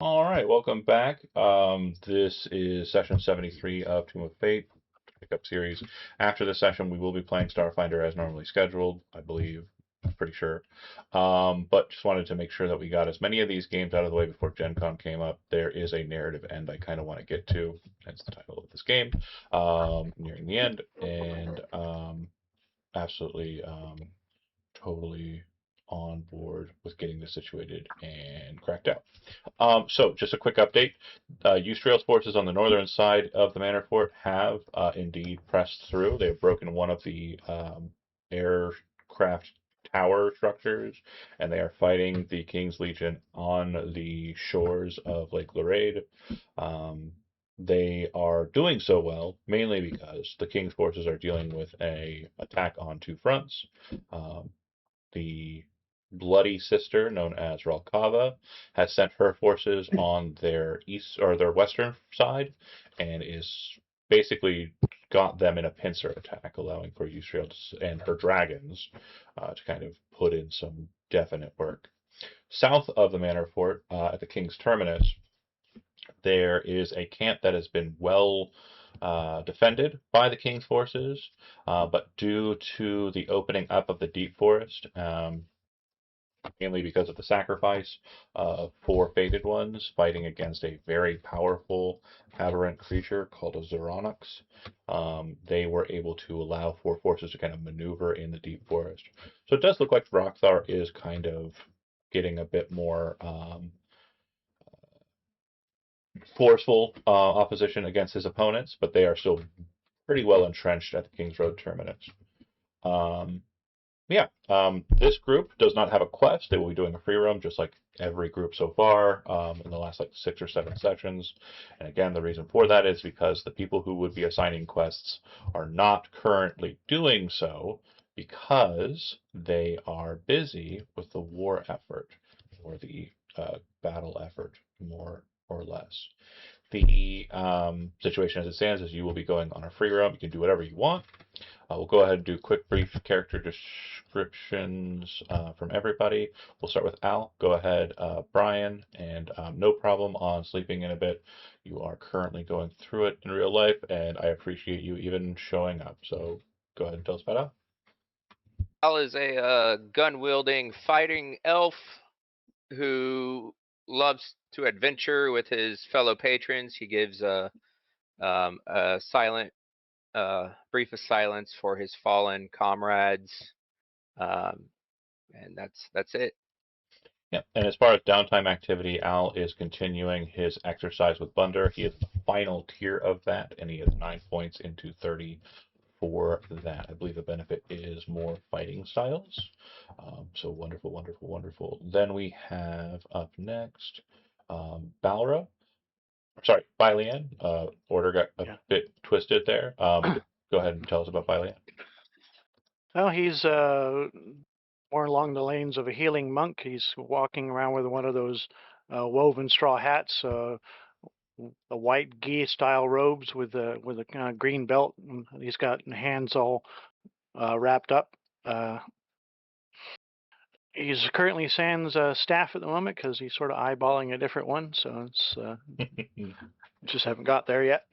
All right, welcome back. This is session 73 of Tomb of Fate pickup series. After this session, we will be playing Starfinder as normally scheduled, I believe. I'm pretty sure. But just wanted to make sure that we got as many of these games out of the way before Gen Con came up. There is a narrative end I kind of want to get to. That's the title of this game. Nearing the end, and absolutely totally on board with getting this situated and cracked out. So just a quick update. Trail's forces on the northern side of the Manor Fort have indeed pressed through. They have broken one of the aircraft tower structures, and they are fighting the King's Legion on the shores of Lake Lorraine. They are doing so well mainly because the King's forces are dealing with a attack on two fronts. The Bloody Sister, known as Ralkava, has sent her forces on their east or their western side, and is basically got them in a pincer attack, allowing for Yusrael and her dragons to kind of put in some definite work. South of the Manor Fort, at the King's Terminus, there is a camp that has been well defended by the King's forces, but due to the opening up of the deep forest, mainly because of the sacrifice of four fated ones fighting against a very powerful aberrant creature called a Xeronox. They were able to allow four forces to kind of maneuver in the deep forest. So it does look like Rockthar is kind of getting a bit more forceful opposition against his opponents, but they are still pretty well entrenched at the King's Road terminus. Um, this group does not have a quest. They will be doing a free roam, just like every group so far in the last like 6 or 7 sessions. And again, the reason for that is because the people who would be assigning quests are not currently doing so because they are busy with the war effort or the battle effort, more or less. The situation as it stands is you will be going on a free roam. You can do whatever you want. We'll go ahead and do quick, brief character descriptions from everybody. We'll start with Al. Go ahead, Brian, and no problem on sleeping in a bit. You are currently going through it in real life, and I appreciate you even showing up. So go ahead and tell us about Al. Al is a gun-wielding fighting elf who loves to adventure with his fellow patrons. He gives a silent, brief of silence for his fallen comrades, and that's it. Yeah, and as far as downtime activity, Al is continuing his exercise with Bunder. He is the final tier of that, and he has 9 points into 30 for that. I believe the benefit is more fighting styles. So wonderful, wonderful, wonderful. Then we have up next Balra. Sorry, Bailean. Order got a bit twisted there. Go ahead and tell us about Bailean. Well, he's more along the lanes of a healing monk. He's walking around with one of those woven straw hats, the white gi-style robes with a kind of green belt. And he's got hands all wrapped up. He's currently sans staff at the moment because he's sort of eyeballing a different one. So it's just haven't got there yet.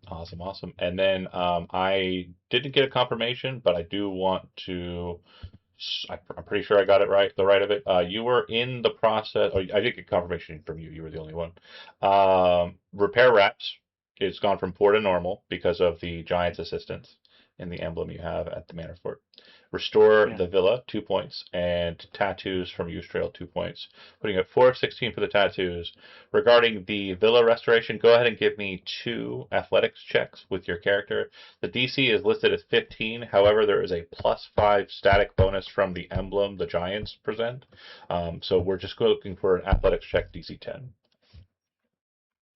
Awesome, awesome. And then I didn't get a confirmation, but I do want to. I'm pretty sure I got it right, the right of it. You were in the process. Oh, I did get confirmation from you. You were the only one. Repair Wraps is gone from poor to normal because of the Giant's assistance in the emblem you have at the Manor Fort. Restore the Villa, 2 points, and Tattoos from Ustrail, 2 points. Putting it 4 of 16 for the tattoos. Regarding the Villa restoration, go ahead and give me 2 athletics checks with your character. The DC is listed as 15. However, there is a +5 static bonus from the emblem the Giants present. So we're just looking for an athletics check DC 10.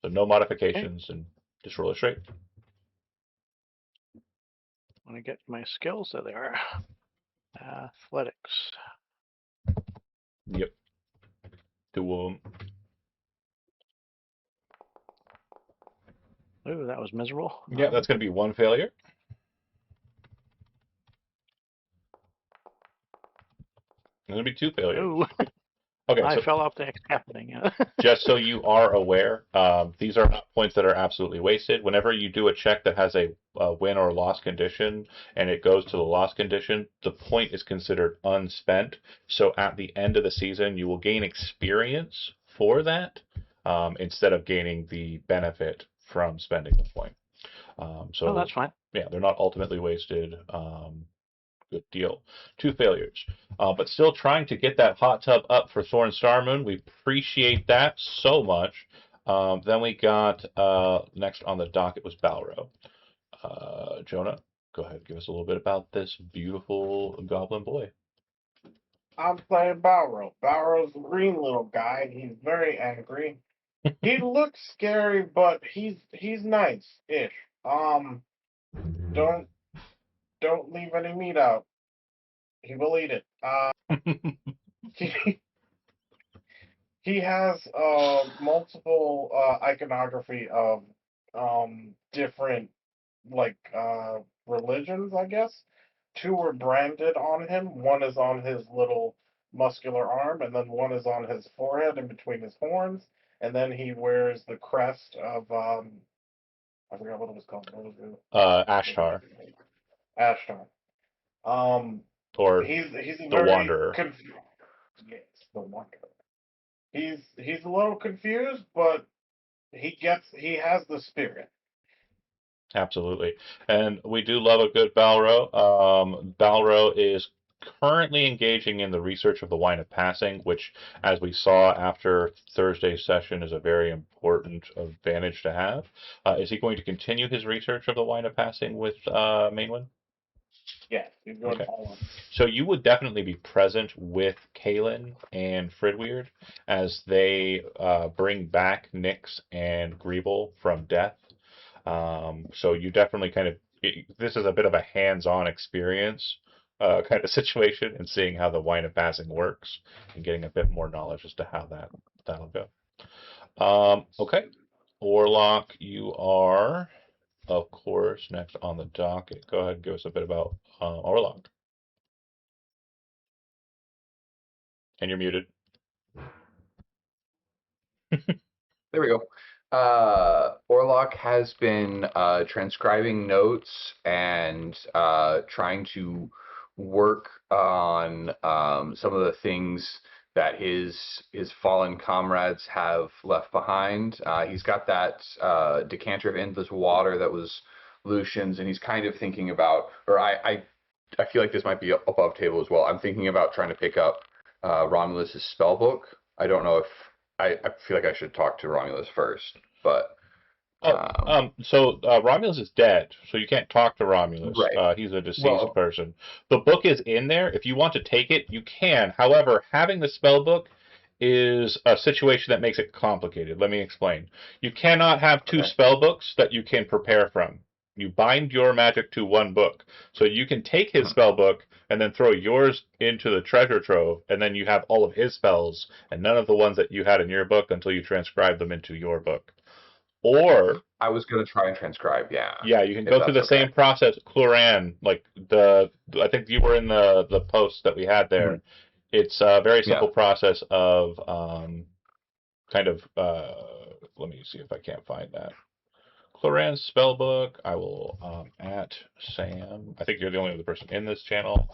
So no modifications and just roll it straight. When I get my skills, there they are. Athletics. Yep. Do Ooh, that was miserable. Yeah, that's going to be 1 failure. It's going to be 2 failures. Ooh. Okay, I so fell off the scaffolding. just so you are aware, these are not points that are absolutely wasted. Whenever you do a check that has a win or loss condition and it goes to the loss condition, the point is considered unspent. So at the end of the season, you will gain experience for that instead of gaining the benefit from spending the point. Oh, So that's fine. yeah, they're not ultimately wasted. Good deal. Two failures. But still trying to get that hot tub up for Thorn Starmoon. We appreciate that so much. Then we got next on the docket was Balro. Jonah, go ahead, give us a little bit about this beautiful goblin boy. I'm playing Balro. Balro's a green little guy. He's very angry. He looks scary, but he's nice-ish. Don't don't leave any meat out. He will eat it. He, he has multiple iconography of different like religions, I guess. Two are branded on him. One is on his little muscular arm, and then one is on his forehead in between his horns. And then he wears the crest of I forgot what it was called. What was Ashtar, it? Ashtar. Um, or he's a the very Wanderer. yes, the Wanderer. He's a little confused, but he has the spirit. Absolutely. And we do love a good Balro. Balro is currently engaging in the research of the Wine of Passing, which, as we saw after Thursday's session, is a very important advantage to have. Is he going to continue his research of the Wine of Passing with Mainwin? Yes, he's going Okay. all in. So you would definitely be present with Kalen and Fridweird as they bring back Nyx and Greeble from death. So you definitely this is a bit of a hands-on experience kind of situation and seeing how the Wine of Passing works and getting a bit more knowledge as to how that'll go. Okay, Orlock, you are, of course, next on the docket. Go ahead and give us a bit about Orlock. And you're muted. There we go. Orlock has been transcribing notes and trying to work on some of the things that his fallen comrades have left behind. He's got that decanter of endless water that was Lucian's, and he's kind of thinking about, or I feel like this might be above table as well. I'm thinking about trying to pick up Romulus's spell book. I don't know if I feel like I should talk to Romulus first, but So Romulus is dead, so you can't talk to Romulus. right. He's a deceased Well, person. The book is in there. If you want to take it, you can. However, having the spell book is a situation that makes it complicated. Let me explain. You cannot have two okay. spell books that you can prepare from. You bind your magic to one book. So you can take his spell book and then throw yours into the treasure trove, and then you have all of his spells and none of the ones that you had in your book until you transcribe them into your book. Or I was gonna try and transcribe, yeah, yeah, you can if go through that's the okay. same process. Cluran, like I think you were in the post that we had there. Mhm. It's a very Yeah, simple process of kind of let me see if I can't find that. Cloran's spellbook. I will at Sam. I think you're the only other person in this channel.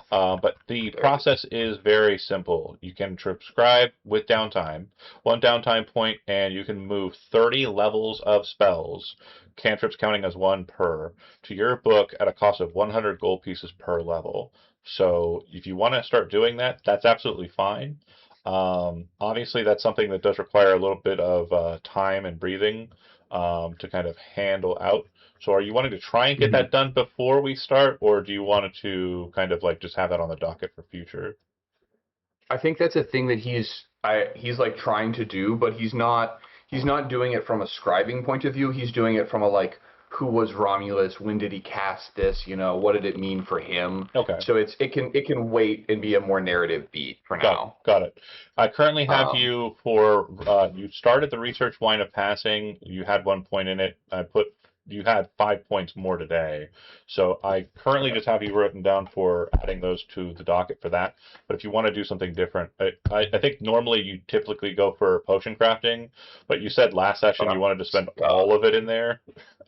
But the there it is. process is very simple. You can subscribe with downtime, one downtime point, and you can move 30 levels of spells, cantrips counting as one per, to your book at a cost of 100 gold pieces per level. So if you want to start doing that, that's absolutely fine. Obviously, that's something that does require a little bit of time and breathing to kind of handle out. So are you wanting to try and get Mhm. that done before we start, or do you want to kind of like just have that on the docket for future? I think that's a thing that he's like trying to do, but he's not doing it from a scribing point of view. He's doing it from a like, who was Romulus? When did he cast this? What did it mean for him? Okay. So it can wait and be a more narrative beat for now. Got it. I currently have Um, you for you started the research Wine of Passing. You had one point in it. I put you had 5 points more today. So I currently just have you written down for adding those to the docket for that. But if you want to do something different, I think normally you typically go for potion crafting, but you said last session you wanted to spend all of it in there,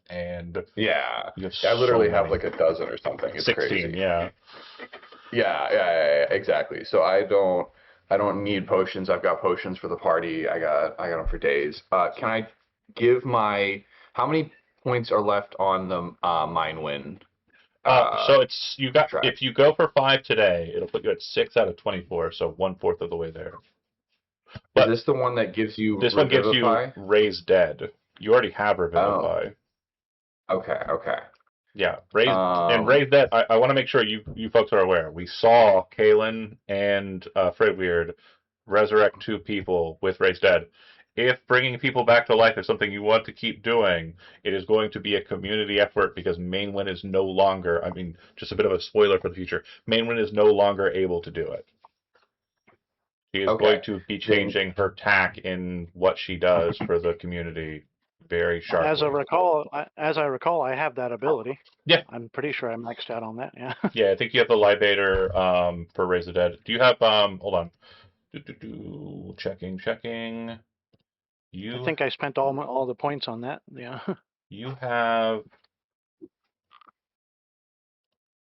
and Yeah. you have I so literally have many. like a dozen or something. It's 16, crazy. yeah. Yeah, exactly. So I don't need potions. I've got potions for the party. I got them for days. Can I give my how many points are left on the mine win So it's you got track? if you go for 5 today, it'll put you at 6 out of 24, so 1/4 of the way there. Is But this the one that gives you this one gives you revivify? Raise Dead. You already have Oh, Revivify. okay. Yeah, Um, Raise Dead. I want to make sure you folks are aware. We saw Kalen and Fredweird resurrect 2 people with Raise Dead. If bringing people back to life is something you want to keep doing, it is going to be a community effort because Mainwin is no longer, I mean, just a bit of a spoiler for the future, Mainwin is no longer able to do it. She is going okay. to be Then changing her tack in what she does for the community very As sharply. I recall, I have that ability. Yeah, I'm pretty sure I maxed out on that. Yeah. yeah, I think you have the Libator for Raise the Dead. Do you have hold on. Checking. I You think I spent all the points on that. Yeah. you have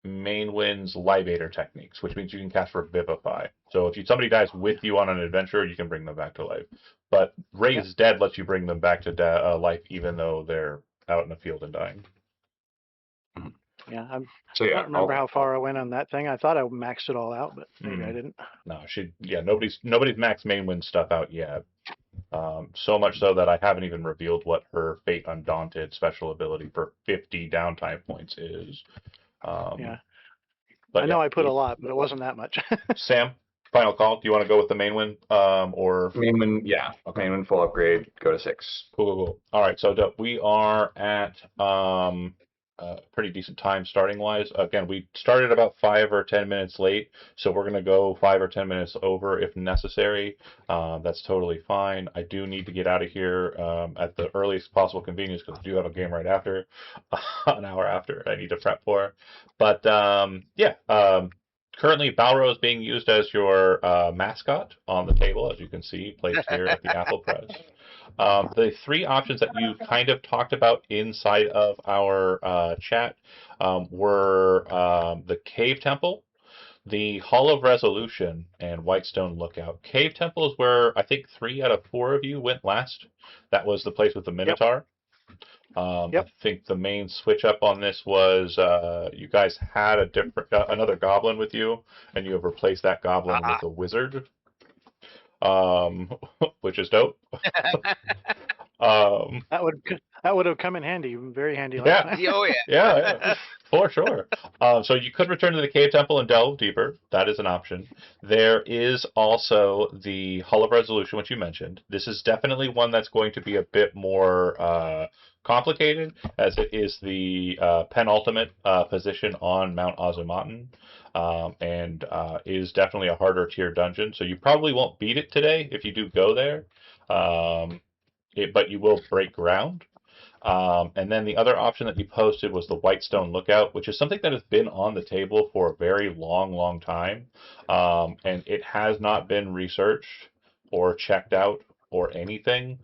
Mainwind's Libator techniques, which means you can cast Revivify. So if somebody dies with you on an adventure, you can bring them back to life. But Yep. Raise Dead lets you bring them back to life even though they're out in the field and dying. Yeah. so I yeah, don't remember how far I went on that thing. I thought I maxed it all out, but maybe I didn't. No, nobody's maxed Mainwind stuff out yet. So much so that I haven't even revealed what her Fate Undaunted special ability for 50 downtime points is. Yeah. But I yeah, know I put a lot, but it wasn't that much. Sam, final call. Do you want to go with the Mainwind or okay? main win full upgrade, go to 6. Cool. All right, so we are at a pretty decent time starting wise. Again, we started about 5 or 10 minutes late, so we're gonna go 5 or 10 minutes over if necessary. That's totally fine. I do need to get out of here at the earliest possible convenience because I do have a game right after, an hour after I need to prep for. But yeah. Currently, Balro is being used as your mascot on the table, as you can see, placed here at the Apple Press. The 3 options that you kind of talked about inside of our chat were the Cave Temple, the Hall of Resolution, and Whitestone Lookout. Cave Temple is where I think 3 out of 4 of you went last. That was the place with the Yep. Minotaur. I Yep. think the main switch up on this was you guys had another goblin with you, and you have replaced that goblin with a wizard, which is dope. Um, That would have come in handy, very handy last yeah, time. Oh yeah. yeah, for sure. So you could return to the cave temple and delve deeper. That is an option. There is also the Hall of Resolution, which you mentioned. This is definitely one that's going to be a bit more complicated, as it is the penultimate position on Mount Ozumoten, and is definitely a harder tier dungeon. So you probably won't beat it today if you do go there. But you will break ground. And then the other option that you posted was the Whitestone Lookout, which is something that has been on the table for a very long time. And it has not been researched or checked out or anything.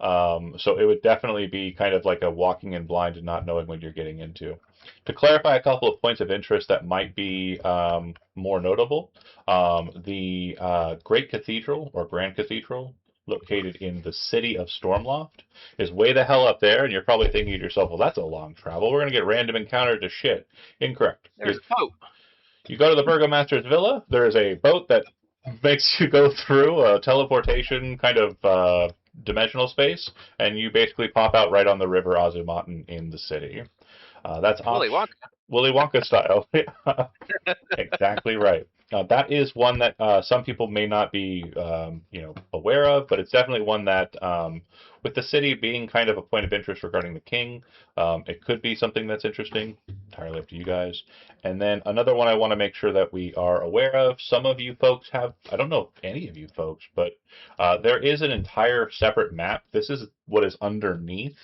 So it would definitely be kind of like a walking in blind and not knowing what you're getting into. To clarify a couple of points of interest that might be more notable, the Great Cathedral or Grand Cathedral, located in the city of Stormloft, is way the hell up there, and you're probably thinking to yourself, well, that's a long travel. We're going to get random encountered to shit. Incorrect. There's a boat. You go to the Burgomaster's Villa, there is a boat that makes you go through a teleportation kind of dimensional space, and you basically pop out right on the river Ozumoten in the city. That's Willy Wonka. Willy Wonka style. Exactly right. That is one that some people may not be, aware of, but it's definitely one that, with the city being kind of a point of interest regarding the king, it could be something that's interesting. Entirely up to you guys. And then another one I want to make sure that we are aware of. Some of you folks have, I don't know if any of you folks, but there is an entire separate map. This is what is underneath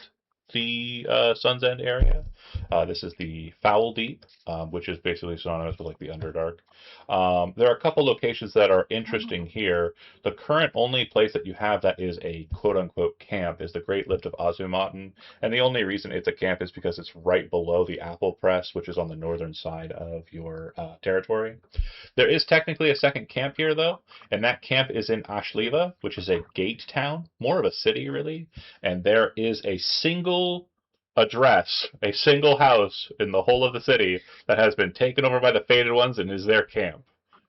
the Sunsend area. This is the Foul Deep, which is basically synonymous with like the Underdark. There are a couple locations that are interesting here. The current only place that you have that is a quote-unquote camp is the Great Lift of Azumaten, and the only reason it's a camp is because it's right below the Apple Press, which is on the northern side of your territory. There is technically a second camp here, though, and that camp is in Ashliva, which is a gate town, more of a city, really, and there is a single address, a single house in the whole of the city that has been taken over by the Faded Ones and is their camp.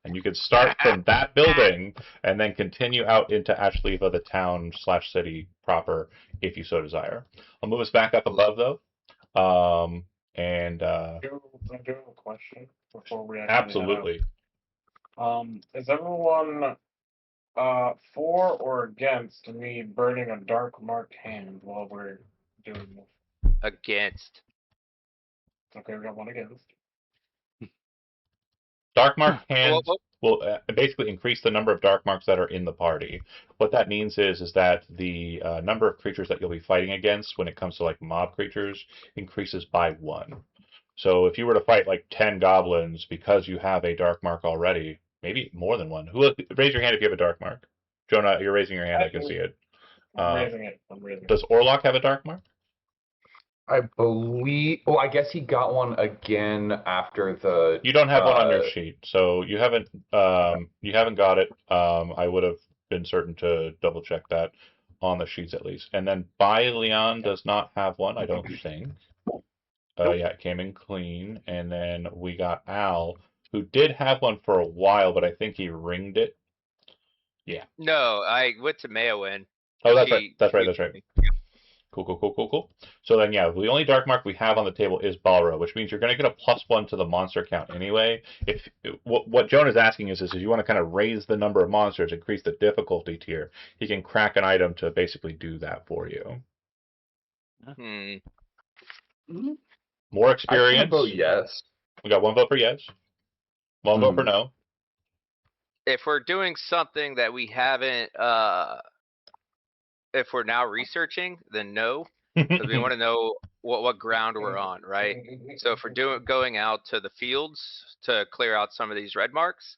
And you can start from that building and then continue out into Ashliva, the town/city proper, if you so desire. I'll move us back up above, though. I do have a question before we actually Absolutely. Is everyone for or against me burning a dark marked hand while we're doing this? Against. Okay, we got one against. Dark mark hands Well, will basically increase the number of dark marks that are in the party. What that means is that the number of creatures that you'll be fighting against when it comes to like mob creatures increases by 1. So if you were to fight like 10 goblins because you have a dark mark already, maybe more than one. Raise your hand if you have a dark mark. Jonah, you're raising your hand. I can see it. I'm raising it. Does Orlok have a dark mark? I believe. Oh, I guess he got one again after the. You don't have one on your sheet, so you haven't got it. I would have been certain to double check that on the sheets at least. And then Leon does not have one, I don't think. Yeah, it came in clean. And then we got Al, who did have one for a while, but I think he ringed it. Yeah. No, I went to Mayoin. Oh, that's right. That's right. Cool. So then, yeah, the only dark mark we have on the table is Balro, which means you're going to get a +1 to the monster count anyway. If what Joan is asking is you want to kind of raise the number of monsters, increase the difficulty tier, he can crack an item to basically do that for you. More experience. I vote yes. We got 1 vote for yes. 1 vote for no. If we're doing something that we haven't, if we're now researching, then no, because we want to know what ground we're on, right? So if we're going out to the fields to clear out some of these red marks,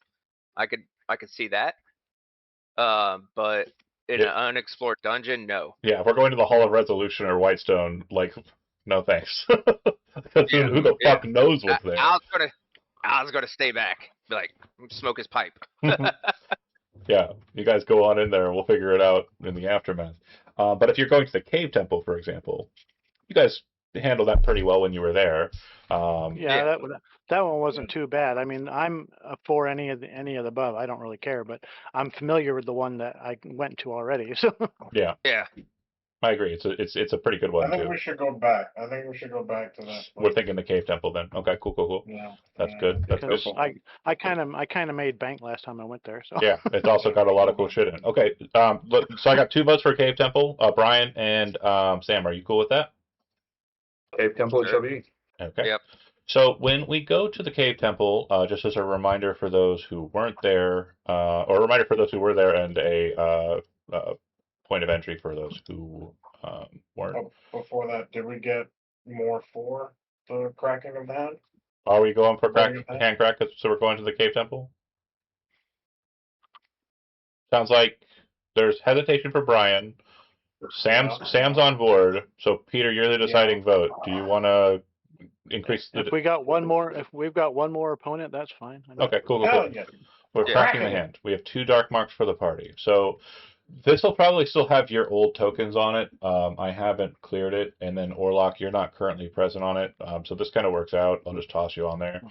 I could see that. But in an unexplored dungeon, no. Yeah, if we're going to the Hall of Resolution or Whitestone, like, no thanks. Who the fuck knows what's there? I was gonna stay back, be like, smoke his pipe. Yeah, you guys go on in there and we'll figure it out in the aftermath. But if you're going to the cave temple, for example, you guys handled that pretty well when you were there. Yeah, that one wasn't too bad. I mean, I'm for any of the above. I don't really care, but I'm familiar with the one that I went to already. So yeah, I agree. It's a pretty good one I think too. we should go back. I think we should go back to that place. We're thinking the cave temple then. Okay, cool. Yeah, That's good. That's good. I kind of made bank last time I went there. So yeah, it's also got a lot of cool shit in it. Okay, so I got 2 votes for cave temple. Brian and Sam, are you cool with that? Cave temple it shall be. Okay. Yep. So when we go to the cave temple, just as a reminder for those who weren't there, or a reminder for those who were there, and a point of entry for those who weren't. Before that, did we get more for the cracking of the hand? Are we going for hand crack? So we're going to the cave temple? Sounds like there's hesitation for Brian. Sam's on board. So Peter, you're the deciding vote. Do you want to increase the? If we've got one more opponent, that's fine. Okay, cool. Yeah. We're cracking the hand. We have 2 dark marks for the party. So this will probably still have your old tokens on it. I haven't cleared it, and then Orlok, you're not currently present on it. So this kind of works out. I'll just toss you on there.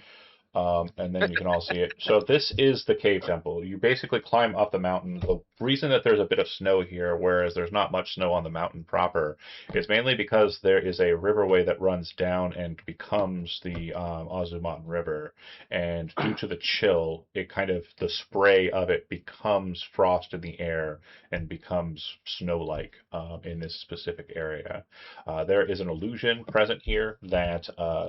And then you can all see it. So this is the cave temple. You basically climb up the mountain. The reason that there's a bit of snow here, whereas there's not much snow on the mountain proper, is mainly because there is a riverway that runs down and becomes the Azumaten River. And due to the chill, the spray of it becomes frost in the air and becomes snow-like in this specific area. There is an illusion present here that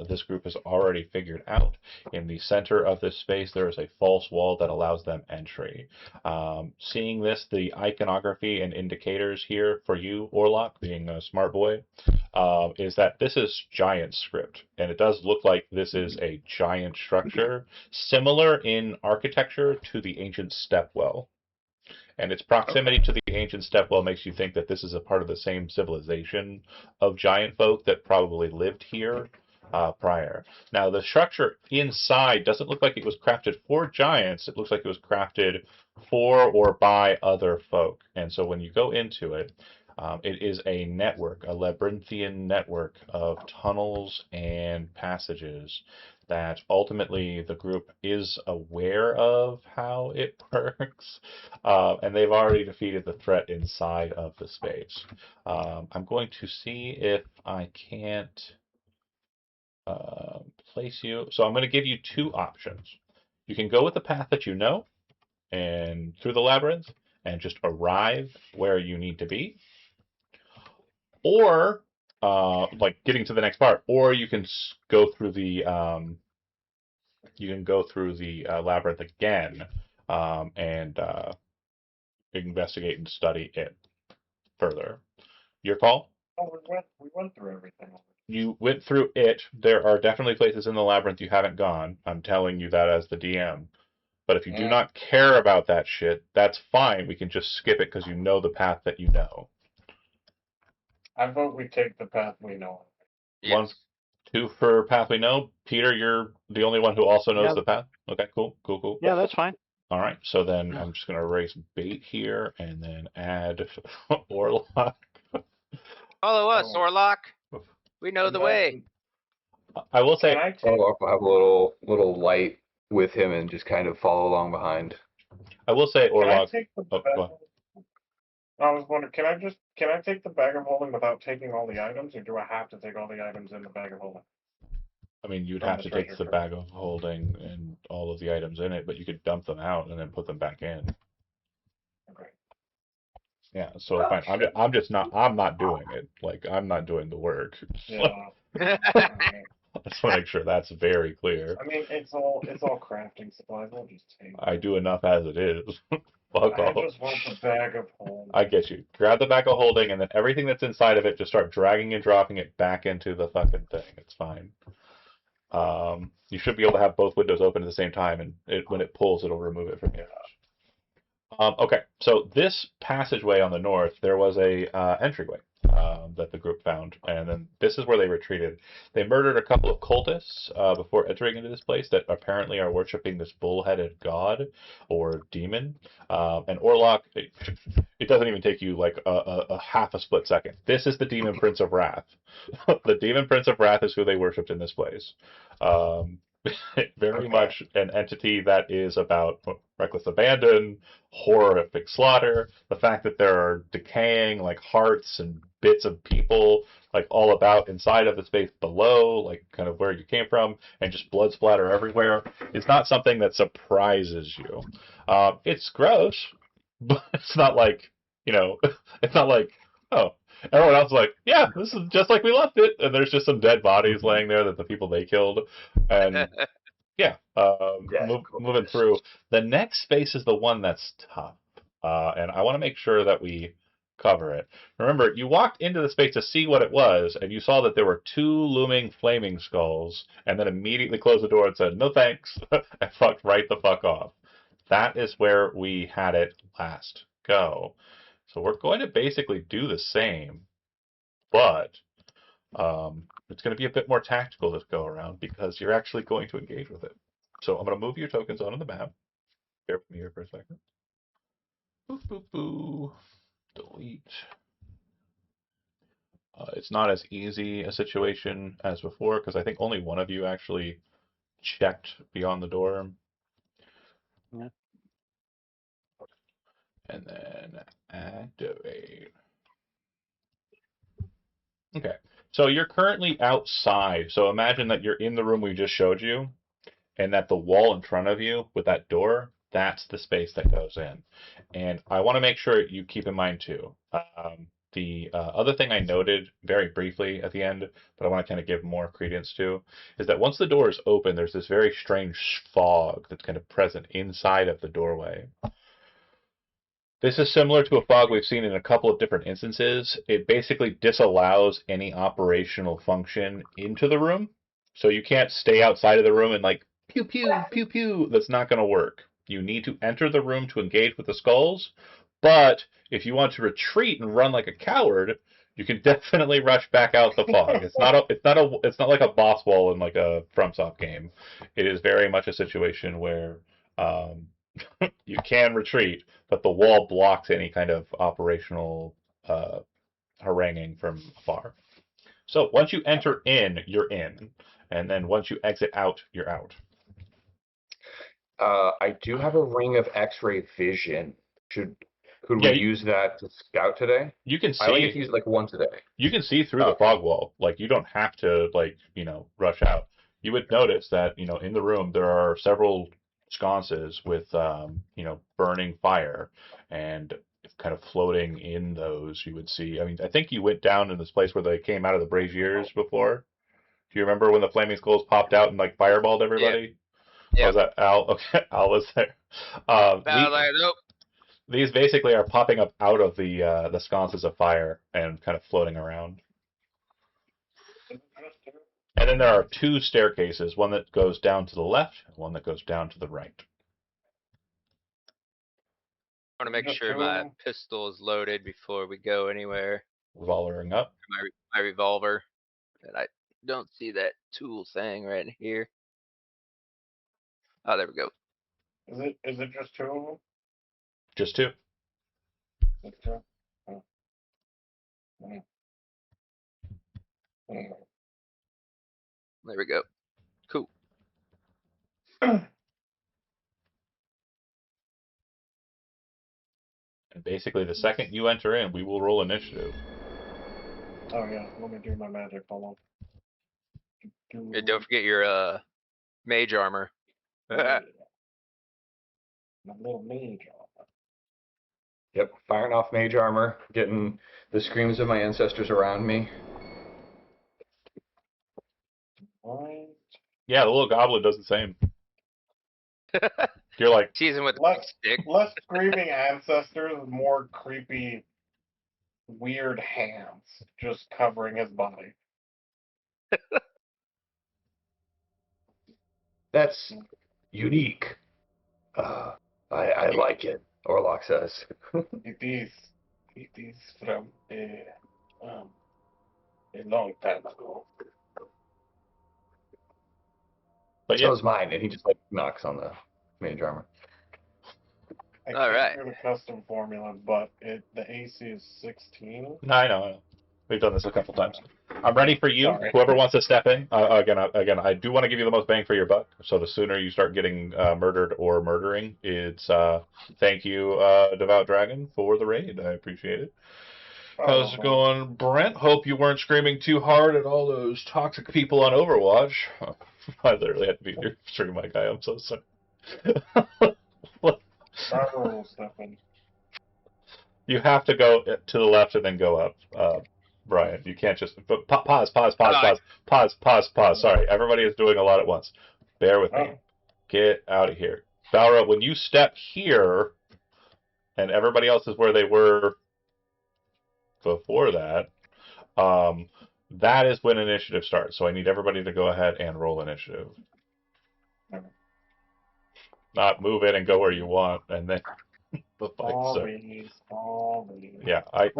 this group has already figured out in the the center of this space, there is a false wall that allows them entry. Seeing this, the iconography and indicators here for you, Orlok, being a smart boy, is that this is giant script, and it does look like this is a giant structure, similar in architecture to the ancient stepwell. And its proximity to the ancient stepwell makes you think that this is a part of the same civilization of giant folk that probably lived here prior. Now, the structure inside doesn't look like it was crafted for giants. It looks like it was crafted for or by other folk. And so when you go into it, it is a network, a labyrinthian network of tunnels and passages that ultimately the group is aware of how it works, and they've already defeated the threat inside of the space. I'm going to see if I can't place you. So I'm going to give you two options. You can go with the path that you know and through the labyrinth and just arrive where you need to be, or like getting to the next part, or you can go through the labyrinth again and investigate and study it further. Your call? Oh, we went through everything. You went through it. There are definitely places in the labyrinth you haven't gone. I'm telling you that as the DM. But if you do not care about that shit, that's fine. We can just skip it because you know the path that you know. I vote we take the path we know. One, Yes. two for path we know. Peter, you're the only one who also knows Yeah. the path. Okay, cool. Yeah, that's fine. All right, so then I'm just going to erase bait here and then add Orlok. Follow us, Oh. Orlok. We know the way. I will say, Can I take? Orlok will have a little light with him and just kind of follow along behind. I will say, Can I Orlok. take the Oh, bag? go ahead. I was wondering, can I take the bag of holding without taking all the items, or do I have to take all the items in the bag of holding? I mean, you'd From have the to take treasure the chest. bag of holding and all of the items in it, but you could dump them out and then put them back in. Okay. Yeah, so fine. I'm not doing it. Like, I'm not doing the work. Yeah. I just want to make sure that's very clear. I mean, it's all crafting supplies. I'll just take. I do enough as it is. Fuck I off. just want the bag of holding. I get you. Grab the bag of holding, and then everything that's inside of it, just start dragging and dropping it back into the fucking thing. It's fine. You should be able to have both windows open at the same time, and when it pulls, it'll remove it from the image. Okay, so this passageway on the north, there was a entryway that the group found, and then this is where they retreated. They murdered a couple of cultists before entering into this place that apparently are worshiping this bull-headed god or demon. And Orlok, it doesn't even take you like a half a split second. This is the Demon Prince of Wrath. The Demon Prince of Wrath is who they worshipped in this place. Very much an entity that is about reckless abandon, horrific slaughter, the fact that there are decaying like hearts and bits of people like all about inside of the space below, like kind of where you came from, and just blood splatter everywhere is not something that surprises you. It's gross, but it's not like, it's not like, oh, everyone else is like, yeah, this is just like we left it, and there's just some dead bodies laying there that the people they killed, and yeah, moving through. The next space is the one that's tough, and I want to make sure that we cover it. Remember, you walked into the space to see what it was, and you saw that there were two looming flaming skulls, and then immediately closed the door and said, no thanks, and fucked right the fuck off. That is where we had it last go. So we're going to basically do the same, but it's going to be a bit more tactical this go around because you're actually going to engage with it. So I'm going to move your tokens onto the map. Bear with me here for a second. Boop, boop, boo. Delete. It's not as easy a situation as before because I think only one of you actually checked beyond the door. Yeah. And then activate. Okay. So you're currently outside. So imagine that you're in the room we just showed you, and that the wall in front of you with that door, that's the space that goes in. And I want to make sure you keep in mind too, The other thing I noted very briefly at the end, but I want to kind of give more credence to, is that once the door is open, there's this very strange fog that's kind of present inside of the doorway. This is similar to a fog we've seen in a couple of different instances. It basically disallows any operational function into the room. So you can't stay outside of the room and like, pew, pew, pew, pew. That's not going to work. You need to enter the room to engage with the skulls. But if you want to retreat and run like a coward, you can definitely rush back out the fog. It's not like a boss wall in like a FromSoft game. It is very much a situation where you can retreat, but the wall blocks any kind of operational haranguing from afar. So once you enter in, you're in, and then once you exit out, you're out. I do have a ring of X-ray vision. Could Yeah, we use that to scout today? You can I only get see to use it like once a day. you can see through the Okay. fog wall. Like you don't have to rush out. You would notice that in the room there are several sconces with burning fire, and kind of floating in those you would see. I mean, I think you went down in this place where they came out of the braziers before. Do you remember when the flaming skulls popped out and like fireballed everybody? Yeah. Was that Al? Okay, Al was there. Nope. These basically are popping up out of the sconces of fire and kind of floating around. And then there are two staircases, one that goes down to the left and one that goes down to the right. I want to make sure my pistol is loaded before we go anywhere. Revolvering up. My revolver. And I don't see that tool thing right here. Oh, there we go. Is it just two of them? Just two. Just two? Oh. Mm. Mm. There we go. Cool. And basically, the second you enter in, we will roll initiative. Oh yeah, let me do my magic. Hold on. Yeah, don't forget your mage armor. My little mage armor. Yep, firing off mage armor, getting the screams of my ancestors around me. Right. Yeah, the little goblin does the same. You're like, Teasing with a Less stick. screaming ancestors, more creepy, weird hands just covering his body. That's unique. I like it, Orlok says. It is from a long time ago. but So yeah, is mine, and he just like knocks on the mage armor. I All can't right. do the custom formula, but the AC is 16. no, I know. We've done this a couple times. I'm ready for you. Sorry. Whoever wants to step in. Again, I do want to give you the most bang for your buck. So the sooner you start getting murdered or murdering, it's thank you, Devout Dragon, for the raid. I appreciate it. How's it going, Brent? Hope you weren't screaming too hard at all those toxic people on Overwatch. I literally had to be your stream my guy. I'm so sorry. Barbara will step in. You have to go to the left and then go up, Brian. You can't just pause. Sorry, everybody is doing a lot at once. Bear with me. Get out of here, Balra. When you step here, and everybody else is where they were before that, that is when initiative starts. So I need everybody to go ahead and roll initiative. Not move in and go where you want, and then the fight. Yeah, I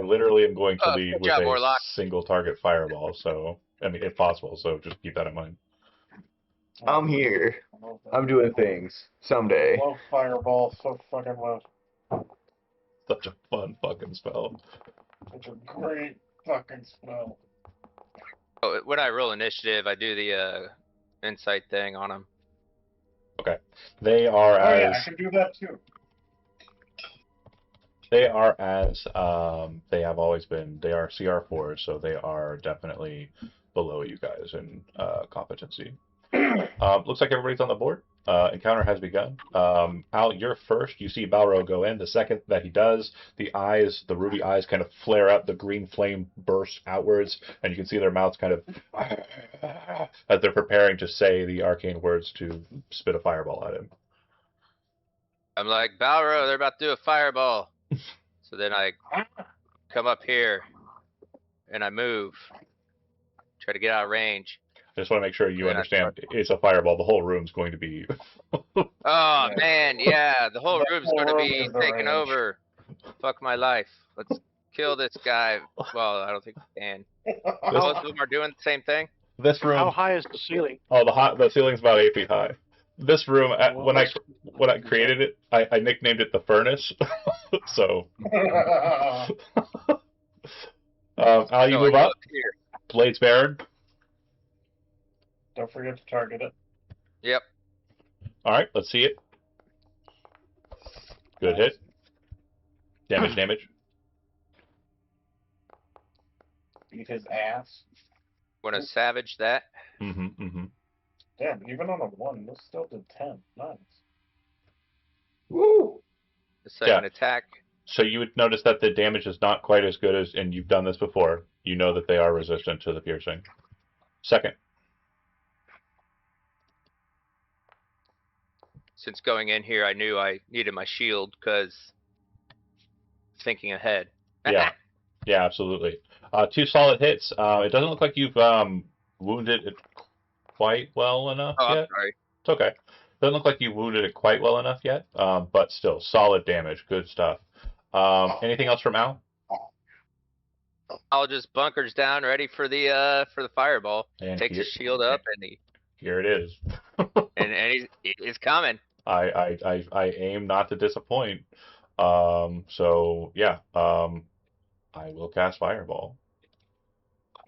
literally am going to lead with a Warlock. single target fireball. So I mean, if possible. So just keep that in mind. I'm here. I'm doing things someday. Love fireball so fucking much. Such a fun fucking spell. It's a great fucking spell. Oh, when I roll initiative, I do the insight thing on them. Okay, they are Yeah, as I can do that too. they are as they have always been. They are CR4s, so they are definitely below you guys in competency. Looks like everybody's on the board. Encounter has begun. Al, you're first. You see Balro go in. The second that he does, the ruby eyes kind of flare up. The green flame bursts outwards, and you can see their mouths kind of as they're preparing to say the arcane words to spit a fireball at him. I'm like, Balro, they're about to do a fireball. So then I come up here and I move, try to get out of range. I just want to make sure you Then I understand it's a fireball. The whole room's going to be. Oh man, yeah, the whole The room's whole gonna room be is the taken range. over. Fuck my life. Let's kill this guy. Well, I don't think we can. Both of them are doing the same thing. This room. How high is the ceiling? Oh, the ceiling's about 8 feet high. This room, Well, when I let's- created it, I nicknamed it the furnace. So, Al, you So I move go up. here. Blades bared. Don't forget to target it. Yep. All right, let's see it. Good hit. Damage. Beat his ass. Wanna savage that? Mm-hmm. Damn, even on a 1, this still did 10. Nice. Woo! The second Yeah. attack. So you would notice that the damage is not quite as good as, and you've done this before. You know that they are resistant to the piercing. Second. Since going in here, I knew I needed my shield because thinking ahead. Yeah. Yeah, absolutely. 2 solid hits. It doesn't look like you've wounded it quite well enough Oh, I'm yet. sorry. It's okay. Doesn't look like you wounded it quite well enough yet, but still, solid damage. Good stuff. Anything else from Al? I'll just bunkers down, ready for the fireball. And Takes here, his shield up, and here it is. he's coming. I aim not to disappoint. So yeah. I will cast Fireball.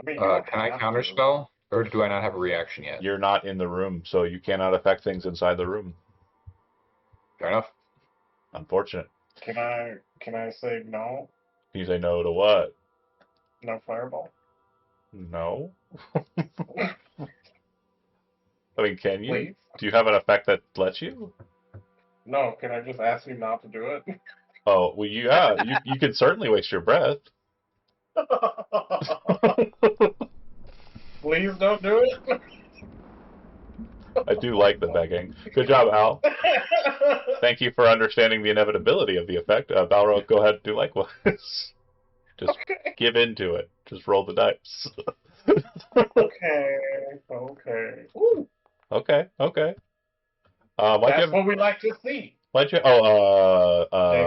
I mean, you don't Can I have to. counterspell, or do I not have a reaction yet? You're not in the room, so you cannot affect things inside the room. Fair enough. Can Unfortunate. I say no? Can you say no to what? No fireball? No. I mean, can you? Please? Do you have an effect that lets you? No, can I just ask you not to do it? Oh, well, yeah, you can certainly waste your breath. Please don't do it. I do like the begging. Good job, Al. Thank you for understanding the inevitability of the effect. Balrog, go ahead and do likewise. Just Okay. give in to it. Just roll the dice. Okay. Ooh, Okay. Why'd that's you? what we like to see. Why'd you? Oh,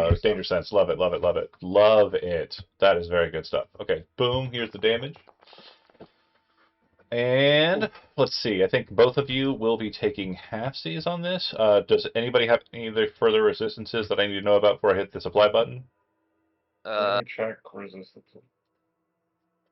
Danger danger sense. Love it. Love it. That is very good stuff. Okay. Boom. Here's the damage. And let's see. I think both of you will be taking halfsies on this. Does anybody have any other further resistances that I need to know about before I hit the supply button? Let me check resistance.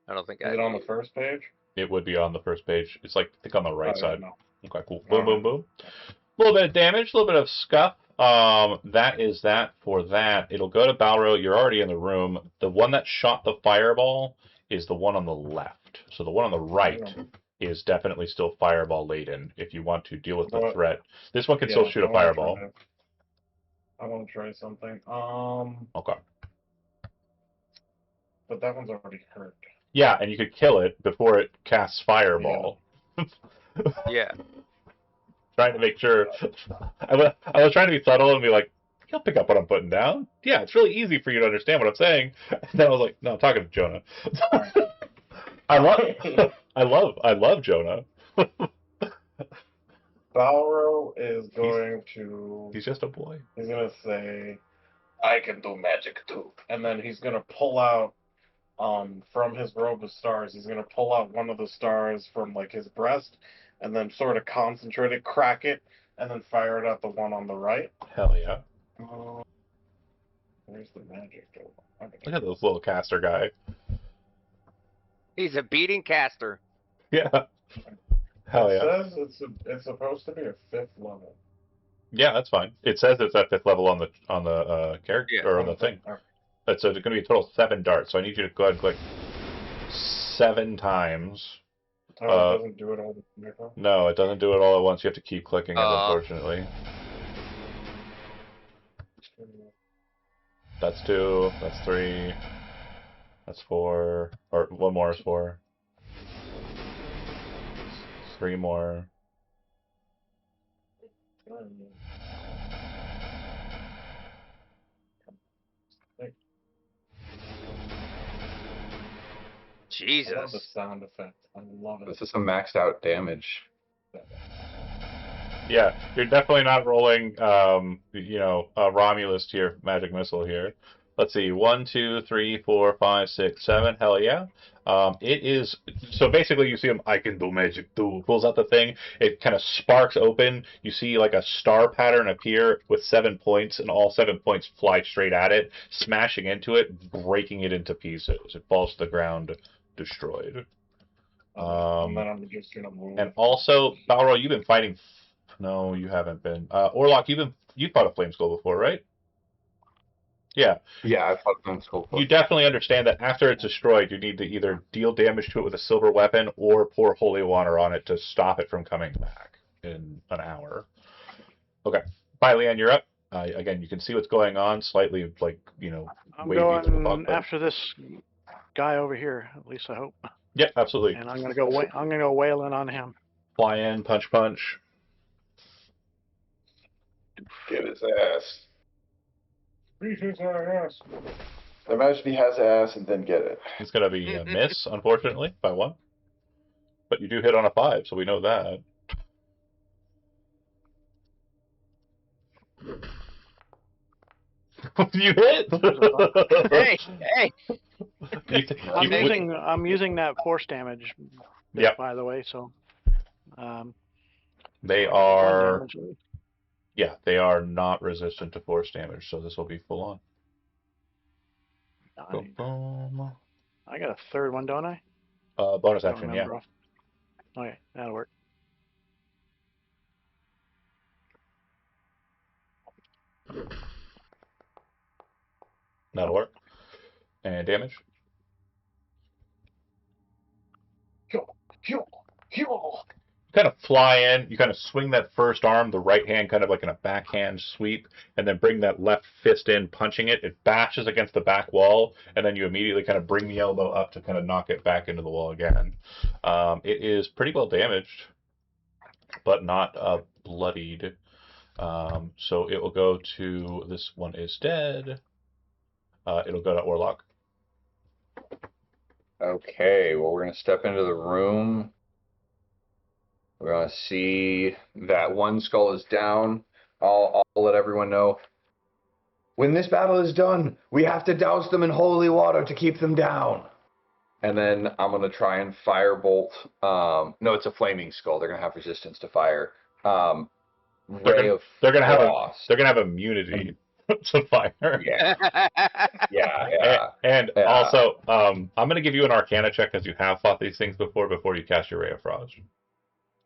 I don't think Is it on the first page? It would be on the first page. It's like, I think on the right Oh, side. No. Okay, cool. All Boom, boom, right. boom. A little bit of damage, a little bit of scuff. That is that for that. It'll go to Balro. You're already in the room. The one that shot the fireball is the one on the left. So the one on the right is definitely still fireball laden if you want to deal with the What? threat. This one can still shoot a fireball. I want to try something. Okay. But that one's already hurt. Yeah, and you could kill it before it casts fireball. Yeah. Trying to make sure. I was trying to be subtle and be like, you'll pick up what I'm putting down. Yeah, it's really easy for you to understand what I'm saying. And then I was like, no, I'm talking to Jonah. I love Jonah. Balro is going to. He's just a boy. He's gonna say, "I can do magic too," and then he's gonna pull out, from his robe of stars. He's gonna pull out one of the stars from like his breast, and then sort of concentrate it, crack it, and then fire it at the one on the right. Hell yeah. Where's the magic door? Look at this little caster guy. He's a beating caster. Yeah. Hell It yeah. says it's supposed to be a 5th level. Yeah, that's fine. It says it's at 5th level on the character Yeah. or on the thing. It's going to be a total of 7 darts. So I need you to go ahead and click 7 times. Oh, it doesn't do it all. No, it doesn't do it all at once. You have to keep clicking it, unfortunately. That's 2. That's 3. That's 4. Or one more is 4. 3 more. I love the Jesus. sound effect. I love it. This is some maxed out damage. Yeah, you're definitely not rolling, Romulus to your magic missile here. Let's see, 1, 2, 3, 4, 5, 6, 7. Hell yeah. It is so basically you see him. I can do magic too. Pulls out the thing. It kind of sparks open. You see like a star pattern appear with 7 points, and all 7 points fly straight at it, smashing into it, breaking it into pieces. It falls to the ground, destroyed. And then I'm just gonna move. And also, Balrog, you've been fighting. No, you haven't been. Orlok, you've fought a flame skull before, right? Yeah. Yeah, I've fought them skull. You definitely understand that after it's destroyed, you need to either deal damage to it with a silver weapon or pour holy water on it to stop it from coming back in an hour. Okay. Bye, Leanne, you're up. Again, you can see what's going on. Slightly, I'm wavy to the going bug, but- after this guy over here. At least I hope. Yeah, absolutely. And I'm gonna go wailing on him. Fly in, punch, punch. Get his ass. Beat his ass. Imagine he has ass and then get it. It's going to be a miss, unfortunately, by 1. But you do hit on a 5, so we know that. You hit! Hey, hey. I'm using that force damage. Yep. By the way, so. They one are. damage. Yeah, they are not resistant to force damage, so this will be full on. Boom, boom. I got a third one, don't I? Bonus Don't action, yeah. remember. Okay, that'll work. That'll work. And damage. Kind of fly in, you kind of swing that first arm, the right hand kind of like in a backhand sweep, and then bring that left fist in, punching it. It bashes against the back wall, and then you immediately kind of bring the elbow up to kind of knock it back into the wall again. It is pretty well damaged, but not bloodied. So it will go to, this one is dead. It'll go to Orlok. Okay, well, we're going to step into the room. We're going to see that one skull is down. I'll let everyone know. When this battle is done, we have to douse them in holy water to keep them down. And then I'm going to try and firebolt. No, it's a flaming skull. They're going to have resistance to fire. They're gonna have immunity to fire. Yeah. And also, I'm gonna give you an Arcana check because you have fought these things before you cast your Ray of Frost.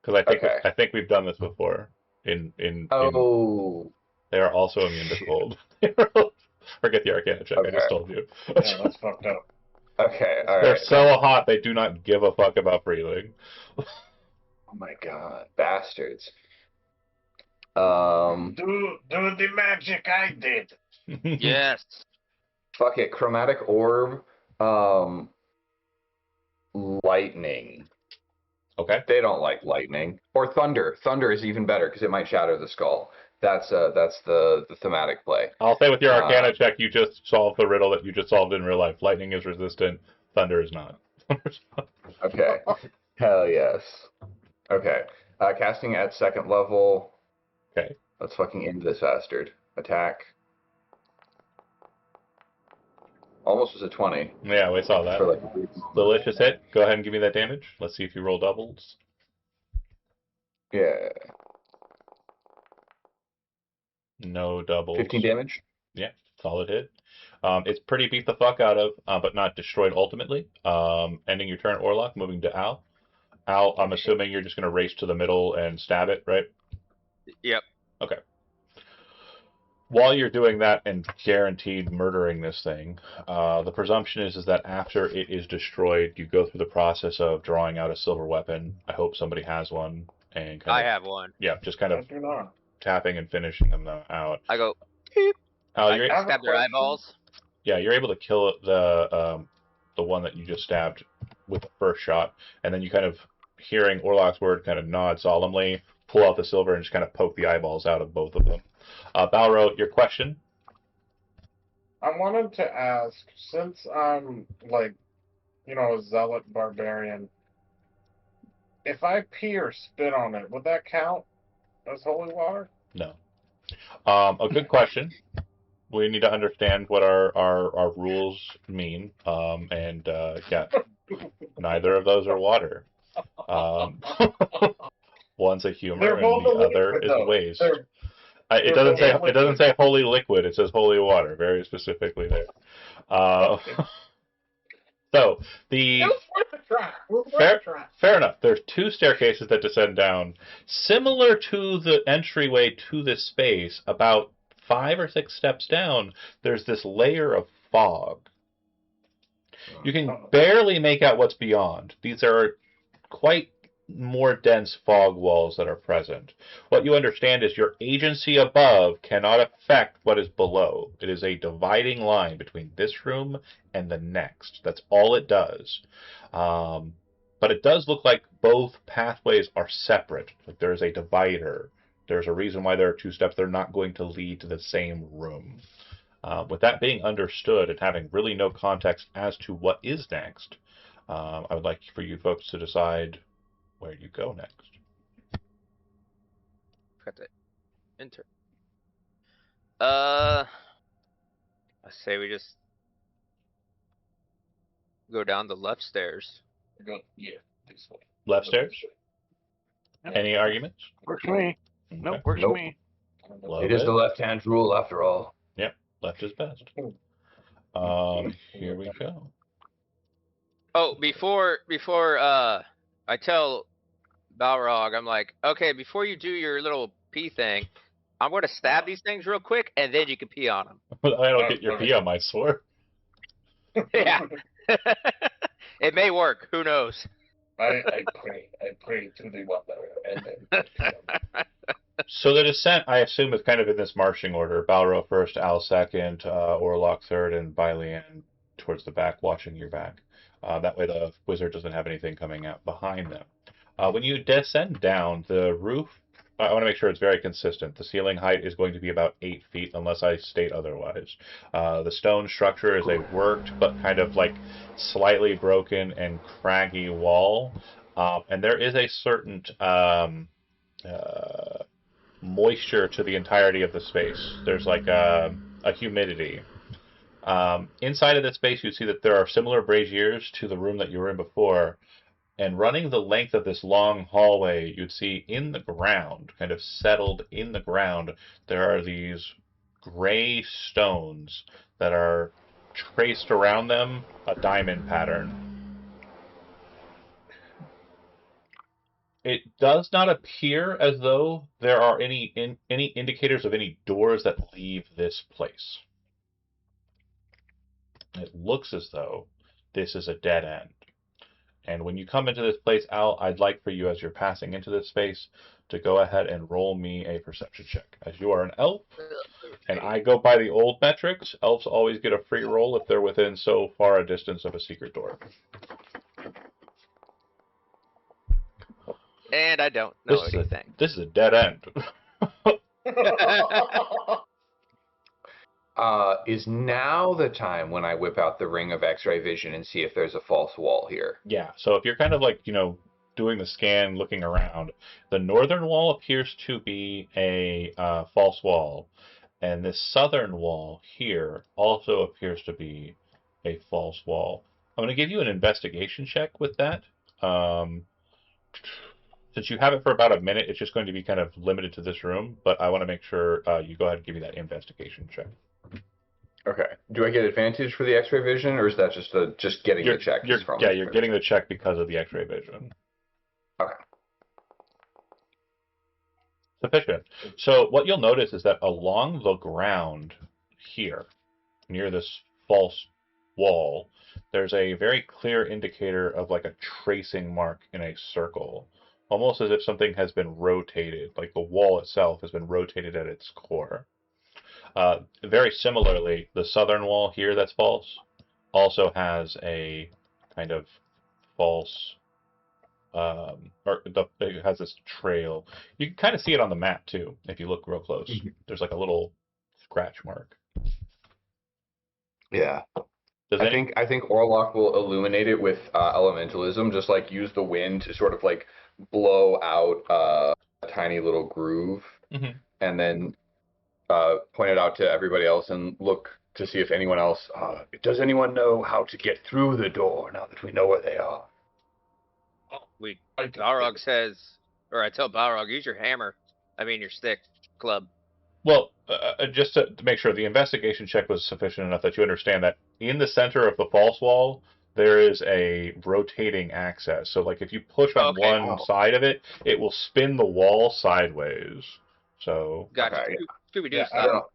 Because I think we've done this before. In they are also immune to cold. Forget the Arcana check. I just told you. Yeah, that's fucked up. Okay, all right. They're so hot they do not give a fuck about breathing. Oh my god, bastards. Do the magic I did. Yes. Fuck it, chromatic orb, lightning. Okay. They don't like lightning. Or thunder. Thunder is even better because it might shatter the skull. That's the thematic play. I'll say with your Arcana check, you just solved the riddle that you just solved in real life. Lightning is resistant. Thunder is not. Okay. Hell yes. Okay. Casting at 2nd level. Okay. Let's fucking end this bastard. Attack. Almost was a 20. Yeah, we saw that. For like a brief moment. Delicious hit. Go ahead and give me that damage. Let's see if you roll doubles. Yeah. No doubles. 15 damage? Yeah, solid hit. It's pretty beat the fuck out of, but not destroyed ultimately. Ending your turn, Orlok, moving to Al. Al, I'm assuming you're just going to race to the middle and stab it, right? Yep. Okay. while you're doing that and guaranteed murdering this thing, the presumption is that after it is destroyed, you go through the process of drawing out a silver weapon. I hope somebody has one, and kind I of, have one. yeah, just kind I of do not. tapping and finishing them out. I go, beep. I You're, I have a stab their question. eyeballs. yeah, you're able to kill the one that you just stabbed with the first shot, and then you kind of, hearing Orlok's word, kind of nod solemnly, pull out the silver, and just kind of poke the eyeballs out of both of them. Balro, your question? I wanted to ask, since I'm like, a zealot barbarian, if I pee or spit on it, would that count as holy water? No. A good question. We need to understand what our rules mean. Yeah, neither of those are water. One's a humor They're and both the a other liquid, is though. waste. They're It both doesn't say liquid. holy liquid. It says holy water, very specifically there. So the It was worth a try. It was worth a try. fair enough. There's two staircases that descend down, similar to the entryway to this space. About 5 or 6 steps down, there's this layer of fog. You can barely make out what's beyond. These are quite more dense fog walls that are present. What you understand is your agency above cannot affect what is below. It is a dividing line between this room and the next. That's all it does. But it does look like both pathways are separate. Like there's a divider. There's a reason why there are 2 steps. They're not going to lead to the same room. With that being understood and having really no context as to what is next, I would like for you folks to decide where you go next. Got to enter. I say we just go down the left stairs. Yeah, this way. Left stairs? Yep. Any arguments? Works for me. Okay. Nope, works Nope. for me. It is the left-hand rule, after all. Yep, left is best. Here we go. Oh, before I tell Balrog, I'm like, okay, before you do your little pee thing, I'm going to stab these things real quick, and then you can pee on them. I don't get your pee on my sword. Yeah. It may work. Who knows? I pray to the water, and then. So the descent, I assume, is kind of in this marching order. Balro first, Al second, Orlok third, and Bailean towards the back, watching your back. That way the wizard doesn't have anything coming out behind them. When you descend down, the roof, I want to make sure it's very consistent. The ceiling height is going to be about 8 feet, unless I state otherwise. The stone structure is a worked, but kind of like slightly broken and craggy wall. And there is a certain moisture to the entirety of the space. There's like a humidity. Inside of this space, you see that there are similar braziers to the room that you were in before. And running the length of this long hallway, you'd see in the ground, kind of settled in the ground, there are these gray stones that are traced around them, a diamond pattern. It does not appear as though there are any indicators of any doors that leave this place. It looks as though this is a dead end. And when you come into this place, Al, I'd like for you, as you're passing into this space, to go ahead and roll me a perception check. As you are an elf, and I go by the old metrics, elves always get a free roll if they're within so far a distance of a secret door. And I don't know anything. This is a dead end. Is now the time when I whip out the ring of X-ray vision and see if there's a false wall here? Yeah, so if you're kind of like, doing the scan, looking around, the northern wall appears to be a false wall, and this southern wall here also appears to be a false wall. I'm going to give you an investigation check with that. Since you have it for about a minute, it's just going to be kind of limited to this room, but I want to make sure you go ahead and give me that investigation check. Okay. Do I get advantage for the X-ray vision, or is that just getting the check? You're getting the check because of the X-ray vision. Okay. Sufficient. So what you'll notice is that along the ground here, near this false wall, there's a very clear indicator of like a tracing mark in a circle, almost as if something has been rotated, like the wall itself has been rotated at its core. Very similarly, the southern wall here that's false also has a kind of false, it has this trail. You can kind of see it on the map too if you look real close. There's like a little scratch mark. Yeah. Does I think Orlock will illuminate it with elementalism, just like use the wind to sort of like blow out a tiny little groove, Mhm. and then point it out to everybody else and look to see if anyone else. Does anyone know how to get through the door now that we know where they are? Balrog says, or I tell Balrog, use your hammer. I mean your stick, club. Well, just to make sure, the investigation check was sufficient enough that you understand that in the center of the false wall, there is a rotating axis. So, like, if you push on Okay. one side of it, it will spin the wall sideways. So, Gotcha. Okay. Scooby-Doo Yeah, style.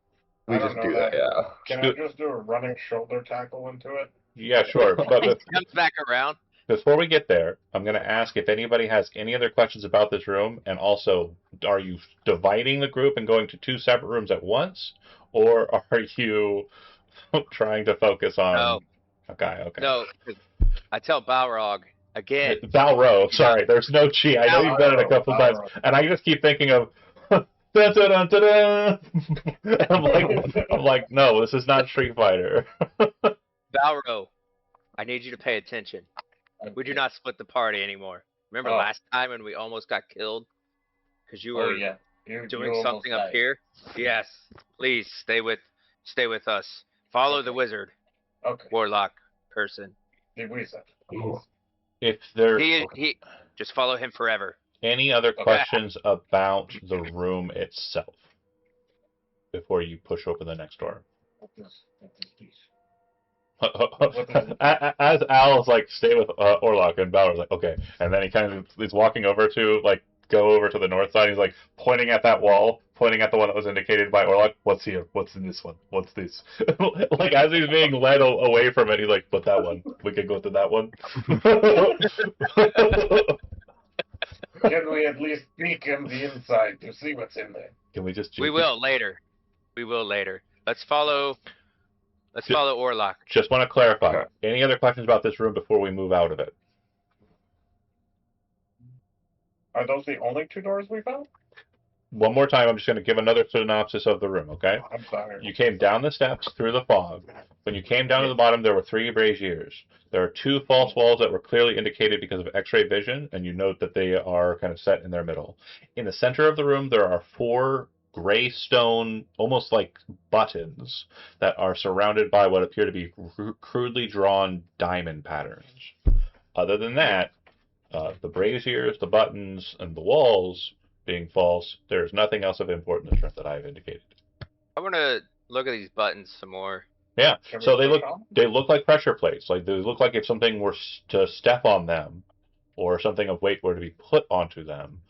We I don't just know do that, that. yeah. Can I just do a running shoulder tackle into it? yeah, sure. But Comes back around. before we get there, I'm going to ask if anybody has any other questions about this room, and also, are you dividing the group and going to two separate rooms at once, or are you trying to focus on? No. Okay. No, 'cause I tell Balrog again. Valro, sorry, there's no chi. I know you've done it a couple times, and I just keep thinking of. Dun, dun, dun, dun, dun. I'm like, no, this is not Street Fighter. Balro, I need you to pay attention. We do not split the party anymore. Remember last time when we almost got killed? Because you were doing something up here? Yes. Please stay with us. Follow the wizard. Okay. Warlock person. The wizard. If there He just follow him forever. any other questions about the room itself before you push open the next door? What is this? As Al's like, stay with Orlock, and Bauer's like, okay, and then he kind of is walking over to like go over to the north side. He's like pointing at that wall, pointing at the one that was indicated by Orlock. What's here? What's in this one? What's this? Like as he's being led away from it, he's like, but that one, we could go to that one. Can we at least peek in the inside to see what's in there? Can we just? We will later. Let's follow Orlock. Just want to clarify. Okay. Any other questions about this room before we move out of it? Are those the only two doors we found? One more time, I'm just going to give another synopsis of the room, okay? I'm sorry. You came down the steps through the fog. When you came down to the bottom, there were 3 braziers. There are 2 false walls that were clearly indicated because of X-ray vision, and you note that they are kind of set in their middle. In the center of the room, there are 4 gray stone, almost like buttons, that are surrounded by what appear to be crudely drawn diamond patterns. Other than that, the braziers, the buttons, and the walls being false, there's nothing else of importance that I've indicated. I want to look at these buttons some more. Yeah, Can we so push on? they look like pressure plates. Like they look like if something were to step on them, or something of weight were to be put onto them,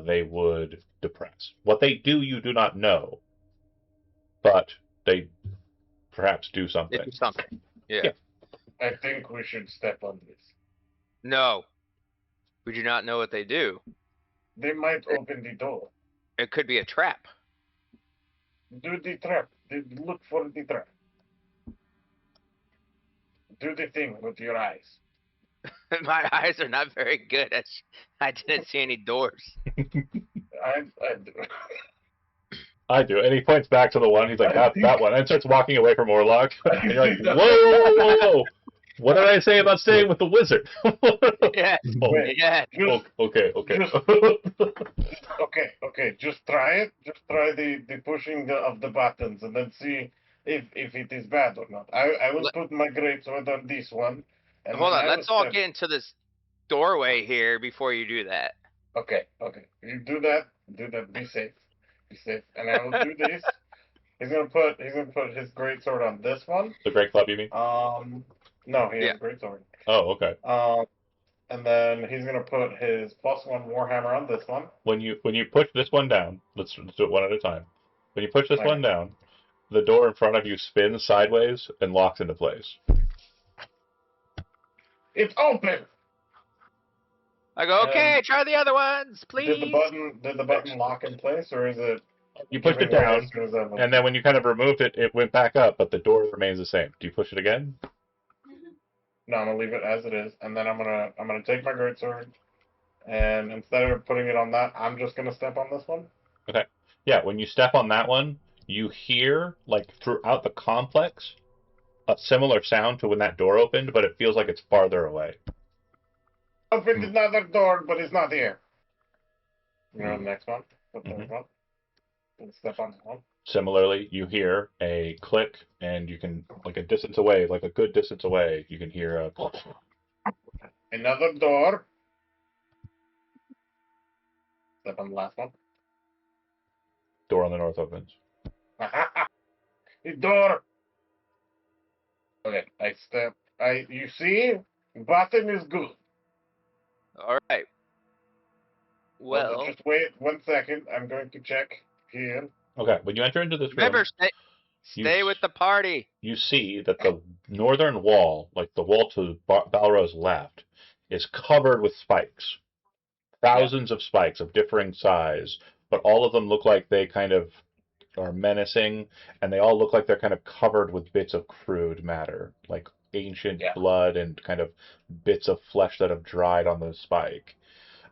they would depress. What they do, you do not know, but they perhaps do something. They do something. Yeah. I think we should step on this. No, we do not know what they do. They might open the door. It could be a trap. Do the trap. Look for the trap. Do the thing with your eyes. My eyes are not very good. I didn't see any doors. I do. I do. And he points back to the one. He's like, that one. And starts walking away from Orlock. And you're like, whoa. What did I say about staying with the wizard? Yeah. Wait. Yeah. Okay. Okay. Just try it. Just try the pushing of the buttons and then see if it is bad or not. I will put my greatsword on this one. And Hold on. I will Let's all step- get into this doorway here before you do that. Okay. You do that. Be safe. And I will do this. He's gonna put his greatsword on this one. The great club, you mean? No, he has a greatsword. Oh, okay. and then he's gonna put his +1 Warhammer on this one. When you push this one down, let's do it one at a time. When you push this Okay. one down, the door in front of you spins sideways and locks into place. It's open. I go, okay, try the other ones, please. Did the button lock in place, or is it? You pushed it giving way down, as soon as I move? and then when you kind of removed it, it went back up, but the door remains the same. Do you push it again? No, I'm gonna leave it as it is, and then I'm gonna take my greatsword, and instead of putting it on that, I'm just gonna step on this one. Okay. Yeah, when you step on that one, you hear, like, throughout the complex, a similar sound to when that door opened, but it feels like it's farther away. Open another door, but it's not here. You know the next one, the third one. And step on that one. Similarly, you hear a click, and you can, like a distance away, like a good distance away, you can hear a... Another door. Step on the last one. Door on the north opens. The door. Okay, I step. You see, button is good. All right. Well, just wait 1 second. I'm going to check here. Okay, when you enter into this room, remember, stay with the party. You see that the northern wall, like the wall to Balrog's left, is covered with spikes. Thousands of spikes of differing size, but all of them look like they kind of are menacing, and they all look like they're kind of covered with bits of crude matter, like ancient blood and kind of bits of flesh that have dried on the spike.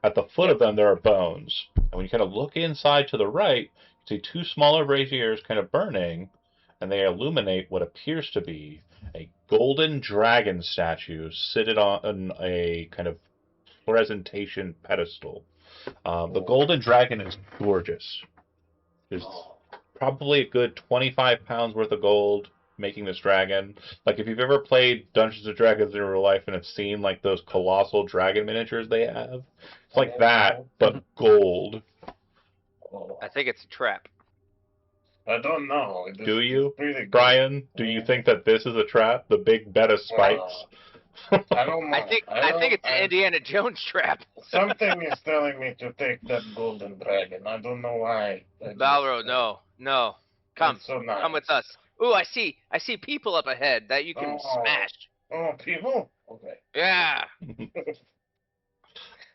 At the foot of them, there are bones. And when you kind of look inside to the right, you see two smaller braziers kind of burning, and they illuminate what appears to be a golden dragon statue seated on a kind of presentation pedestal. The golden dragon is gorgeous. There's probably a good 25 pounds worth of gold making this dragon. Like, if you've ever played Dungeons and Dragons in real life and have seen, like, those colossal dragon miniatures they have, it's like that, but gold. I think it's a trap. I don't know. Do you, Brian? do you think that this is a trap? The big bed of spikes? I don't know. I think it's an Indiana Jones trap. Something is telling me to take that golden dragon. I don't know why. Balrog, no. Come. So nice. Come with us. Ooh, I see people up ahead that you can smash. Oh, people? Okay. Yeah.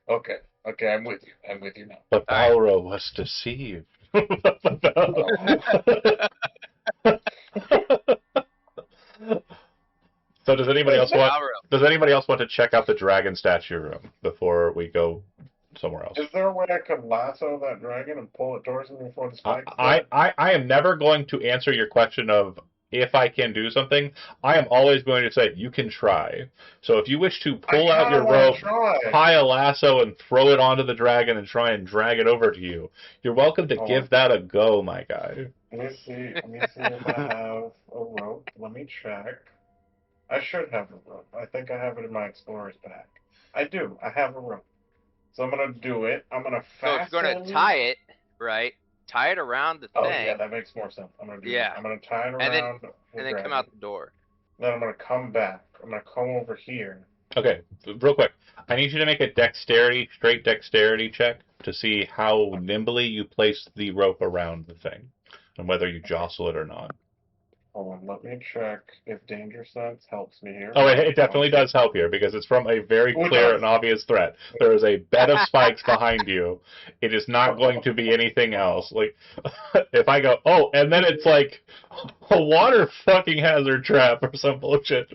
Okay, I'm with you now. But Balrog was deceived. So does anybody else want to check out the dragon statue room before we go somewhere else? Is there a way I could lasso that dragon and pull it towards me before the spike? I am never going to answer your question of if I can do something. I am always going to say you can try. So if you wish to pull out your rope, tie a lasso, and throw it onto the dragon and try and drag it over to you, you're welcome to give that a go, my guy. Let me see if I have a rope. Let me check. I should have a rope. I think I have it in my explorer's bag. I do. I have a rope. So I'm going to do it. I'm going to fasten. So if you're going to tie it, right? Tie it around the thing. Oh, yeah, that makes more sense. I'm going to do that. I'm going to tie it around. And then come out the door. Then I'm going to come back. I'm going to come over here. Okay, real quick. I need you to make a straight dexterity check to see how nimbly you place the rope around the thing and whether you jostle it or not. Hold on, let me check if danger sense helps me here. Oh, it definitely does help here because it's from a very clear and obvious threat. There is a bed of spikes behind you. It is not going to be anything else. Like, if I go, oh, and then it's like a water fucking hazard trap or some bullshit.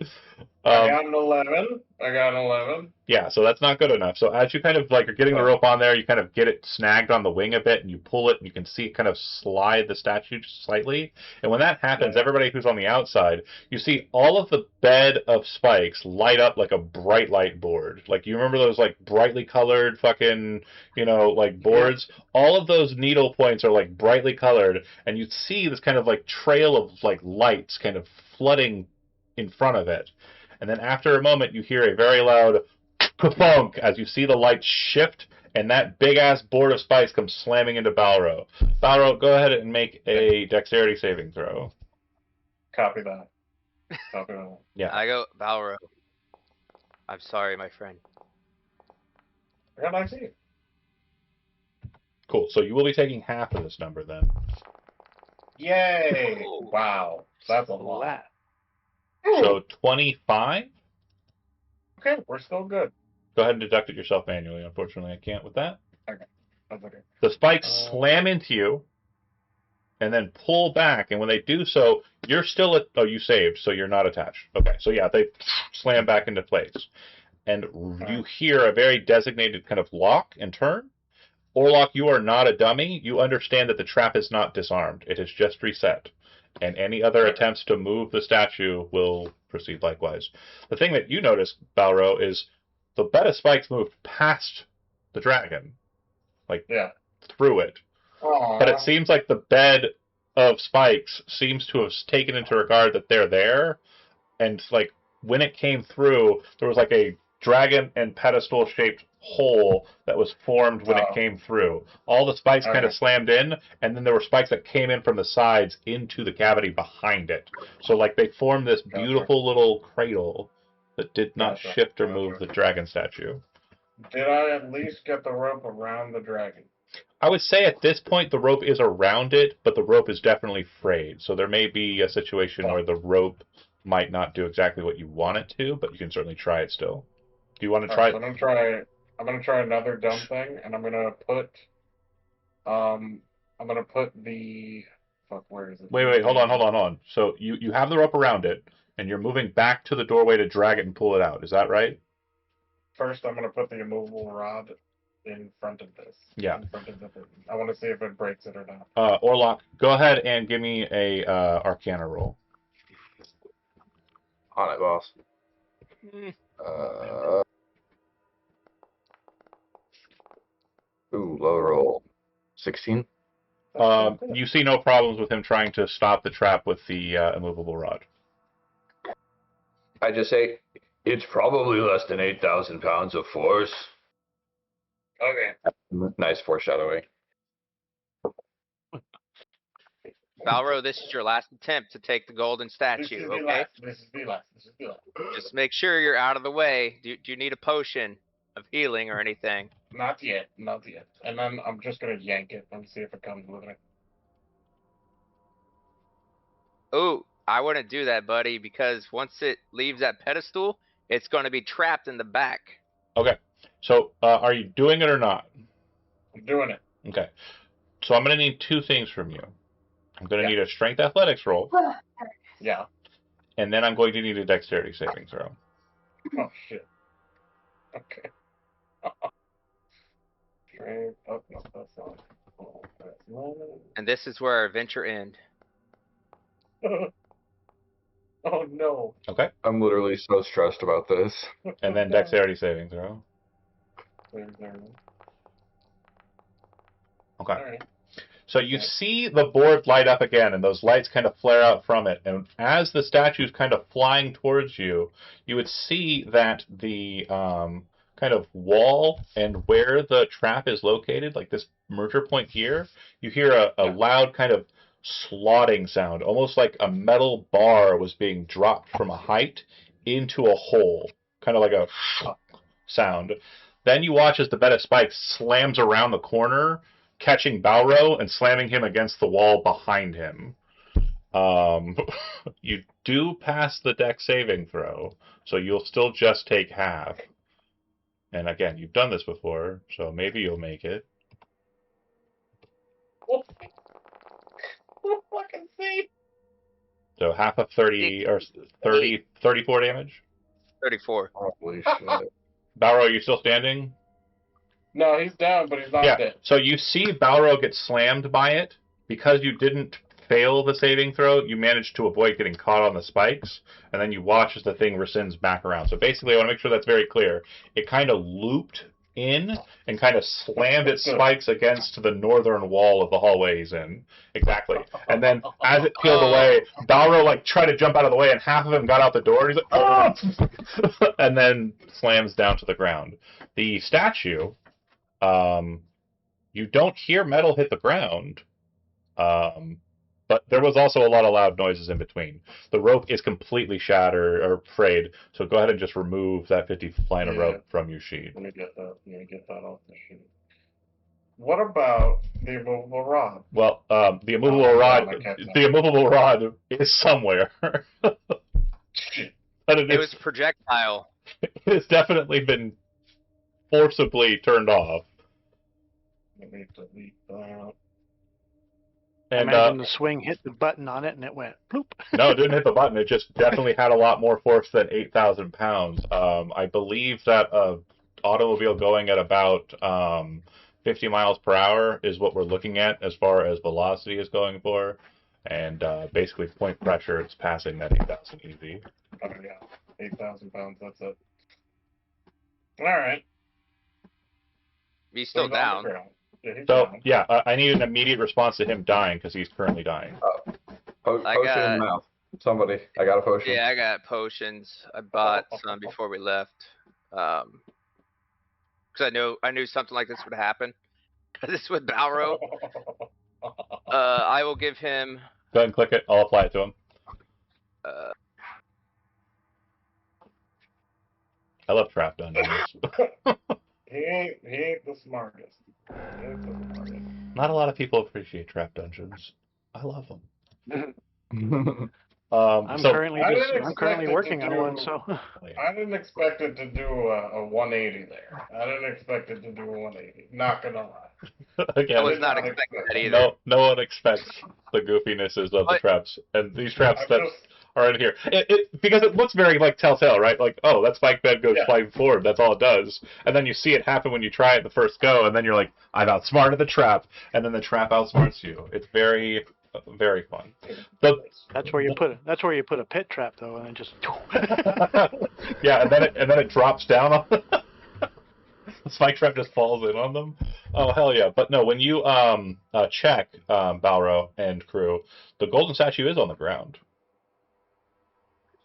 I got an 11. Yeah, so that's not good enough. So as you kind of like are getting the rope on there, you kind of get it snagged on the wing a bit, and you pull it, and you can see it kind of slide the statue just slightly. And when that happens, everybody who's on the outside, you see all of the bed of spikes light up like a bright light board. Like, you remember those like brightly colored fucking, like boards? All of those needle points are like brightly colored, and you see this kind of like trail of like lights kind of flooding in front of it. And then after a moment, you hear a very loud ka-thunk as you see the lights shift, and that big-ass board of spikes comes slamming into Balrog. Balrog, go ahead and make a dexterity saving throw. Copy that. Yeah. I go, Balrog. I'm sorry, my friend. I got 19. Cool. So you will be taking half of this number then. Yay! Ooh. Wow, that's a lot. Flat. So 25. Okay, we're still good. Go ahead and deduct it yourself manually. Unfortunately, I can't with that. That's okay. The spikes slam into you and then pull back. And when they do so, you're still at. Oh, you saved, so you're not attached. Okay, so yeah, they slam back into place. And you hear a very designated kind of lock and turn. Orlok, you are not a dummy. You understand that the trap is not disarmed. It is just reset. And any other attempts to move the statue will proceed likewise. The thing that you notice, Balro, is the bed of spikes moved past the dragon. Through it. Aww. But it seems like the bed of spikes seems to have taken into regard that they're there. And like when it came through, there was like a dragon and pedestal shaped hole that was formed when it came through. All the spikes kind of slammed in, and then there were spikes that came in from the sides into the cavity behind it. So like they formed this beautiful little cradle that did not shift or move the dragon statue. Did I at least get the rope around the dragon? I would say at this point the rope is around it, but the rope is definitely frayed. So there may be a situation where the rope might not do exactly what you want it to, but you can certainly try it still. Do you want to try it? So I'm gonna try another dumb thing, and I'm gonna put the fuck. Where is it? Wait, hold on. So you have the rope around it, and you're moving back to the doorway to drag it and pull it out. Is that right? First, I'm gonna put the immovable rod in front of this. Yeah. In front of the thing. I want to see if it breaks it or not. Orlok, go ahead and give me a Arcana roll. On it, boss. Low roll. 16? You see no problems with him trying to stop the trap with the immovable rod. I just say, it's probably less than 8,000 pounds of force. Okay. Nice foreshadowing. Balro, this is your last attempt to take the golden statue, okay? This is the last. Just make sure you're out of the way. Do you need a potion of healing or anything? Not yet. And then I'm just gonna yank it and see if it comes with it. Ooh, I wouldn't do that, buddy, because once it leaves that pedestal, it's going to be trapped in the back. Okay. So, are you doing it or not? I'm doing it. Okay. So I'm going to need two things from you. I'm going to need a strength athletics roll. Yeah. And then I'm going to need a dexterity saving throw. Oh, shit. Okay. Strength. Oh, no, that's not. Oh, that's not. And this is where our adventure ends. Oh, no. Okay. I'm literally so stressed about this. And then dexterity saving throw. Okay. All right. So you see the board light up again, and those lights kind of flare out from it. And as the statue's kind of flying towards you, you would see that the kind of wall and where the trap is located, like this merger point here, you hear a loud kind of slotting sound, almost like a metal bar was being dropped from a height into a hole, kind of like a sound. Then you watch as the bed of spikes slams around the corner, catching Balro and slamming him against the wall behind him. You do pass the dex saving throw, so you'll still just take half. And again, you've done this before, so maybe you'll make it. We'll fucking see. So half of 30, or 30, 34 damage? 34. Holy shit. Balro, are you still standing? No, he's down, but he's not dead. So you see Balro get slammed by it. Because you didn't fail the saving throw, you managed to avoid getting caught on the spikes, and then you watch as the thing rescinds back around. So basically, I want to make sure that's very clear. It kind of looped in and kind of slammed its spikes against the northern wall of the hallway he's in. Exactly. And then as it peeled away, Balro like tried to jump out of the way, and half of him got out the door, and he's like, oh! And then slams down to the ground. The statue, you don't hear metal hit the ground. but there was also a lot of loud noises in between. The rope is completely shattered or frayed, so go ahead and just remove that 50-foot line of Yeah. rope from your sheet. Let me get that off the sheet. What about the immovable rod? Well, the immovable Oh, rod, I can't tell. the immovable rod is somewhere. Shit. But It was projectile. it has definitely been forcibly turned off. Let me delete that. And Imagine the swing hit the button on it and it went bloop. no, it didn't hit the button. It just definitely had a lot more force than 8,000 pounds. I believe that automobile going at about 50 miles per hour is what we're looking at as far as velocity is going for. And basically point pressure, it's passing that 8,000 easy. Oh yeah, 8,000 pounds. That's it. All right. He's still He's on the down. ground. Yeah, he's So, down. yeah, I need an immediate response to him dying because he's currently dying. Potion in the mouth. Somebody, I got a potion. Yeah, I got potions. I bought some before we left. Because I knew something like this would happen. This with Balro. I will give him. Go ahead and click it. I'll apply it to him. I love trap dungeons. He ain't the smartest. He ain't the smartest. Not a lot of people appreciate trap dungeons. I love them. I'm So currently I didn't I'm expect currently it to working on do- one, so I didn't expect it to do a 180 there. I didn't expect it to do a 180. Not gonna lie. I again, was did not not expecting expect that either. no one expects the goofinesses of the But- traps, and these traps I'm that just are in here. Because it looks very like Telltale, right? Like, oh, that spike bed goes Yeah. flying forward. That's all it does. And then you see it happen when you try it the first go, and then you're like, I've outsmarted the trap, and then the trap outsmarts you. It's very, very fun. The, that's where you put a pit trap though, and then just yeah, and then it drops down on the spike trap just falls in on them. Oh hell yeah! But no, when you check Balro and crew, the golden statue is on the ground,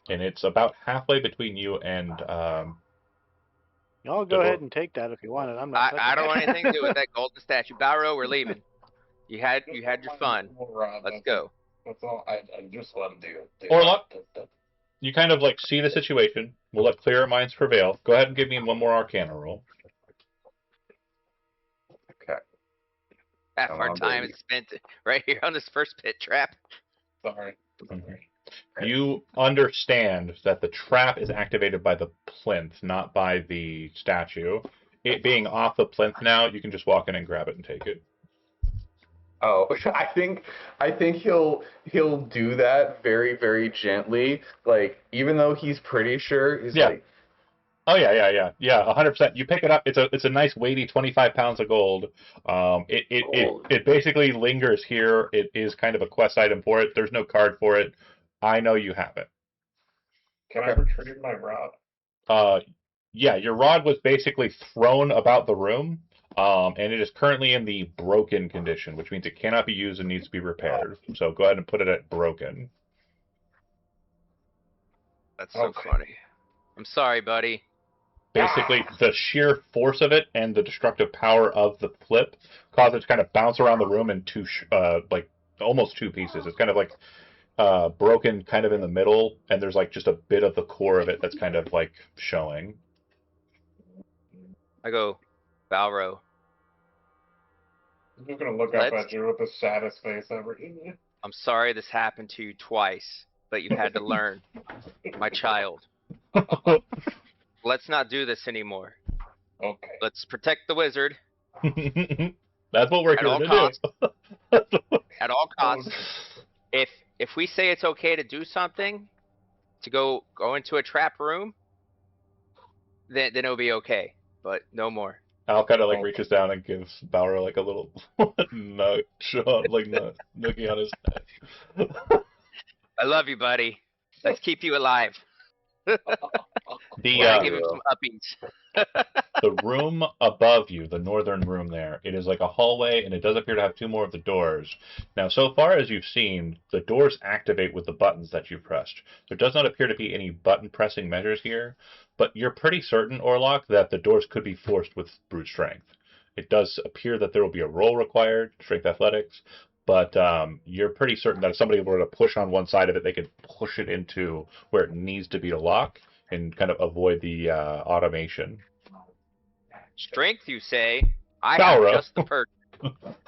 and it's about halfway between you and y'all go ahead and take that if you want it. I'm not. I don't want touching it. anything to do with that golden statue. Balro, we're leaving. You had your fun. Let's That's go. That's all. I just let him do. Orlok? You kind of like see the situation. We'll let clearer minds prevail. Go ahead and give me one more Arcana roll. Okay. Half Come our on, time baby. is spent right here on this first pit trap. Sorry. You understand that the trap is activated by the plinth, not by the statue. It being off the plinth now, you can just walk in and grab it and take it. Oh, I think he'll do that very, very gently. Like, even though he's pretty sure, he's Yeah. like, Oh yeah, 100%. You pick it up. It's a nice weighty 25 pounds of gold. It basically lingers here. It is kind of a quest item for it. There's no card for it. I know you have it. Can I retrieve my rod? Yeah, your rod was basically thrown about the room, and it is currently in the broken condition, which means it cannot be used and needs to be repaired. So go ahead and put it at broken. That's so Okay. funny. I'm sorry, buddy. Basically, the sheer force of it and the destructive power of the flip cause it to kind of bounce around the room in like almost two pieces. It's kind of like broken kind of in the middle, and there's like just a bit of the core of it that's kind of like showing. I go, Balro. I'm just gonna look up Let's- at you with the saddest face ever. I'm sorry this happened to you twice, but you had to learn, my child. Let's not do this anymore. Okay. Let's protect the wizard That's what we're At here all to costs. do. at all costs. If we say it's okay to do something, to go into a trap room, then it'll be okay. But no more. Al kind of like reaches down and gives Balro like a little nudge, like noogie on his head. I love you, buddy. Let's keep you alive. The Yeah, I give him some uppies. the room above you, the northern room there, it is like a hallway, and it does appear to have two more of the doors. Now, so far as you've seen, the doors activate with the buttons that you pressed. There does not appear to be any button pressing measures here, but you're pretty certain, Orlok, that the doors could be forced with brute strength. It does appear that there will be a roll required, strength athletics, but you're pretty certain that if somebody were to push on one side of it, they could push it into where it needs to be to lock and kind of avoid the automation. Strength, you say? I Balro. have just the perk.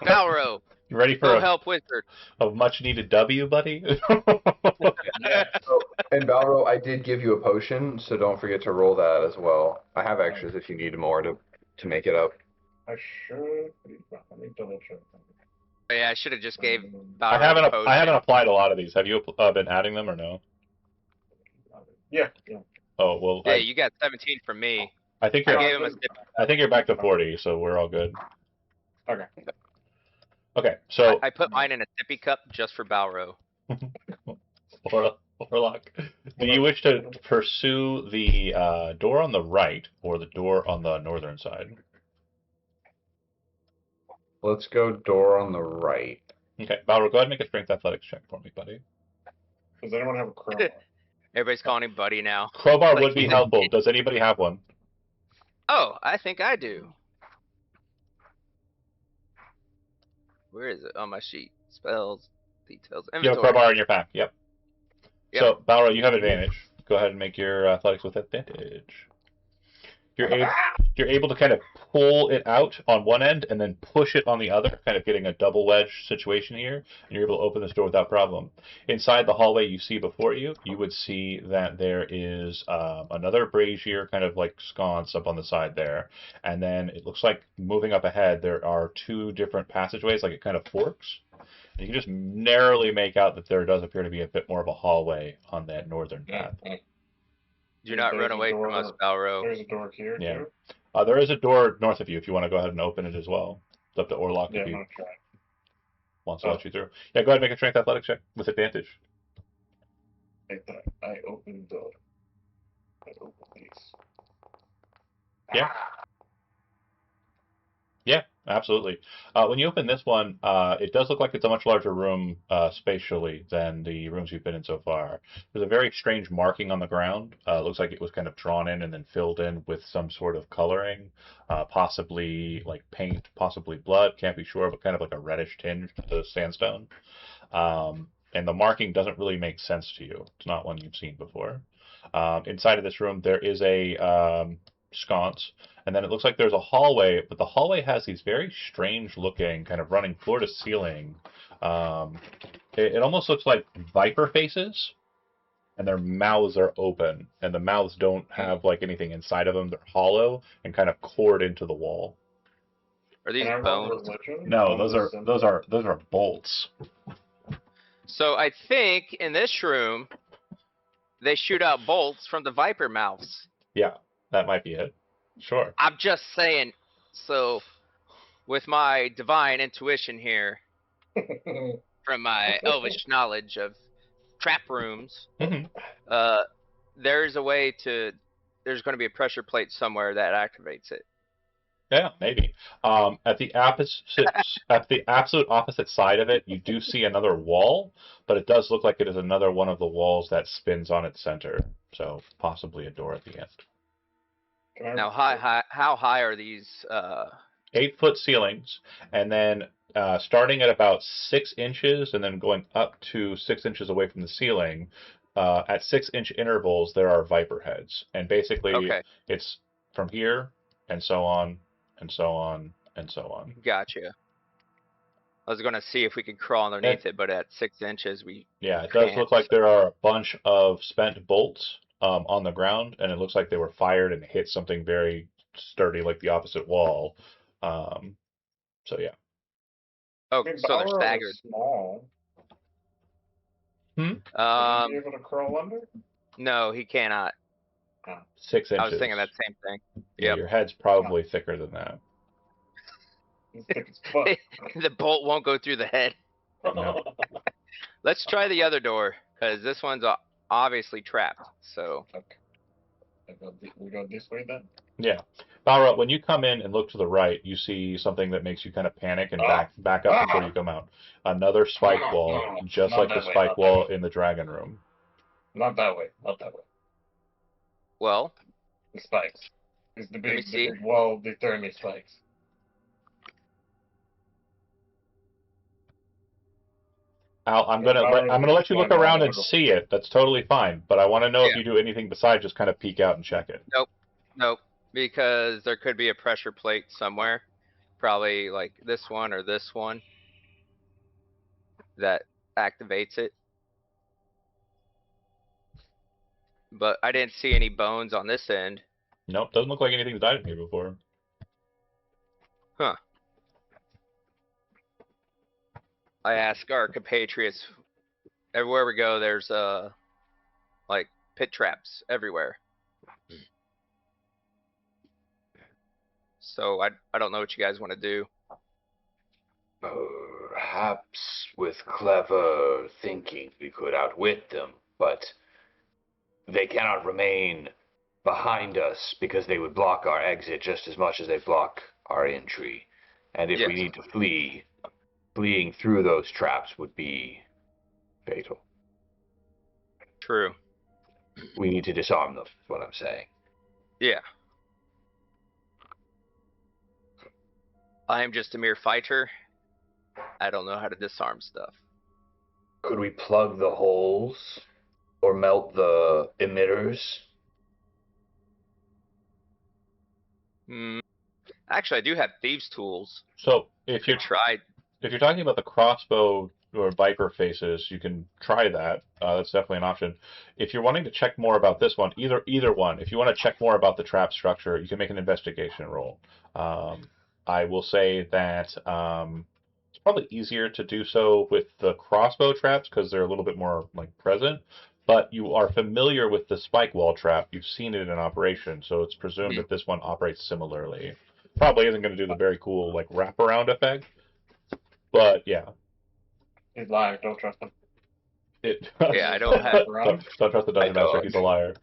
Balro, You ready for go a, help Wizard. a much needed W, buddy? Oh, and Balro, I did give you a potion, so don't forget to roll that as well. I have extras if you need more to make it up. I should. Let me double check. Yeah, I should have just gave I Balro haven't the potion. I haven't applied a lot of these. Have you been adding them or no? Yeah. Oh well. Yeah, you got 17 from me. I think I you're gave him a sip. I think you're back to 40, so we're all good. Okay. Okay, so I put mine in a sippy cup just for Balro. Warlock, do you wish to pursue the door on the right or the door on the northern side? Let's go door on the right. Okay, Balro, go ahead and make a strength athletics check for me, buddy. Does anyone have a crowbar? Everybody's calling him Buddy now. Crowbar Like would be he's a helpful. kid. Does anybody have one? Oh, I think I do. Where is it? On my sheet. Spells, details, You have a inventory. crowbar in your pack. Yep. Yep. So Balro, you have advantage. Go ahead and make your athletics with advantage. You're able to kind of pull it out on one end and then push it on the other, kind of getting a double wedge situation here, and you're able to open this door without problem. Inside the hallway you see before you, you would see that there is another brazier kind of like sconce up on the side there, and then it looks like moving up ahead there are two different passageways, like it kind of forks. And you can just narrowly make out that there does appear to be a bit more of a hallway on that northern path. Do not There's run a away from door- us, Balro. There's a door here Yeah. too. There is a door north of you if you want to go ahead and open it as well. It's up to Orlock Yeah, if I'm he gonna try. wants to let you through. Yeah, go ahead and make a strength athletics check with advantage. I opened the. I opened these. Yeah. Yeah, absolutely. When you open this one, it does look like it's a much larger room spatially than the rooms you've been in so far. There's a very strange marking on the ground. It looks like it was kind of drawn in and then filled in with some sort of coloring, possibly like paint, possibly blood, can't be sure, but kind of like a reddish tinge to the sandstone. And the marking doesn't really make sense to you. It's not one you've seen before. Inside of this room, there is a sconce. And then it looks like there's a hallway, but the hallway has these very strange looking, kind of running floor to ceiling. It almost looks like viper faces, and their mouths are open, and the mouths don't have like anything inside of them. They're hollow and kind of cored into the wall. Are these Can I roll bones? religion? No, on those this are bolts. So I think in this room, they shoot out bolts from the viper mouths. Yeah, that might be it. Sure. I'm just saying. So, with my divine intuition here, from my elvish knowledge of trap rooms, Mhm. there's a way to. There's going to be a pressure plate somewhere that activates it. Yeah, maybe. At the absolute opposite side of it, you do see another wall, but it does look like it is another one of the walls that spins on its center. So possibly a door at the end. Now, how high are these? 8-foot ceilings, and then starting at about 6 inches, and then going up to 6 inches away from the ceiling. At 6-inch intervals, there are viper heads, and basically Okay. it's from here and so on and so on and so on. Gotcha. I was going to see if we could crawl underneath it, but at 6 inches, we. Yeah, it does look like there are a bunch of spent bolts on the ground, and it looks like they were fired and hit something very sturdy, like the opposite wall. So yeah. Oh, I mean, so they're Balrog is staggered. Small. Would you be able to crawl under? No, he cannot. 6 inches. I was thinking that same thing. Yeah, Yep. your head's probably thicker than that. He's thick as fuck. The bolt won't go through the head. No. Let's try the other door, because this one's obviously trapped. So. Okay. We go this way then? Yeah. Balra, when you come in and look to the right, you see something that makes you kind of panic and back up before you come out. Another spike wall, just Not like that the way, spike not that wall way. in the dragon room. Not that way. Not that way. Well, The spikes. It's the me big, see. the big wall. They turn me spikes. Al, I'm Yeah, gonna let you look Byron, around I and don't know. see it. That's totally fine. But I want to know if Yeah. you do anything besides just kind of peek out and check it. Nope, because there could be a pressure plate somewhere, probably like this one or this one that activates it. But I didn't see any bones on this end. Nope, doesn't look like anything's died in here before. Huh. I ask our compatriots, everywhere we go, there's like pit traps everywhere. So I don't know what you guys want to do. Perhaps with clever thinking we could outwit them, but they cannot remain behind us because they would block our exit just as much as they block our entry. And if we Yes. need to flee, fleeing through those traps would be fatal. True. We need to disarm them, is what I'm saying. Yeah. I am just a mere fighter. I don't know how to disarm stuff. Could we plug the holes or melt the emitters? Hmm. Actually, I do have thieves' tools. So if you're Could try. if you're talking about the crossbow or viper faces, you can try that. That's definitely an option. If you're wanting to check more about this one, either one. If you want to check more about the trap structure, you can make an investigation roll. I will say that it's probably easier to do so with the crossbow traps because they're a little bit more like present. But you are familiar with the spike wall trap. You've seen it in operation, so it's presumed that this one operates similarly. Probably isn't going to do the very cool like wraparound effect, but yeah. He's lying. Don't trust him. Yeah, I don't have. Don't trust the dungeon master. He's a liar.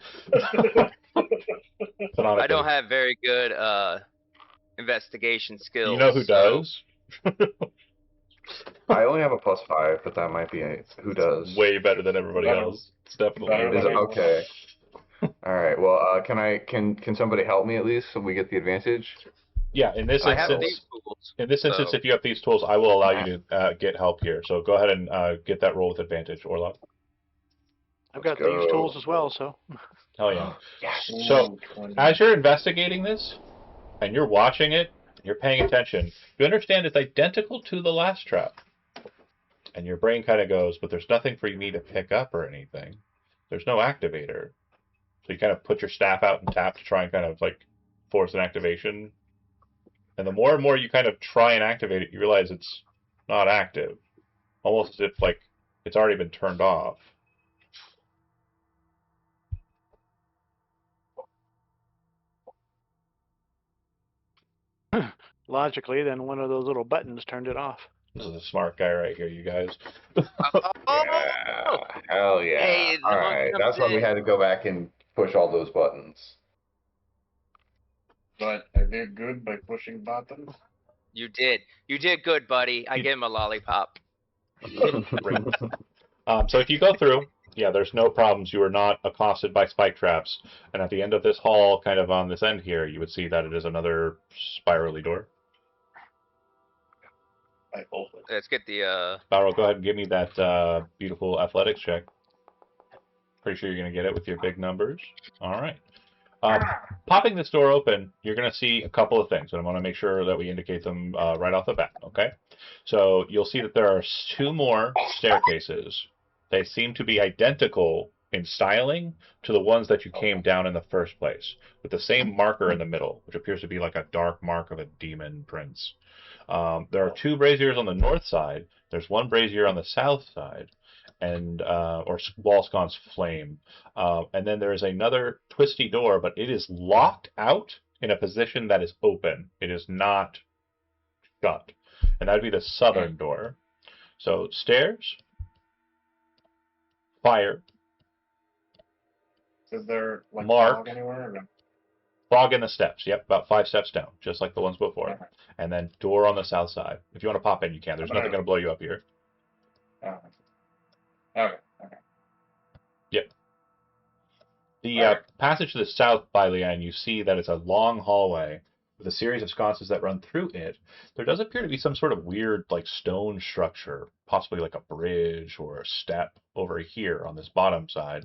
I don't have very good investigation skills. You know who does? I only have a +5, but that might be who does. Way better than everybody Better. else. It's definitely Better Is than it okay? All right. Well, can somebody help me at least so we get the advantage? Yeah, in this I have instance, these tools. if you have these tools, I will allow you to get help here. So go ahead and get that roll with advantage, Orlok. I've got Let's thieves' go. tools as well, so. Hell yeah. Yes. So, 20. as you're investigating this, and you're watching it, and you're paying attention, you understand it's identical to the last trap. And your brain kind of goes, but there's nothing for me to pick up or anything. There's no activator. So you kind of put your staff out and tap to try and kind of like force an activation. And the more and more you kind of try and activate it, you realize it's not active. Almost as if like it's already been turned off. Logically, then one of those little buttons turned it off. This is a smart guy right here, you guys. Yeah. Hell yeah. Hey, the All monk right. comes That's why we in. had to go back and push all those buttons. But I did good by pushing buttons. You did. You did good, buddy. I give him a lollipop. So if you go through, yeah, there's no problems. You are not accosted by spike traps. And at the end of this hall, kind of on this end here, you would see that it is another spirally door. I open. Let's get the Barrow, go ahead and give me that beautiful athletics check. Pretty sure you're going to get it with your big numbers. All right. Popping this door open, you're going to see a couple of things, and I want to make sure that we indicate them right off the bat, okay? So you'll see that there are two more staircases. They seem to be identical in styling to the ones that you came down in the first place, with the same marker in the middle, which appears to be like a dark mark of a demon prince. There are two braziers on the north side. There's one brazier on the south side, and or Walscon's flame. And then there is another twisty door, but it is locked out in a position that is open. It is not shut. And that would be the southern door. So stairs, fire, Is there like Mark. fog anywhere? Or no? fog in the steps. Yep, about 5 steps down, just like the ones before. Okay. And then door on the south side. If you want to pop in, you can. There's nothing going to blow you up here. Oh. Okay. Okay. The passage to the south, by Leanne, you see that it's a long hallway with a series of sconces that run through it, there does appear to be some sort of weird, like, stone structure, possibly like a bridge or a step over here on this bottom side.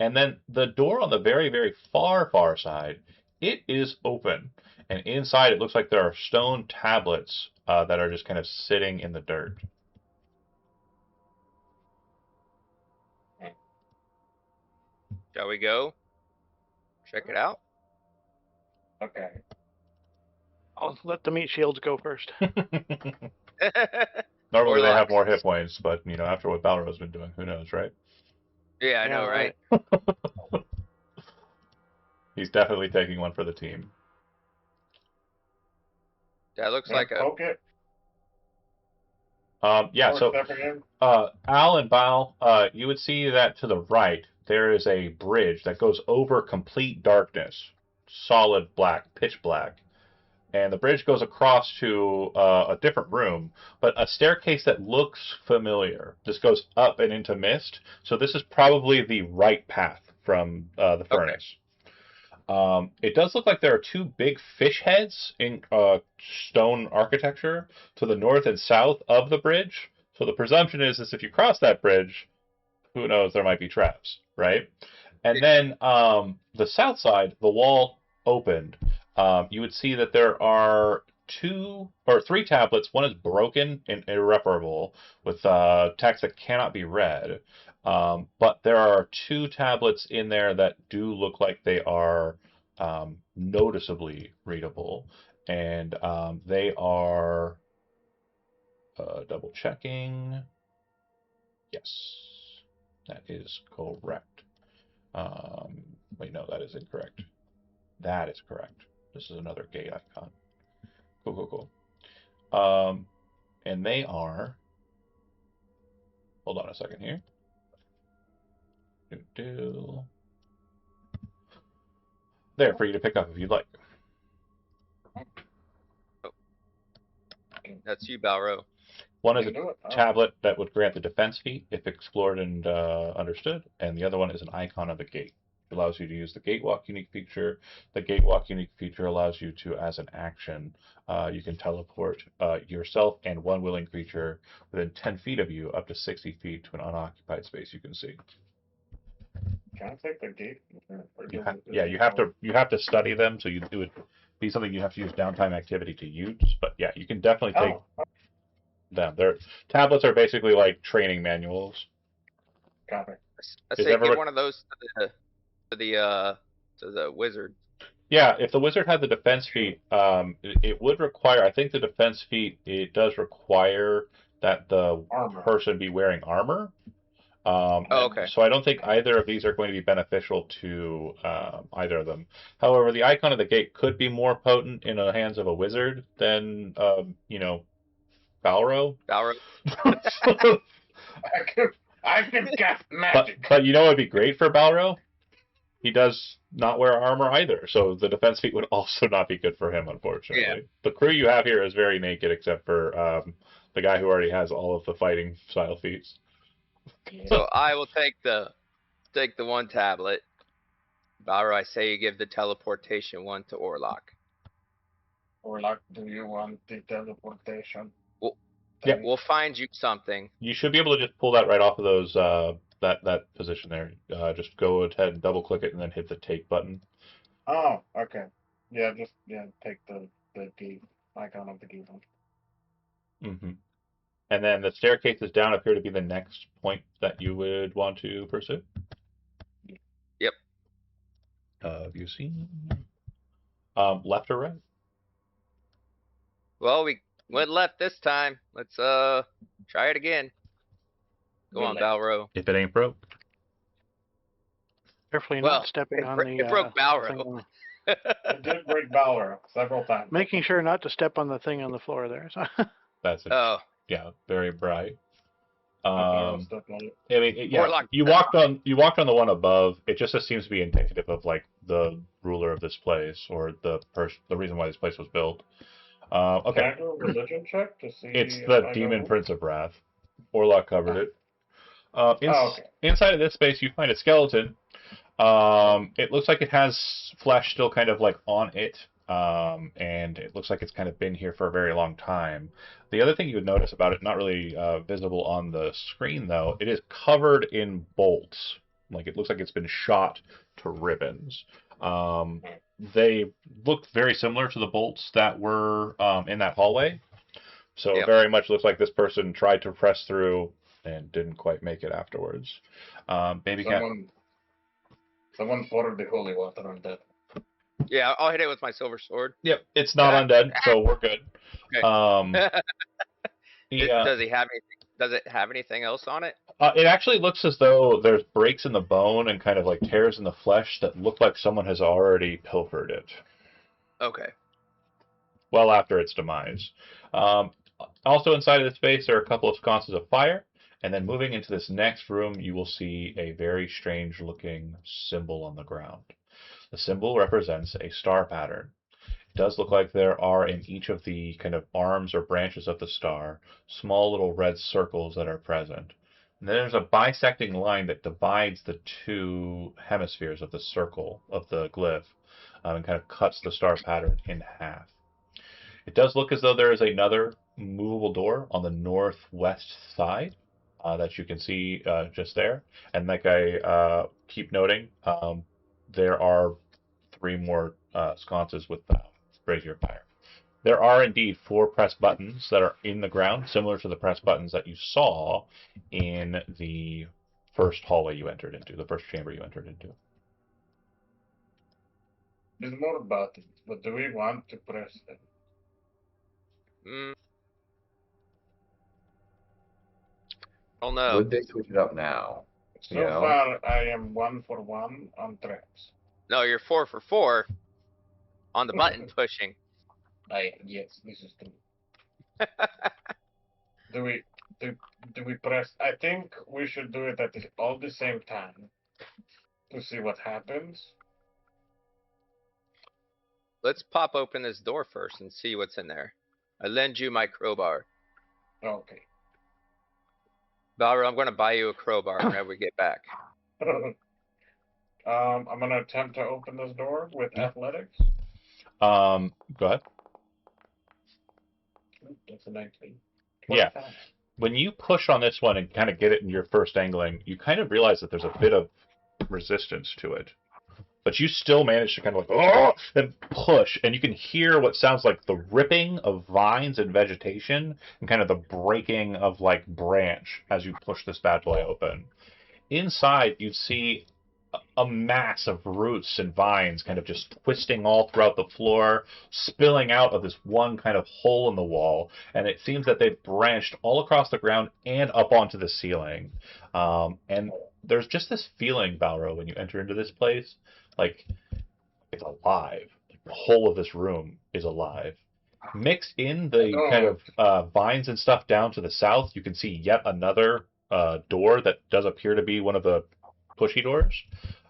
And then the door on the very, very far side, it is open. And inside, it looks like there are stone tablets that are just kind of sitting in the dirt. Shall we go check it out? Okay. I'll let the meat shields go first. Normally they have Orlocks. more hit points, but after what Balrog's been doing, who knows, right? Yeah, I Yeah, know, right? He's definitely taking one for the team. That looks Yeah, like a. poke it. Yeah, Or so stepping in. Al and Bal, you would see that to the right, there is a bridge that goes over complete darkness, solid black, pitch black. And the bridge goes across to a different room, but a staircase that looks familiar. This goes up and into mist, so this is probably the right path from the furnace. It does look like there are two big fish heads in stone architecture to the north and south of the bridge. So the presumption is if you cross that bridge, who knows, there might be traps, right? And then the south side, the wall opened. You would see that there are two or three tablets. One is broken and irreparable with text that cannot be read. But there are two tablets in there that do look like they are noticeably readable. And they are double checking. Yes, that is correct. Wait, no, that is incorrect. That is correct. This is another gate icon. Cool. And they are. Hold on a second here. There for you to pick up if you'd like. That's you, Balro. One is a Do it. Oh. tablet that would grant the defense feat if explored and understood, and the other one is an icon of the gate. It allows you to use the Gatewalk unique feature. The Gatewalk unique feature allows you to, as an action, you can teleport yourself and one willing creature within 10 feet of you up to 60 feet to an unoccupied space you can see. Can I take the gate? You have to study them, so it would be something you have to use downtime activity to use. But yeah, you can definitely take them. Their tablets are basically like training manuals. Copy. I say give one of those to the wizard. Yeah, if the wizard had the defense feat, it would require. I think the defense feat it does require that the person be wearing armor. Okay. So I don't think either of these are going to be beneficial to either of them. However, the icon of the gate could be more potent in the hands of a wizard than Balro. Balro. I can cast magic. But you know what would be great for Balro? He does not wear armor either, so the defense feat would also not be good for him, unfortunately. Yeah. The crew you have here is very naked, except for the guy who already has all of the fighting style feats. So I will take the one tablet. Balro, I say you give the teleportation one to Orlok. Orlok, do you want the teleportation? We'll find you something. You should be able to just pull that right off of those that position there. Just go ahead and double click it and then hit the take button. Oh, okay. Yeah, take the gate icon of the gate. Mm-hmm. And then the staircases down appear to be the next point that you would want to pursue. Yep. Have you seen left or right? Well, we went left this time. Let's try it again. Go on, Balro. If it ain't broke. Carefully not stepping on the. It broke Balro. It did break Balro several times. Making sure not to step on the thing on the floor there. So. That's it. Oh. Yeah, very bright. I mean, you walked on the one above. It just seems to be indicative of like the ruler of this place or the reason why this place was built. Okay. Can I do a religion check to see? It's the Demon Prince of Wrath. Orlok covered it. Inside of this space, you find a skeleton. It looks like it has flesh still kind of like on it. and it looks like it's kind of been here for a very long time. The other thing you would notice about it, not really visible on the screen though, it is covered in bolts. Like it looks like it's been shot to ribbons. They look very similar to the bolts that were in that hallway. So it Yep. very much looks like this person tried to press through and didn't quite make it afterwards. Maybe Someone poured the holy water on that. Yeah, I'll hit it with my silver sword. Yep, it's not undead, so we're good. Okay. Yeah, Does he have anything? Does it have anything else on it? it actually looks as though there's breaks in the bone and kind of like tears in the flesh that look like someone has already pilfered it. Okay. Well after its demise. Also inside of the space, there are a couple of sconces of fire, and then moving into this next room, you will see a very strange-looking symbol on the ground. The symbol represents a star pattern. It does look like there are in each of the kind of arms or branches of the star small little red circles that are present. And then there's a bisecting line that divides the two hemispheres of the circle of the glyph and kind of cuts the star pattern in half. It does look as though there is another movable door on the northwest side that you can see just there. And like I keep noting, there are 3 more sconces with brazier fire. There are indeed 4 press buttons that are in the ground, similar to the press buttons that you saw in the first hallway you entered into, the first chamber you entered into. There's more buttons, but do we want to press them? Mm. Oh no. Would they switch it up now? So far, I am 1 for 1 on traps. No, you're 4 for 4 on the button pushing. Yes, this is true. do we press? I think we should do it at all the same time to see what happens. Let's pop open this door first and see what's in there. I lend you my crowbar. Okay. Valro, I'm gonna buy you a crowbar whenever we get back. I'm gonna attempt to open this door with athletics. Go ahead. That's a 19. Yeah. 25. When you push on this one and kind of get it in your first angling, you kind of realize that there's a bit of resistance to it. But you still manage to kind of like, oh, and push, and you can hear what sounds like the ripping of vines and vegetation and kind of the breaking of like branch as you push this bad boy open. Inside, you see a mass of roots and vines kind of just twisting all throughout the floor, spilling out of this one kind of hole in the wall, and it seems that they've branched all across the ground and up onto the ceiling. And there's just this feeling, Balro, when you enter into this place, like it's alive. Like the whole of this room is alive. Mixed in the kind of vines and stuff down to the south, you can see yet another door that does appear to be one of the pushy doors.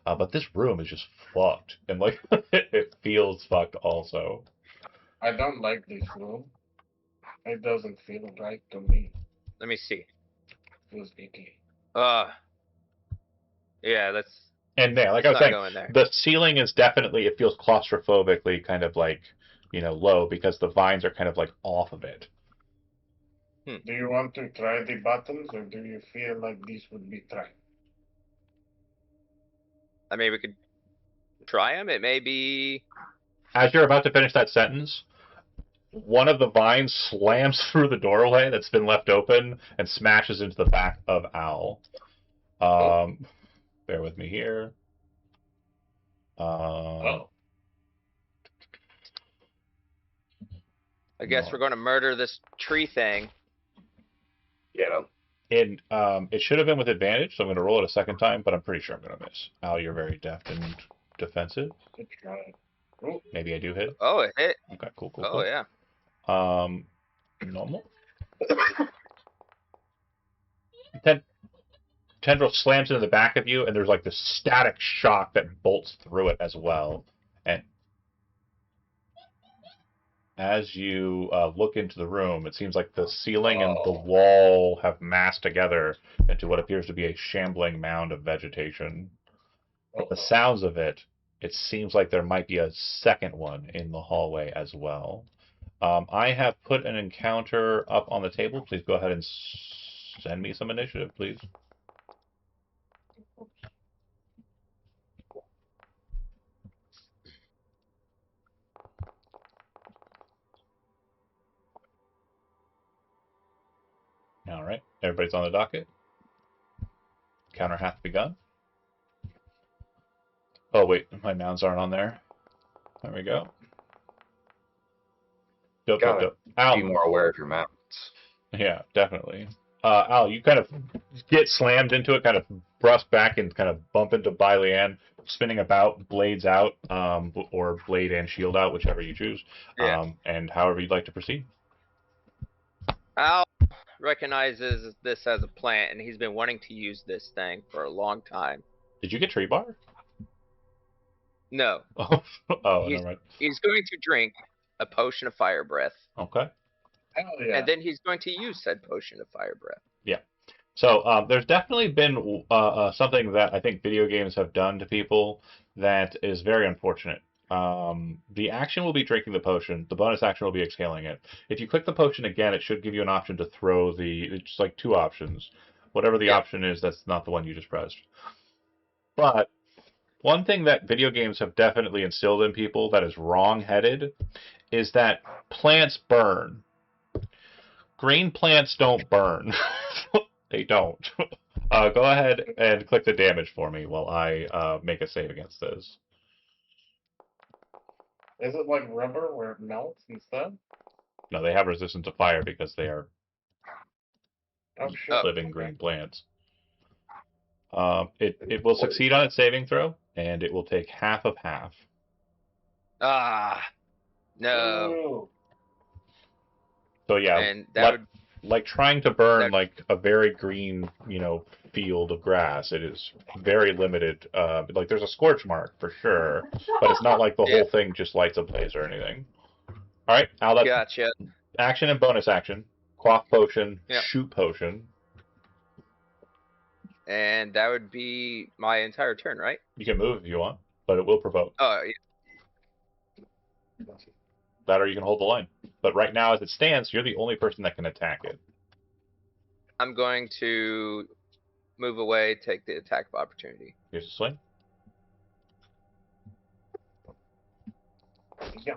But this room is just fucked. And like it feels fucked also. I don't like this room. It doesn't feel right to me. Let me see. It feels icky. Yeah, that's. And there, like I was saying, the ceiling is definitely, it feels claustrophobically kind of like, you know, low because the vines are kind of like off of it. Do you want to try the buttons, or do you feel like these would be tried? I mean, we could try them. It may be. As you're about to finish that sentence, one of the vines slams through the doorway that's been left open and smashes into the back of Owl. Bear with me here. I guess we're going to murder this tree thing. Yeah. And it should have been with advantage, so I'm going to roll it a second time, but I'm pretty sure I'm going to miss. Al, you're very deft and defensive. Good try. Maybe I do hit. Oh, it hit. Okay, cool. Oh, yeah. Normal. Tendril slams into the back of you, and there's like this static shock that bolts through it as well. And as you look into the room, it seems like the ceiling and the wall have massed together into what appears to be a shambling mound of vegetation. But the sounds of it it seems like there might be a second one in the hallway as well. I have put an encounter up on the table. Please go ahead and send me some initiative, please. All right, everybody's on the docket. Counter hath begun. Oh wait, my nouns aren't on there. There we go. Dope, dope, Gotta dope. Al, be more aware of your mounts. yeah, definitely. Al, you kind of get slammed into it, kind of thrust back and kind of bump into Baileann, spinning about, blades out, or blade and shield out, whichever you choose, Yeah. and however you'd like to proceed. Al recognizes this as a plant, and he's been wanting to use this thing for a long time. Did you get tree bar? No, Oh, he's, never mind. he's going to drink a potion of fire breath, Okay. Hell yeah. and then he's going to use said potion of fire breath. So there's definitely been something that I think video games have done to people that is very unfortunate. The action will be drinking the potion. The bonus action will be exhaling it. If you click the potion again, it should give you an option to throw it's like two options. Whatever the Yeah. option is, that's not the one you just pressed. But one thing that video games have definitely instilled in people that is wrong-headed is that plants burn. Green plants don't burn. They don't. Go ahead and click the damage for me while I make a save against this. Is it like rubber where it melts instead? No, they have resistance to fire because they are Oh shit. living Okay. green plants. It will succeed on its saving throw, and it will take half of half. Ah, no. Ooh. So yeah, And that would like trying to burn that- like a very green, field of grass. It is very limited. Like there's a scorch mark for sure, but it's not like the Yeah. whole thing just lights ablaze or anything. All right, Al, that's gotcha. action and bonus action. Quaff potion, Yeah. shoot potion. And that would be my entire turn, right? You can move if you want, but it will provoke. Oh, yeah. That or you can hold the line. But right now, as it stands, you're the only person that can attack it. I'm going to move away, take the attack of opportunity. Here's a swing. Yeah.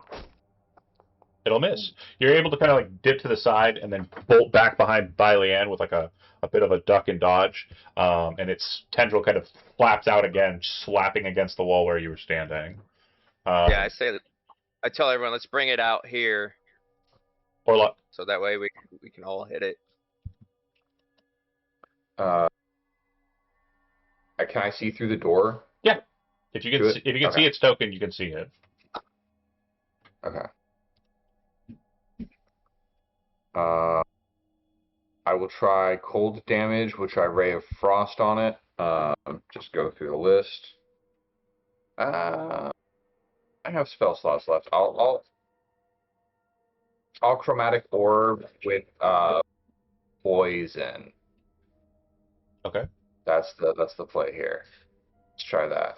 It'll miss. You're able to kind of like dip to the side and then bolt back behind Baileann with like a bit of a duck and dodge. And its tendril kind of flaps out again, slapping against the wall where you were standing. Yeah, I tell everyone, let's bring it out here, Or so that way we can all hit it. Can I see through the door? if you can Do it? see, if you can Okay. see its token, you can see it. Okay. I will try cold damage, which I ray of frost on it. Just go through the list. I have spell slots left. I'll chromatic orb with poison. Okay. That's the play here. Let's try that.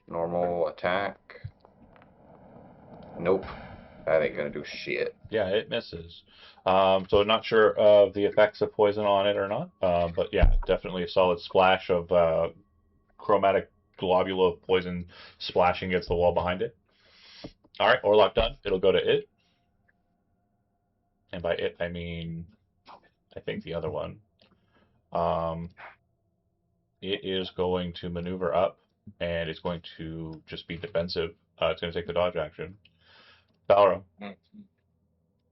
Normal attack. Nope. That ain't gonna do shit. Yeah, it misses. So not sure of the effects of poison on it or not. But yeah, definitely a solid splash of chromatic globule of poison splashing against the wall behind it. All right, Orlok done. It'll go to it. And by it, I mean, I think the other one. It is going to maneuver up, and it's going to just be defensive. It's going to take the dodge action. Balro,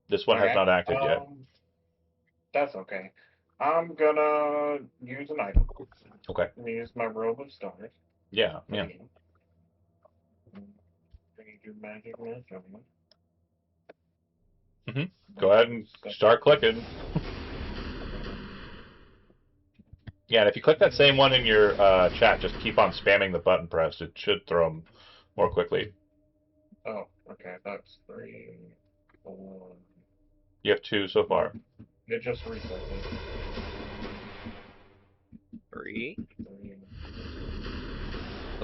this one has Okay, not acted yet. That's okay. I'm gonna use an item. Okay. I'm gonna use my robe of stars. Yeah. Gonna do magic missile. Go ahead and start clicking. Yeah, and if you click that same one in your chat, just keep on spamming the button pressed. It should throw them more quickly. Oh, okay. That's 3, 4. You have 2 so far. It just reset it. 3. 3.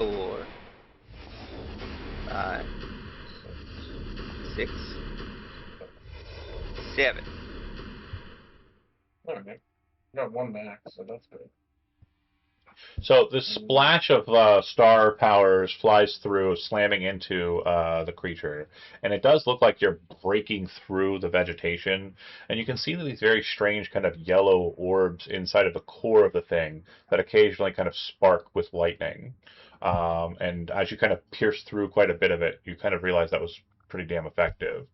4, 5, 6, 7. Okay. Got one max, so that's good. So this splash of star powers flies through, slamming into the creature, and it does look like you're breaking through the vegetation, and you can see these very strange kind of yellow orbs inside of the core of the thing that occasionally kind of spark with lightning. And as you kind of pierce through quite a bit of it, you kind of realize that was pretty damn effective.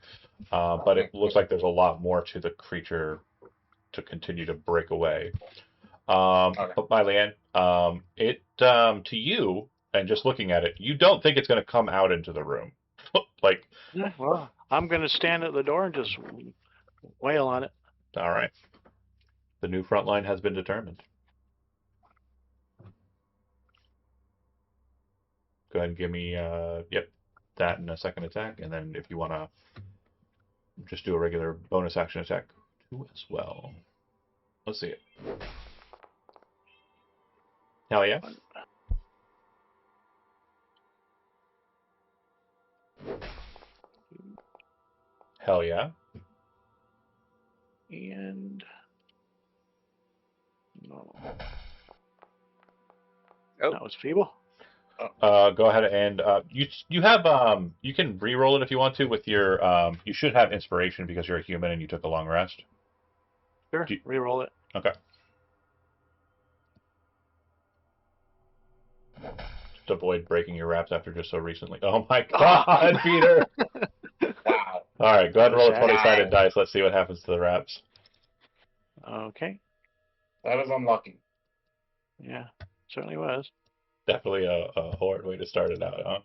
But it looks like there's a lot more to the creature to continue to break away. Okay. But Leanne, to you, and just looking at it, you don't think it's going to come out into the room. Like, Yeah, well, I'm going to stand at the door and just wail on it. all right, the new front line has been determined. Go ahead and give me, yep, that and a second attack, and then if you want to just do a regular bonus action attack too as well. Let's see it. Hell yeah. Hell yeah. And no, Oh. that was feeble. Go ahead and you have you can re-roll it if you want to with your you should have inspiration because you're a human and you took a long rest. Sure, re-roll it. Okay. Just avoid breaking your wraps after just so recently. Oh my God, Peter! Wow. All right, go ahead and roll a Wow. 20-sided dice. Let's see what happens to the wraps. Okay. That is unlucky. Yeah, certainly was. Definitely a horrid way to start it out, huh?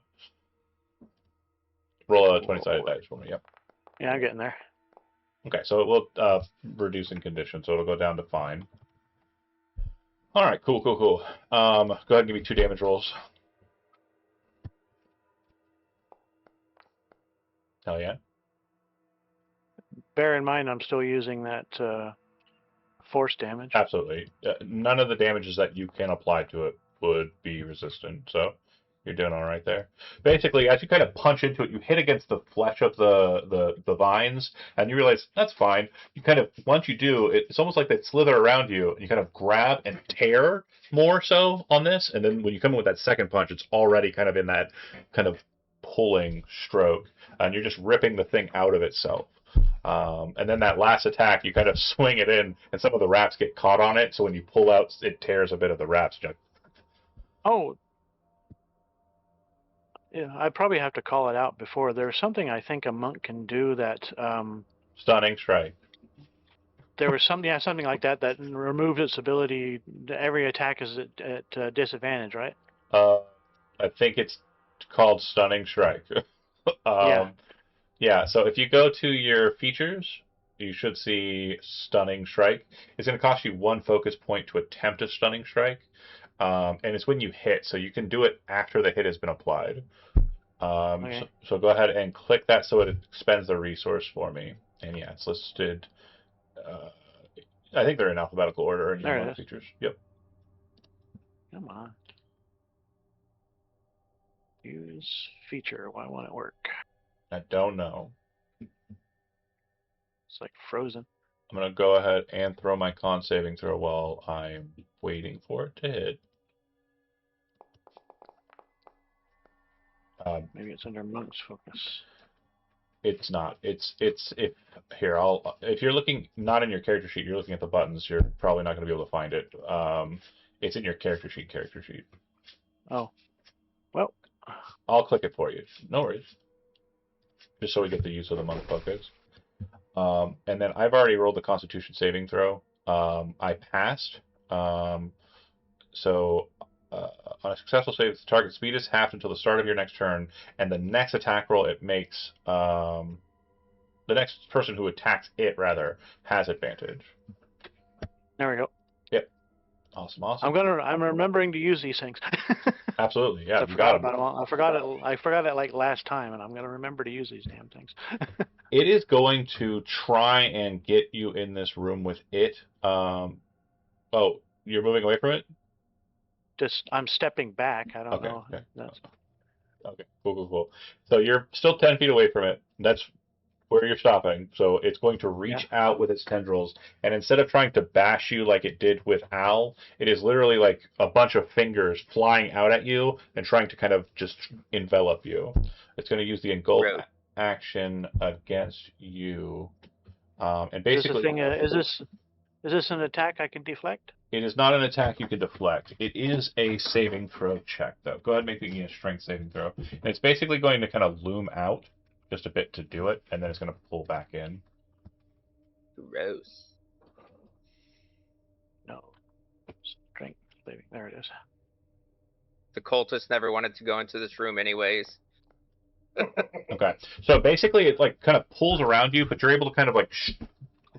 Roll a 20-sided dice for me. Yep. Yeah, I'm getting there. Okay, so it will reduce in condition, so it'll go down to fine. All right, cool. Go ahead and give me 2 damage rolls. Hell yeah. Bear in mind, I'm still using that force damage. Absolutely. None of the damages that you can apply to it would be resistant, so you're doing all right there. Basically, as you kind of punch into it, you hit against the flesh of the vines, and you realize that's fine. You kind of, once you do, it's almost like they slither around you, and you kind of grab and tear more so on this, and then when you come in with that second punch, it's already kind of in that kind of pulling stroke, and you're just ripping the thing out of itself. And then that last attack, you kind of swing it in, and some of the wraps get caught on it. So when you pull out, it tears a bit of the wraps. Oh, yeah, I probably have to call it out before. There's something I think a monk can do that. Stunning strike. There was something, yeah, something like that that removed its ability. Every attack is at disadvantage, right? I think it's called stunning strike. Yeah. Yeah. So if you go to your features, you should see stunning strike. It's going to cost you 1 focus point to attempt a stunning strike. And it's when you hit, so you can do it after the hit has been applied. Okay. So go ahead and click that so it expends the resource for me. And yeah, it's listed. I think they're in alphabetical order in There your it mode is. features. Yep. Come on. Use feature. Why won't it work? I don't know. It's like frozen. I'm going to go ahead and throw my con saving throw while I'm waiting for it to hit. Maybe it's under monk's focus. It's not. It's if here if you're looking not in your character sheet, you're looking at the buttons. You're probably not going to be able to find it. It's in your character sheet. Oh, well. I'll click it for you. No worries. Just so we get the use of the monk focus. And then I've already rolled the Constitution saving throw. I passed. So on a successful save, the target speed is halved until the start of your next turn, and the next attack roll it makes, the next person who attacks it rather has advantage. There we go. Yep. Awesome. I'm remembering to use these things. Absolutely. Yeah. I You forgot got about them. I forgot it like last time, and I'm gonna remember to use these damn things. It is going to try and get you in this room with it. Oh, you're moving away from it? I'm stepping back. I don't Okay. know. Okay. That's, Okay. Cool. So you're still 10 feet away from it. That's where you're stopping. So it's going to reach out with its tendrils, and instead of trying to bash you like it did with Al, it is literally like a bunch of fingers flying out at you and trying to kind of just envelop you. It's going to use the engulf Gross. action against you, and is this a basically, thing? Is this an attack I can deflect? it is not an attack you can deflect. It is a saving throw check, though. Go ahead and make me a strength saving throw. And it's basically going to kind of loom out just a bit to do it, and then it's going to pull back in. Gross. No. Strength saving. There it is. The cultist never wanted to go into this room anyways. Okay. So basically, it like kind of pulls around you, but you're able to kind of like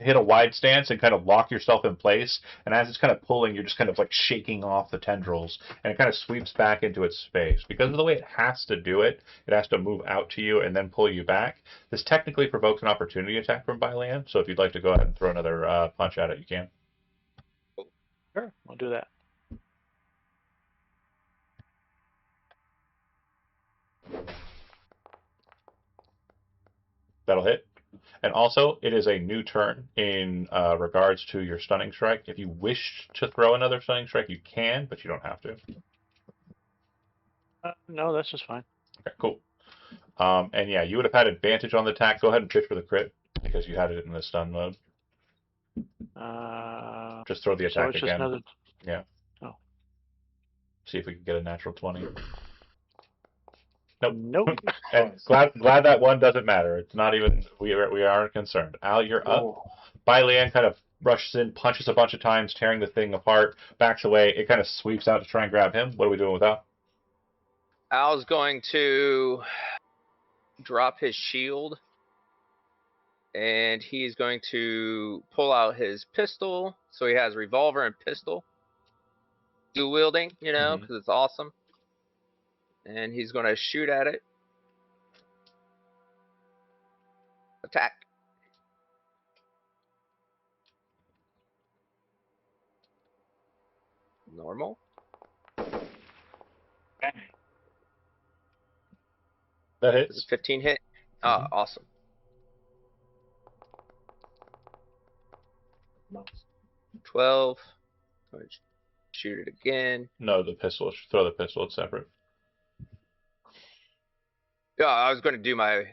hit a wide stance and kind of lock yourself in place. And as it's kind of pulling, you're just kind of like shaking off the tendrils, and it kind of sweeps back into its space. Because of the way it has to do it, it has to move out to you and then pull you back. This technically provokes an opportunity attack from Bylan. So if you'd like to go ahead and throw another punch at it, you can. Sure, we'll do that. That'll hit. And also, it is a new turn in regards to your stunning strike. If you wish to throw another stunning strike, you can, but you don't have to. No, this is fine. Okay, cool. And yeah, you would have had advantage on the attack. Go ahead and pitch for the crit because you had it in the stun mode. Just throw the So attack it's just again. another. Yeah. Oh. See if we can get a natural 20. Nope. Nope. And glad that one doesn't matter. It's not even we aren't concerned. Al, you're up. Oh. Bailan kind of rushes in, punches a bunch of times, tearing the thing apart, backs away. It kind of sweeps out to try and grab him. What are we doing with Al? Al's going to drop his shield, and he's going to pull out his pistol. So he has revolver and pistol, dual wielding, you know, because it's awesome. And he's going to shoot at it. Attack. Normal. That It's hits. a 15 hit. Ah, awesome. No. 12. Shoot it again. No, the pistol. Throw the pistol. It's separate. Yeah, I was going to do my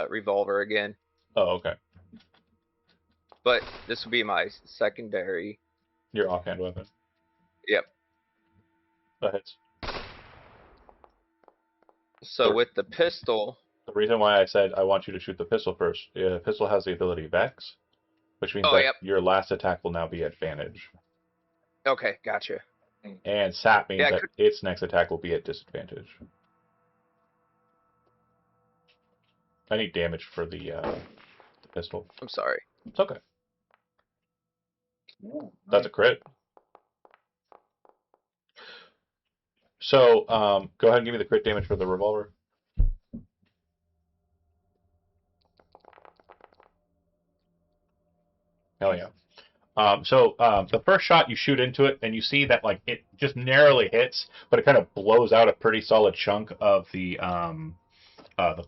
revolver again, Oh, okay. but this will be my secondary. Your offhand weapon. Yep. That hits. So with the pistol, The reason why I said I want you to shoot the pistol first, the pistol has the ability Vex, which means that yep. your last attack will now be advantage. Okay, gotcha. And SAP means Yeah, that its next attack will be at disadvantage. I need damage for the pistol. I'm sorry. It's okay. Ooh, That's a crit. So go ahead and give me the crit damage for the revolver. Hell yeah. The first shot you shoot into it, and you see that like it just narrowly hits, but it kind of blows out a pretty solid chunk of the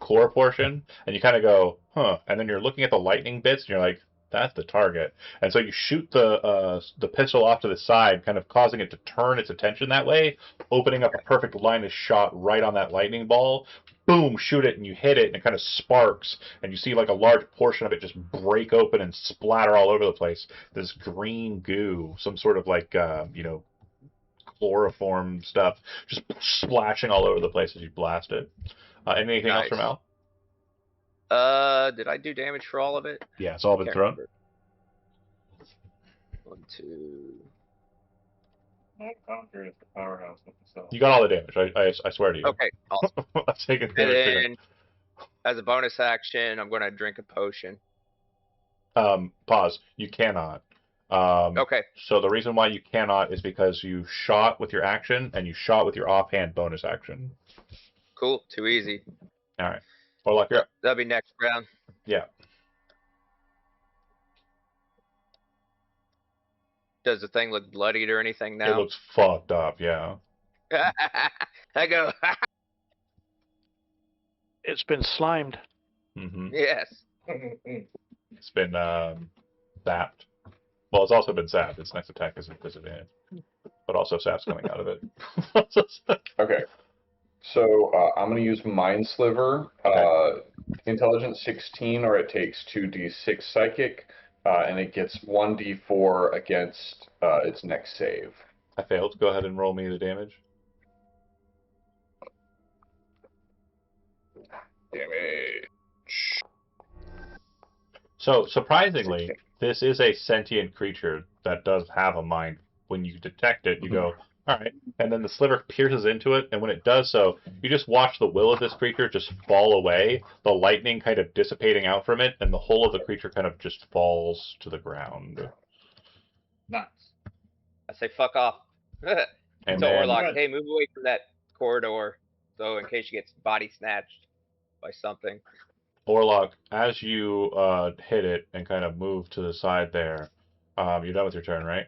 core portion, and you kind of go, huh? And then you're looking at the lightning bits, and you're like, that's the target. And so you shoot the pistol off to the side, kind of causing it to turn its attention that way, opening up a perfect line of shot right on that lightning ball. Boom, shoot it, and you hit it, and it kind of sparks, and you see like a large portion of it just break open and splatter all over the place. This green goo, some sort of like, chloroform stuff, just splashing all over the place as you blast it. Anything else from Al? Did I do damage for all of it? Yeah, it's all been thrown. Remember. 1, 2. My conquer is the powerhouse of the cell. You got all the damage. I swear to you. Okay, awesome. I'm taking And damage. then, as a bonus action, I'm going to drink a potion. Pause. You cannot. Okay. So the reason why you cannot is because you shot with your action and you shot with your offhand bonus action. Cool. Too easy. All right. Warlock, you're up. That'll be next round. Yeah. Does the thing look bloodied or anything It now? looks fucked up, yeah. I go, It's been slimed. Hmm. yes. It's been zapped. Well, it's also been zapped. Its next attack is a disadvantage. But also sap's coming out of it. Okay. So I'm going to use Mind Sliver, Intelligence 16, or it takes 2d6 Psychic, and it gets 1d4 against its next save. I failed. Go ahead and roll me the damage. Damage. So, surprisingly, 16. this is a sentient creature that does have a mind. When you detect it, you go, all right. And then the sliver pierces into it, and when it does so, you just watch the will of this creature just fall away, the lightning kind of dissipating out from it, and the whole of the creature kind of just falls to the ground. Nice. I say, fuck off. And So then, Orlok, Good. hey, move away from that corridor. So in case she gets body snatched by something. Orlok, as you hit it and kind of move to the side there, you're done with your turn, right?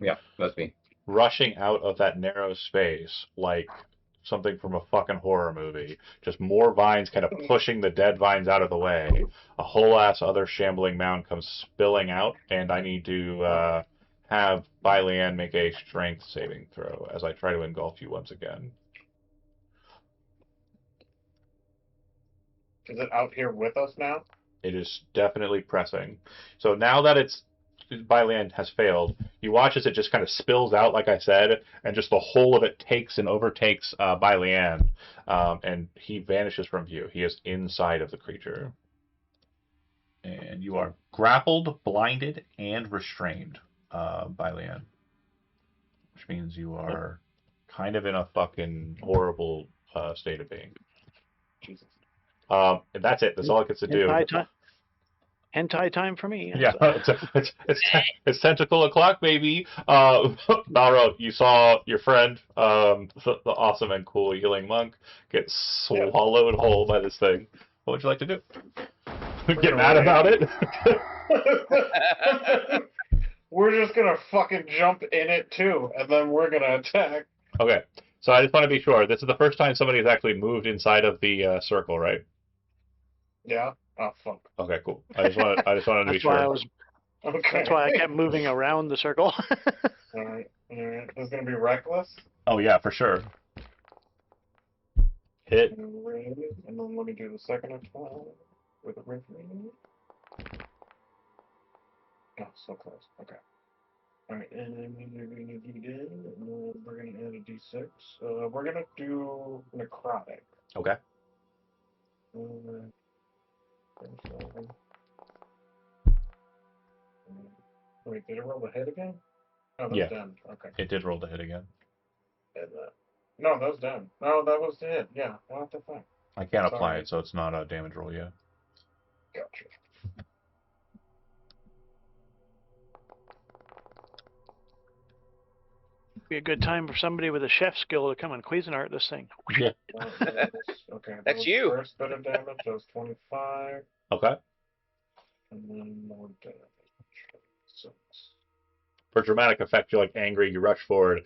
Yeah, that's me. Rushing out of that narrow space like something from a fucking horror movie. Just more vines kind of pushing the dead vines out of the way. A whole ass other shambling mound comes spilling out, and I need to have Baileanne make a strength saving throw as I try to engulf you once again. Is it out here with us now? It is definitely pressing. So now that it's Baileanne has failed, you watch as it just kind of spills out, like I said, and just the whole of it takes and overtakes Baileanne, and he vanishes from view. He is inside of the creature. And you are grappled, blinded, and restrained, Baileanne. Which means you are kind of in a fucking horrible state of being. Jesus. And that's it. That's all it gets to do. Hentai time for me. Yeah, it's tentacle o'clock, baby. Balro, you saw your friend, the awesome and cool healing monk, get swallowed whole by this thing. What would you like to do? Get mad about it? We're just gonna fucking jump in it too, and then we're gonna attack. Okay, so I just want to be sure. This is the first time somebody has actually moved inside of the circle, right? Yeah. Oh fuck. Okay, cool. I just wanted to be That's why sure. Okay. That's why I kept moving around the circle. All right. All right. It's gonna be reckless. Oh yeah, for sure. Hit. And then let me do the second attack with a ring. Oh, so close. Okay. All right, and then we're gonna do again. And then we're gonna add a d6. We're gonna do necrotic. Okay. Wait, did it roll the hit again? Oh, that's Yeah. down. Okay. It did roll the hit again. And, no, that was down. No, that was the hit. Yeah. What the fuck? I can't apply Sorry. it, so it's not a damage roll yet. Gotcha. Be a good time for somebody with a chef skill to come and Cuisinart this thing. Yeah. Okay. That That's was you. First bit of damage. That was 25. Okay. And then more damage. 6. For dramatic effect, you're like angry. You rush forward,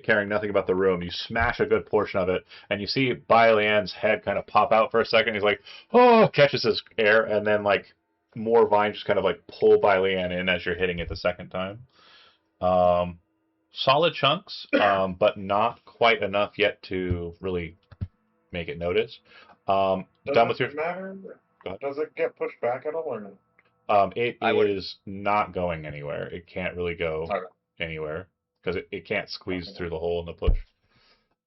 caring nothing about the room. You smash a good portion of it, and you see Baileanne's head kind of pop out for a second. He's like, oh, catches his air, and then like more vines just kind of like pull Baileanne in as you're hitting it the second time. Solid chunks, but not quite enough yet to really make it notice. Does Done with it your. matter? Go ahead. Does it get pushed back at all or no? It is not going anywhere. It can't really go anywhere because it can't squeeze through the hole in the push.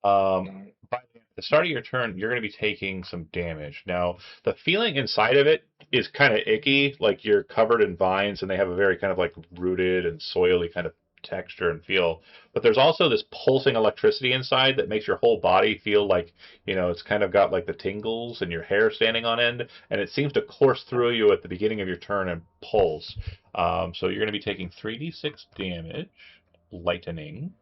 By the start of your turn, you're going to be taking some damage. Now, the feeling inside of it is kind of icky, like you're covered in vines and they have a very kind of like rooted and soily kind of texture and feel. But there's also this pulsing electricity inside that makes your whole body feel like, it's kind of got like the tingles and your hair standing on end, and it seems to course through you at the beginning of your turn and pulse. So you're going to be taking 3d6 damage, lightning.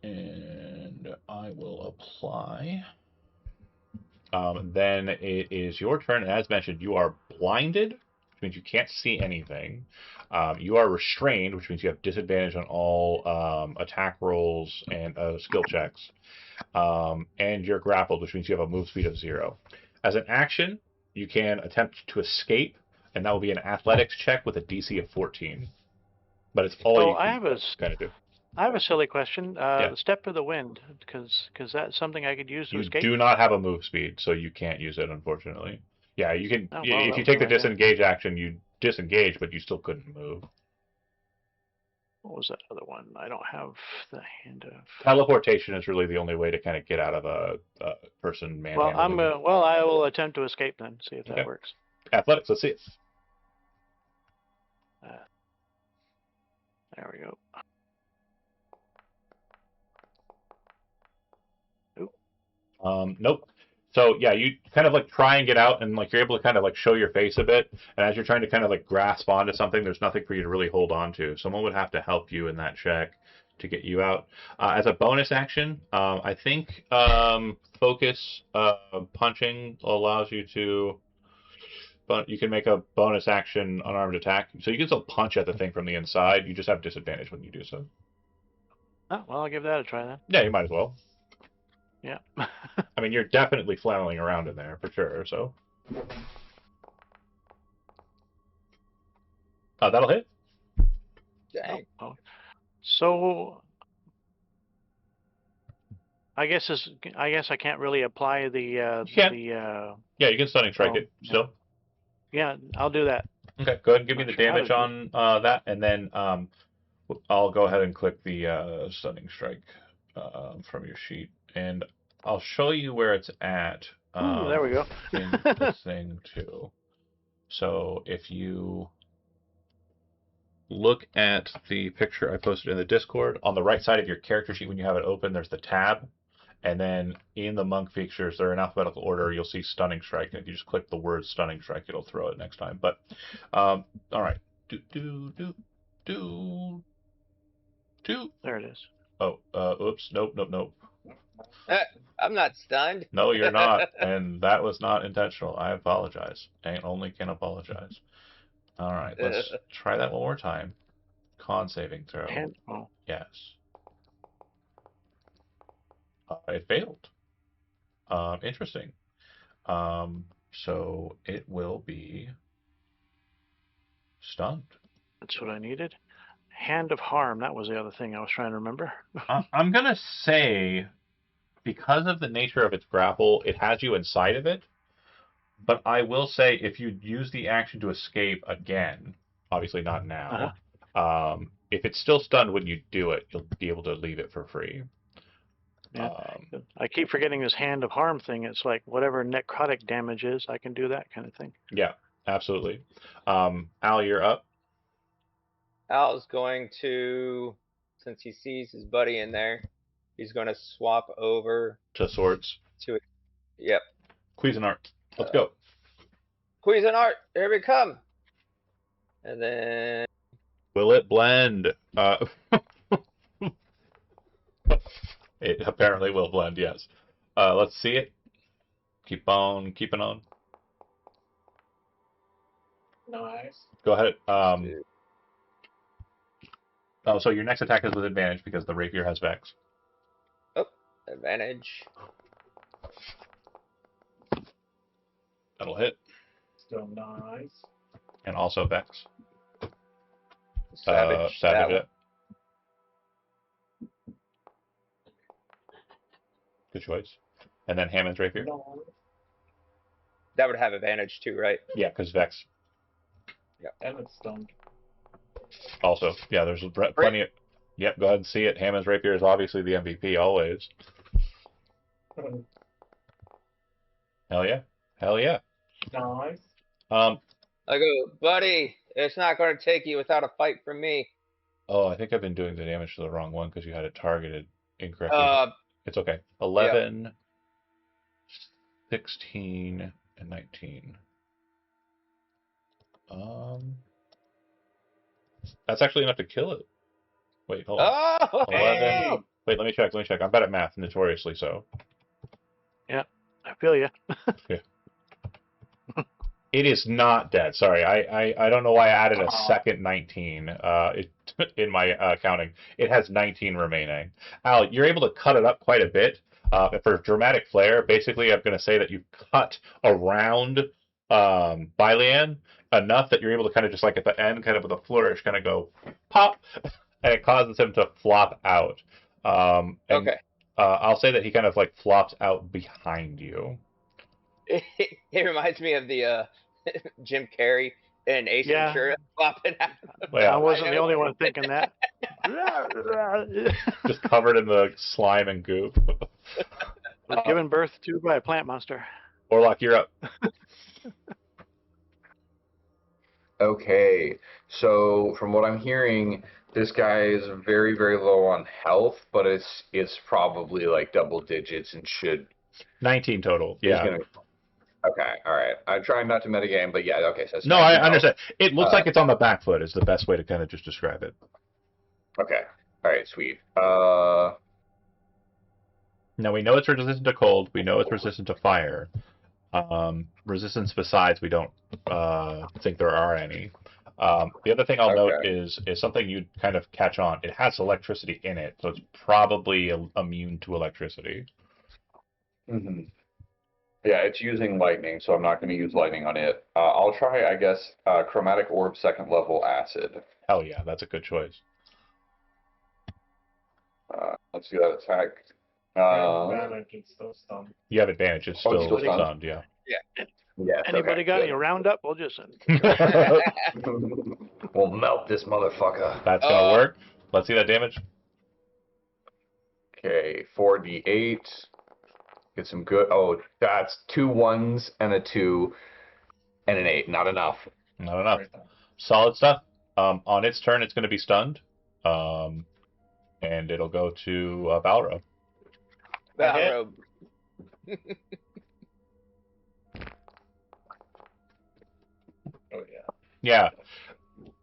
And I will apply Then it is your turn. And as mentioned, you are blinded, which means you can't see anything. You are restrained, which means you have disadvantage on all attack rolls and skill checks. And you're grappled, which means you have a move speed of 0. As an action, you can attempt to escape, and that will be an athletics check with a DC of 14. But it's all So you can kind of do. I have a silly question. Yeah. The step of the wind, because that's something I could use to You escape. do not have a move speed, so you can't use it, unfortunately. Yeah, you can. Oh, well, If that you was take the an idea. disengage action, you disengage, but you still couldn't move. What was that other one? I don't have the hand of. Teleportation is really the only way to kind of get out of a person manhandling. Well, I will attempt to escape then. See if Okay. that works. Athletics. Let's see it. There we go. Nope. So yeah, you kind of like try and get out, and like you're able to kind of like show your face a bit. And as you're trying to kind of like grasp onto something, there's nothing for you to really hold on to. Someone would have to help you in that check to get you out. As a bonus action, I think focus punching allows you to. But you can make a bonus action unarmed attack, so you can still punch at the thing from the inside. You just have disadvantage when you do so. Oh, well, I'll give that a try then. Yeah, you might as well. Yeah. I mean, you're definitely flailing around in there for sure. So that'll hit. Dang. Oh. So I guess I can't really apply the You can. the Yeah, you can stunning strike Oh, it still. yeah, I'll do that. Okay, go ahead and give me Not the sure how to damage on that, and then I'll go ahead and click the stunning strike from your sheet, and I'll show you where it's at. Ooh, there we go. In the thing too. So if you look at the picture I posted in the Discord, on the right side of your character sheet when you have it open, there's the tab. And then in the monk features, they're in alphabetical order. You'll see Stunning Strike. And if you just click the word Stunning Strike, it'll throw it next time. But, all right. There it is. Oh, oops. Nope. I'm not stunned. No, you're not. And that was not intentional. I apologize. I only can apologize. All right. Let's try that one more time. Con saving throw. Yes. It failed. Interesting. So it will be stunned. That's what I needed. Hand of harm. That was the other thing I was trying to remember. I'm gonna say, because of the nature of its grapple, it has you inside of it. But I will say, if you use the action to escape again, obviously not now. If it's still stunned when you do it, you'll be able to leave it for free. Yeah. I keep forgetting this hand of harm thing. It's like whatever necrotic damage is, I can do that kind of thing. Yeah, absolutely. Al, you're up. Al's going to, since he sees his buddy in there, he's going to swap over to swords. Yep. Cuisinart. Let's go. Cuisinart, here we come. And then. Will it blend? It apparently will blend, yes. Let's see it. Keep on keeping on. Nice. Go ahead. So your next attack is with advantage because the rapier has Vex. Oh, advantage. That'll hit. Still nice. And also Vex. Savage. Savage. Good choice. And then Hammond's rapier. That would have advantage too, right? Yeah, because Vex. Yeah. And it's stunned. Also, yeah, there's plenty of. Yep, go ahead and see it. Hammond's rapier is obviously the MVP always. Hell yeah. Nice. I go, buddy, it's not going to take you without a fight from me. Oh, I think I've been doing the damage to the wrong one because you had it targeted incorrectly. It's okay. 11, yeah. 16, and 19. That's actually enough to kill it. Wait, hold on. Oh! 11. Wait, let me check. I'm bad at math, notoriously so. Yeah, I've feel you. It is not dead. Sorry, I don't know why I added a Aw. second 19 in my counting. It has 19 remaining. Al, you're able to cut it up quite a bit. For dramatic flair, basically, I'm going to say that you cut around Bylian enough that you're able to kind of just like at the end, kind of with a flourish, kind of go pop, and it causes him to flop out. And Okay. I'll say that he kind of like flops out behind you. It reminds me of the Jim Carrey and Ace Yeah. Ventura flopping out. Yeah. I wasn't the only one thinking that. Just covered in the slime and goop. Was given birth to by a plant monster. Orlock, you're up. Okay, so from what I'm hearing, this guy is very, very low on health, but it's probably like double digits and should 19 total. he's Yeah. gonna. Okay, all right. I'm trying not to metagame, but yeah, okay. So it's No, I 19 health. understand. It looks like it's on the back foot is the best way to kind of just describe it. Okay, all right, sweet. Now we know it's resistant to cold. We know it's resistant to fire. Resistance besides, we don't think there are any. The other thing I'll note is something you kind of catch on. It has electricity in it, so it's probably immune to electricity. Mm-hmm. Yeah, it's using lightning, so I'm not going to use lightning on it. I'll try, I guess, chromatic orb second level acid. Hell yeah, that's a good choice. Let's see that attack. Advantage, it's still stunned. You have advantage. It's Oh, still, it's still stunned? stunned. Yeah. Yes, Anybody okay, got good. any Roundup? We'll just We'll melt this motherfucker. That's gonna work. Let's see that damage. Okay, 4d8. Get some good. Oh, that's 2 1s and a 2 and an 8. Not enough. Not enough. Right there. Solid stuff. On its turn, it's going to be stunned. And it'll go to Balro. Balro. Oh yeah. Yeah.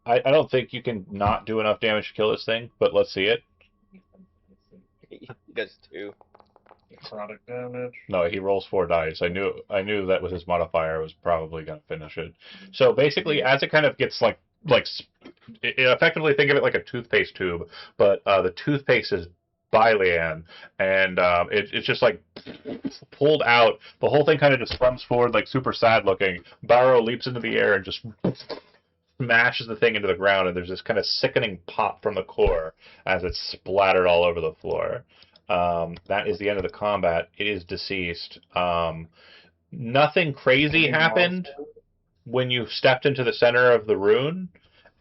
I don't think you can not do enough damage to kill this thing, but let's see it. He does 2. Necrotic damage. No, he rolls 4 dice. I knew that with his modifier, I was probably going to finish it. So basically, as it kind of gets effectively think of it like a toothpaste tube, but the toothpaste is Bylian, and it's just like pulled out. The whole thing kind of just runs forward, like super sad looking. Barrow leaps into the air and just smashes the thing into the ground, and there's this kind of sickening pop from the core as it's splattered all over the floor. That is the end of the combat. It is deceased. Nothing crazy happened when you stepped into the center of the rune.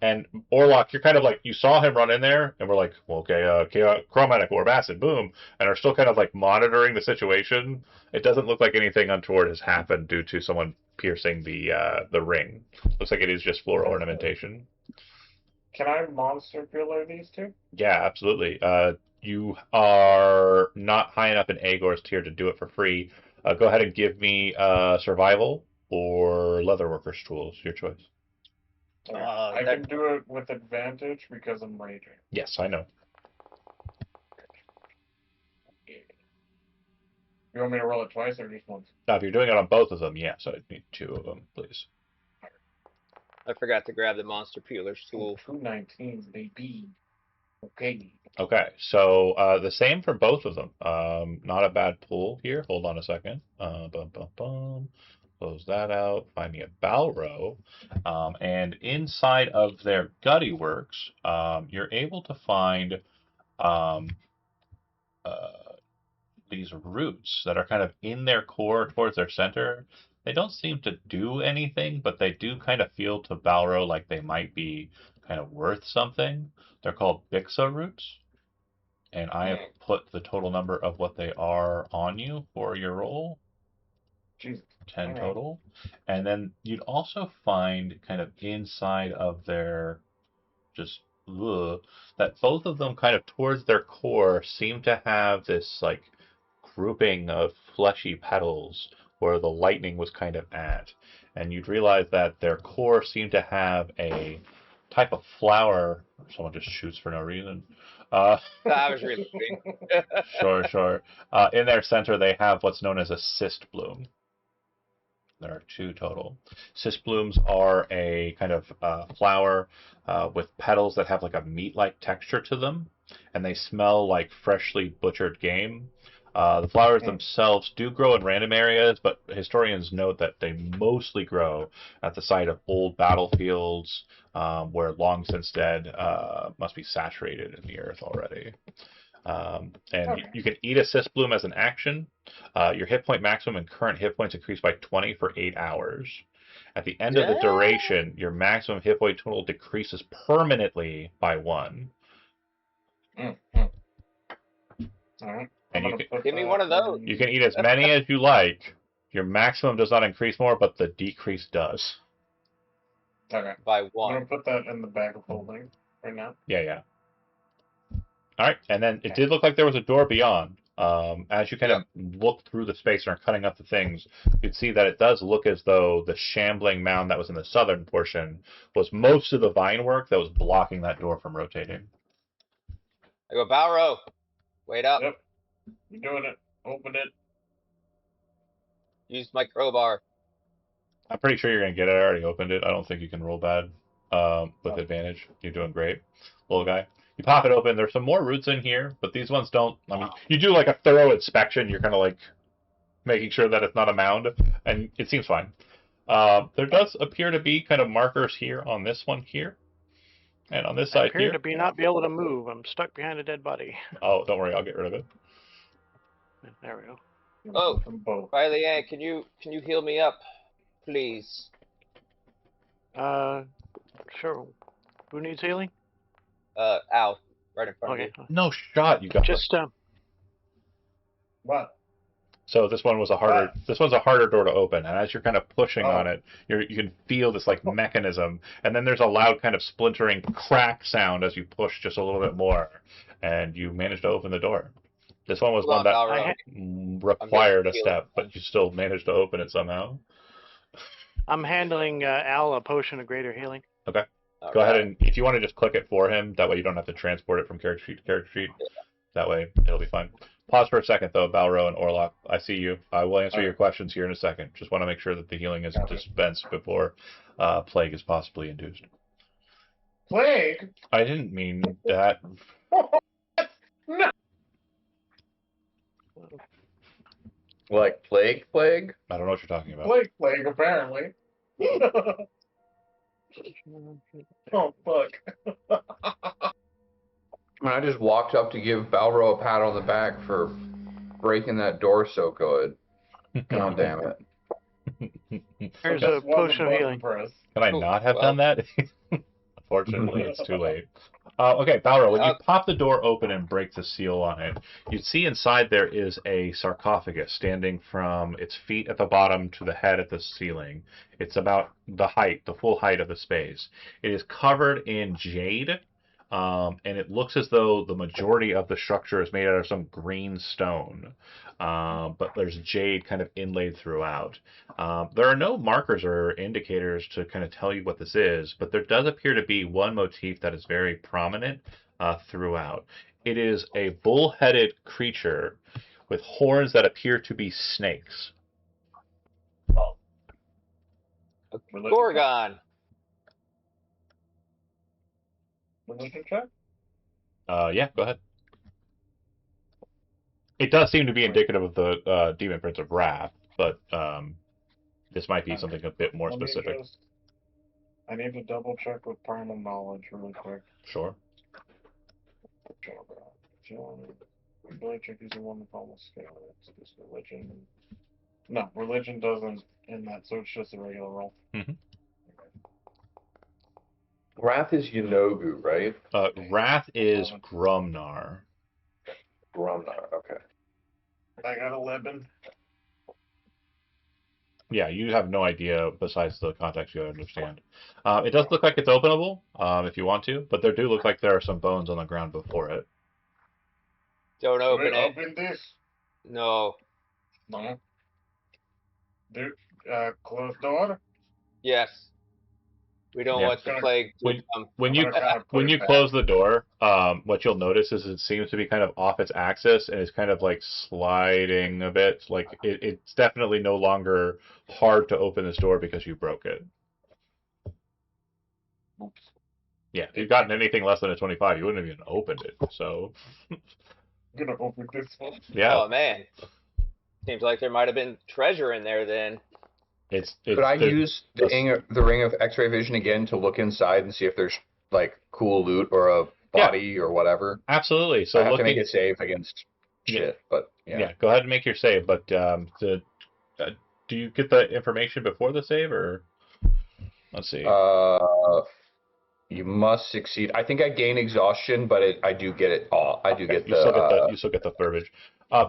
And Orlock, you're kind of like, you saw him run in there, and we're like, well, okay, chromatic orb acid, boom, and are still kind of like monitoring the situation. It doesn't look like anything untoward has happened due to someone piercing the ring. Looks like it is just floor ornamentation. Can I monster pillar these two? Yeah, absolutely. You are not high enough in Agor's tier to do it for free. Go ahead and give me survival or leatherworker's tools, your choice. Okay. I can do it with advantage because I'm raging. Yes, I know. You want me to roll it twice or just once? Now, if you're doing it on both of them, yes, I'd need 2 of them, please. I forgot to grab the monster peeler's tool. 2 19s, baby. Okay. Okay, so the same for both of them. Not a bad pull here. Hold on a second. Close that out. Find me a Balro. And inside of their Gutty Works, you're able to find these roots that are kind of in their core towards their center. They don't seem to do anything, but they do kind of feel to Balro like they might be kind of worth something. They're called Bixa roots. And I have put the total number of what they are on you for your roll. Jesus. 10 All right. total. And then you'd also find kind of inside of their that both of them kind of towards their core seem to have this like grouping of fleshy petals where the lightning was kind of at. And you'd realize that their core seemed to have a type of flower. Someone just shoots for no reason. I was reloading. Sure. In their center, they have what's known as a cyst bloom. There are 2 total. Cyst blooms are a kind of flower with petals that have like a meat-like texture to them, and they smell like freshly butchered game. The flowers themselves do grow in random areas, but historians note that they mostly grow at the site of old battlefields where long since dead must be saturated in the earth already. And you can eat a cyst bloom as an action. Your hit point maximum and current hit points increase by 20 for 8 hours. At the end of the duration, your maximum hit point total decreases permanently by 1. Alright. And Give me one of those. you can eat as many as you like. Your maximum does not increase more, but the decrease does. Okay. By I'm 1. gonna put that in the bag of holding right now. Yeah. All right, and then it did look like there was a door beyond. As you kind of look through the space and are cutting up the things, you'd see that it does look as though the shambling mound that was in the southern portion was most of the vine work that was blocking that door from rotating. I go, Balro, wait up. Yep. You're doing it. Open it. Use my crowbar. I'm pretty sure you're going to get it. I already opened it. I don't think you can roll bad with advantage. You're doing great, little guy. You pop it open. There's some more roots in here, but these ones don't. I mean, you do like a thorough inspection. You're kind of like making sure that it's not a mound, and it seems fine. There does appear to be kind of markers here on this one here, and on this I side appear here. to not be able to move. I'm stuck behind a dead body. Oh, don't worry, I'll get rid of it. There we go. Oh, Both. Riley Ann, can you heal me up, please? Sure. Who needs healing? Al, right in front Okay. of you. No shot, you got Just What? So this one was a harder. This one's a harder door to open, and as you're kind of pushing on it, you can feel this like mechanism, and then there's a loud kind of splintering crack sound as you push just a little bit more, and you manage to open the door. This one was Hold one on, that Balro. required a step, but you still managed to open it somehow. I'm handling Al a potion of greater healing. Okay. Go ahead and if you want to just click it for him, that way you don't have to transport it from character sheet to character sheet. That way it'll be fine. Pause for a second though, Balro and Orlok. I see you. I will answer your questions here in a second. Just want to make sure that the healing is dispensed before plague is possibly induced. Plague? I didn't mean that. No. Like plague? I don't know what you're talking about. Plague, apparently. Oh, fuck. I just walked up to give Balro a pat on the back for breaking that door so good. God damn it. Here's a potion of healing. Can I not have done that? Unfortunately, it's too late. Okay, Balro, when you pop the door open and break the seal on it, you see inside there is a sarcophagus standing from its feet at the bottom to the head at the ceiling. It's about the height, the full height of the space. It is covered in jade, and it looks as though the majority of the structure is made out of some green stone. But there's jade kind of inlaid throughout. There are no markers or indicators to kind of tell you what this is, but there does appear to be one motif that is very prominent throughout. It is a bull-headed creature with horns that appear to be snakes. Gorgon. Religion check? Yeah, go ahead. It does seem to be indicative of the Demon Prince of Wrath, but this might be something a bit more specific. I need to double check with primal knowledge really quick. Sure. Ability check using one with almost scale. It's just religion. No, religion doesn't in that, so it's just a regular roll. Mm-hmm. Wrath is Yanogu, right? Wrath is Grumnar. Grumnar, okay. I got 11. Yeah, you have no idea besides the context you understand. It does look like it's openable if you want to, but there do look like there are some bones on the ground before it. Don't open it. Open this? No. No. Dude, closed door? Yes. We don't Yeah. want the plague to When come. when I'm you gonna kind of put when it you back. close the door, what you'll notice is it seems to be kind of off its axis and it's kind of like sliding a bit. Like it's definitely no longer hard to open this door because you broke it. Oops. Yeah, if you'd gotten anything less than a 25, you wouldn't have even opened it. So, I'm gonna open this one. yeah, Oh man, seems like there might have been treasure in there then. it's Could I there's use a- the ring of X-ray vision again to look inside and see if there's like cool loot or a body or whatever? absolutely. So I have to make looking, it safe against yeah, shit, but yeah. yeah, go ahead and make your save. But uh, do you get the information before the save, or let's see? You must succeed. I think I gain exhaustion, but I do get it all. I do Okay, get you still get the you still get the verbiage.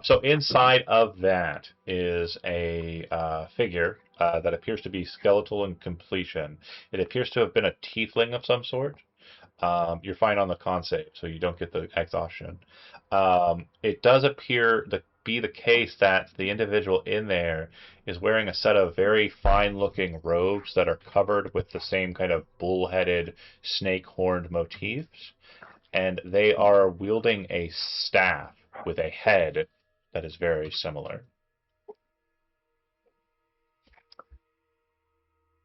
So inside of that is a figure that appears to be skeletal in completion. It appears to have been a tiefling of some sort. You're fine on the con save, so you don't get the exhaustion. It does appear to be the case that the individual in there is wearing a set of very fine-looking robes that are covered with the same kind of bull-headed, snake-horned motifs, and they are wielding a staff with a head that is very similar.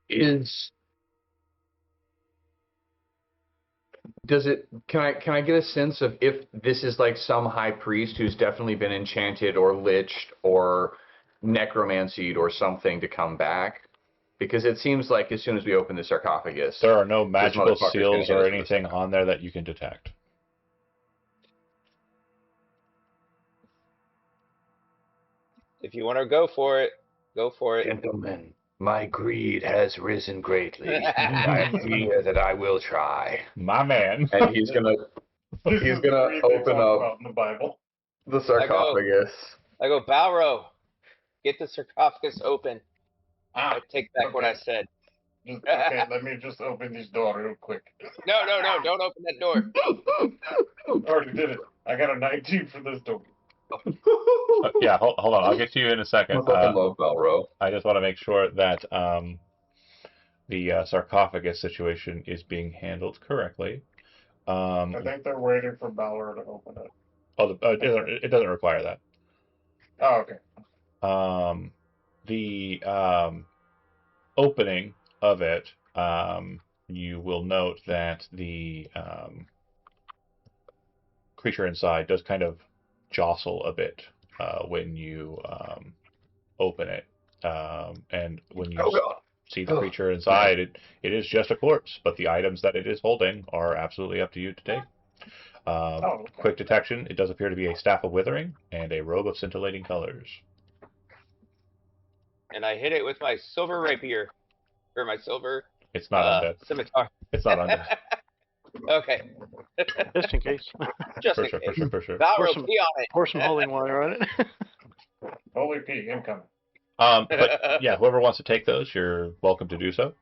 is does it can I get a sense of if this is like some high priest who's definitely been enchanted or liched or necromancied or something to come back? Because it seems like as soon as we open the sarcophagus, There are no this magical motherfucker's gonna seals hit or us with a anything staff. on there that you can detect. If you want to go for it, go for it. Gentlemen, my greed has risen greatly. I fear that I will try. My man. And he's gonna This He's is the gonna greed they open talk up about in the Bible. the sarcophagus. I go, Balro, get the sarcophagus open. Ah, I take back what I said. okay, let me just open this door real quick. No, don't open that door. Already did it. I got a 19 for this door. Yeah, hold on. I'll get to you in a second. I fucking love Balro. I just want to make sure that the sarcophagus situation is being handled correctly. I think they're waiting for Balor to open it. It doesn't require that. Oh, okay. The opening of it, you will note that the creature inside does kind of jostle a bit when you open it. And when you see the creature inside, it is just a corpse, but the items that it is holding are absolutely up to you to take. Okay. Quick detection, it does appear to be a staff of withering and a robe of scintillating colors. And I hit it with my silver rapier. Or my silver It's not undead. scimitar. It's not undead. Okay. Just in case. Just For in sure, case. for sure, for sure. Balro, some- pee on it. Pour some holy water on it. Holy P, incoming. But yeah, whoever wants to take those, you're welcome to do so.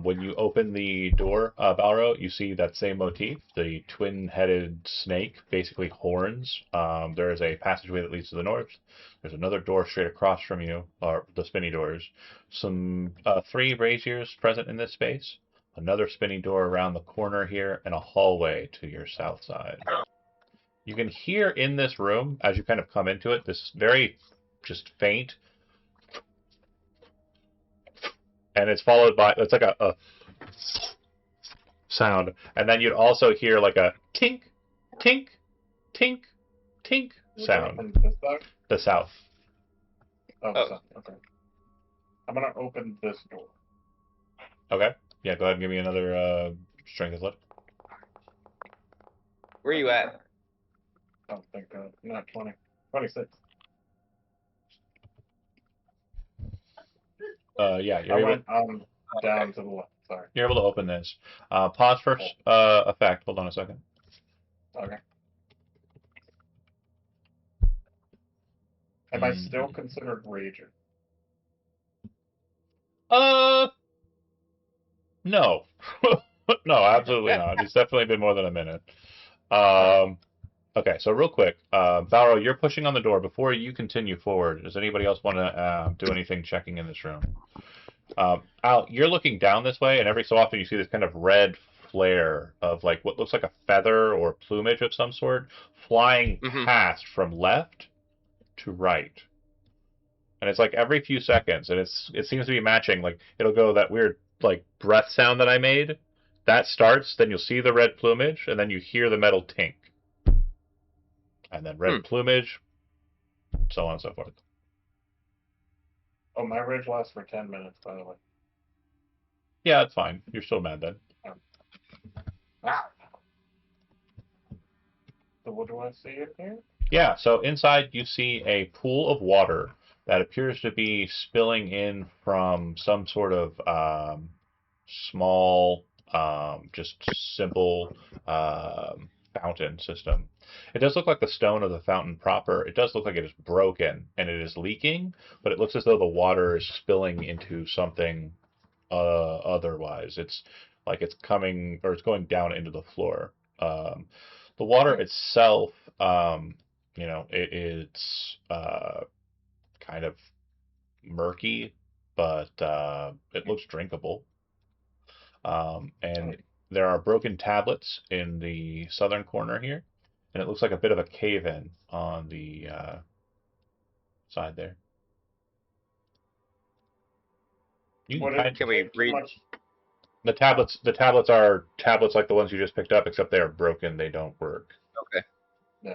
When you open the door, Balro, you see that same motif, the twin-headed snake, basically horns. There is a passageway that leads to the north. There's another door straight across from you, or the spinny doors. Some 3 braziers present in this space. Another spinning door around the corner here, and a hallway to your south side. You can hear in this room, as you kind of come into it, this very just faint, and it's followed by, it's like a sound, and then you'd also hear like a tink, tink, tink, tink sound. From this side? The south. Oh, Oh. this side. Okay. I'm gonna open this door. Okay. Yeah, go ahead and give me another strength athletic. Where you at? I don't think not 20. 26. Yeah, I went down to the left. Sorry. you're able to open this. Pause for effect. Hold on a second. Okay. Am I still considered rager? No. No, absolutely not. It's definitely been more than a minute. Okay, so real quick, Balro, you're pushing on the door. Before you continue forward, does anybody else want to do anything checking in this room? Al, you're looking down this way, and every so often you see this kind of red flare of like what looks like a feather or plumage of some sort flying Hmm. past from left to right. And it's like every few seconds, and it seems to be matching. Like it'll go that weird like breath sound that I made. That starts, then you'll see the red plumage, and then you hear the metal tink, and then red plumage, so on and so forth. Oh, my rage lasts for 10 minutes, by the way. Yeah, it's fine. You're still mad then. Ah. So what do I see in here? Yeah, so inside you see a pool of water that appears to be spilling in from some sort of small, just simple fountain system. It does look like the stone of the fountain proper. It does look like it is broken and it is leaking, but it looks as though the water is spilling into something otherwise. It's like it's coming or it's going down into the floor. The water itself, it's kind of murky, but it looks drinkable. And there are broken tablets in the southern corner here, and it looks like a bit of a cave-in on the side there. You can Would it kind Can we take too read? much? the tablets are tablets like the ones you just picked up, except they are broken. They don't work. Okay. Yeah.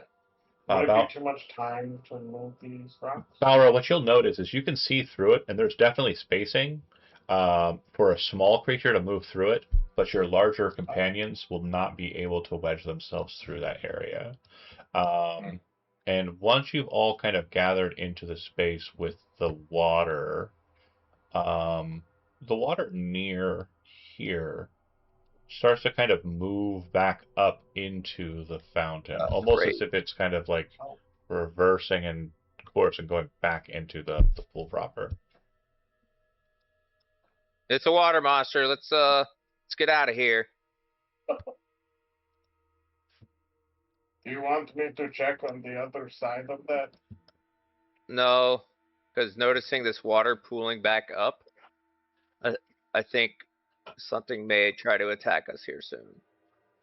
Would About it be too much time to move these rocks? Balra, what you'll notice is you can see through it, and there's definitely spacing for a small creature to move through it, but your larger companions will not be able to wedge themselves through that area. And once you've all kind of gathered into the space with the water near here starts to kind of move back up into the fountain, almost Great. as if it's kind of like reversing and course and going back into the pool proper. It's a water monster. Let's get out of here. Do you want me to check on the other side of that? No, because noticing this water pooling back up, I think something may try to attack us here soon.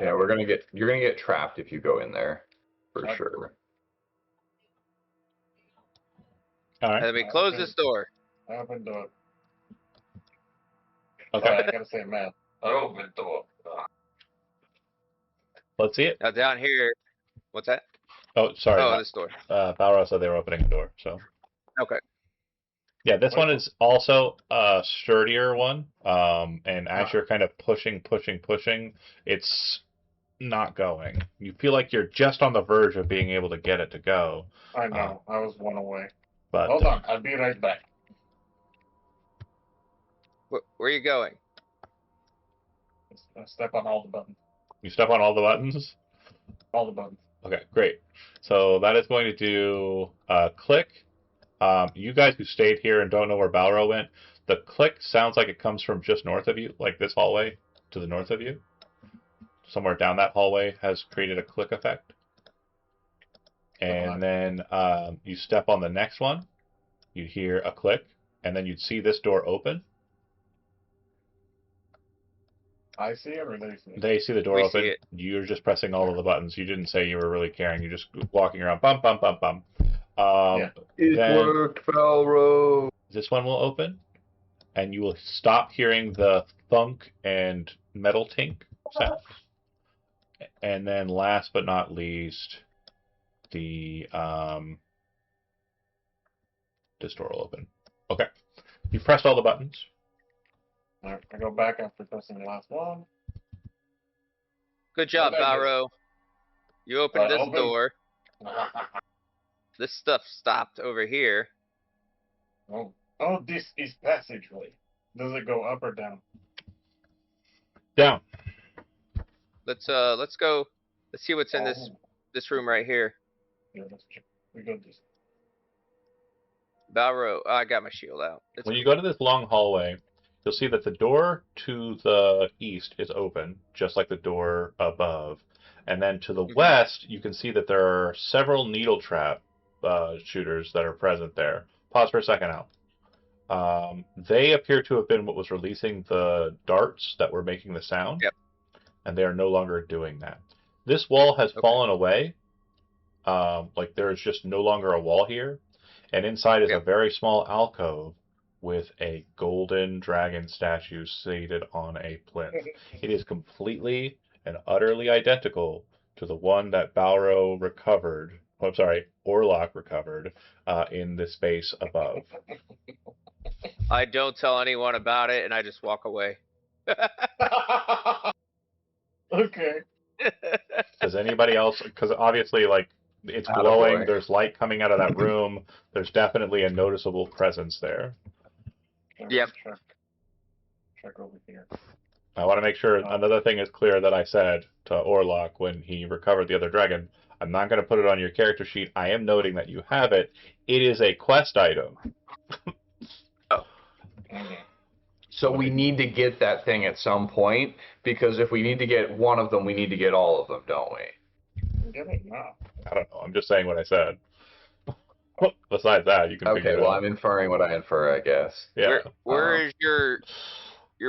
Yeah, you're gonna get trapped if you go in there, for sure. All right. And then we close this door. I opened the door. Okay. Sorry, I gotta say math. I opened the door. Let's see it. Now down here, what's that? Oh, sorry. Oh, this door. Balra said they were opening a door. So. Okay. Yeah, this one is also a sturdier one. And as you're kind of pushing, it's not going. You feel like you're just on the verge of being able to get it to go. I know. I was one away. But Hold on. I'll be right back. Where are you going? I step on all the buttons. You step on all the buttons? All the buttons. Okay, great. So that is going to do click. You guys who stayed here and don't know where Balro went, the click sounds like it comes from just north of you, like this hallway to the north of you. Somewhere down that hallway has created a click effect. And then you step on the next one, you hear a click, and then you'd see this door open. I see it or they see it? They see the door We open. see it. You're just pressing all of the buttons. You didn't say you were really caring. You're just walking around. Bum, bum, bum, bum. It worked, Valro. This one will open, and you will stop hearing the thunk and metal tink sounds. And then last but not least, this door will open. Okay. You pressed all the buttons. Alright, I go back after pressing the last one. Good job, What did I do? Balro. You opened I this opened- door. This stuff stopped over here. Oh, this is passageway. Does it go up or down? Down. Let's go. Let's see what's in this room right here. Yeah, let's check. We go this. Balro, I got my shield out. When you go to this long hallway, you'll see that the door to the east is open, just like the door above. And then to the west, you can see that there are several needle trap shooters that are present there. Pause for a second, Al. They appear to have been what was releasing the darts that were making the sound. Yep. And they are no longer doing that. This wall has fallen away. Like there is just no longer a wall here. And inside is a very small alcove with a golden dragon statue seated on a plinth. It is completely and utterly identical to the one that Balro recovered. Oh, I'm sorry, Orlok recovered in the space above. I don't tell anyone about it, and I just walk away. Okay. Does anybody else? Because obviously, like, it's Attaboy. glowing. There's light coming out of that room. There's definitely a noticeable presence there. Yep. Check over here. I want to make sure another thing is clear that I said to Orlok when he recovered the other dragon. I'm not going to put it on your character sheet. I am noting that you have it. It is a quest item. Okay. So we need to get that thing at some point, because if we need to get one of them, we need to get all of them, don't we? Get it now. I don't know. I'm just saying what I said. Besides that, you can figure Okay, it well, out. I'm inferring what I infer, I guess. Yeah. Where is your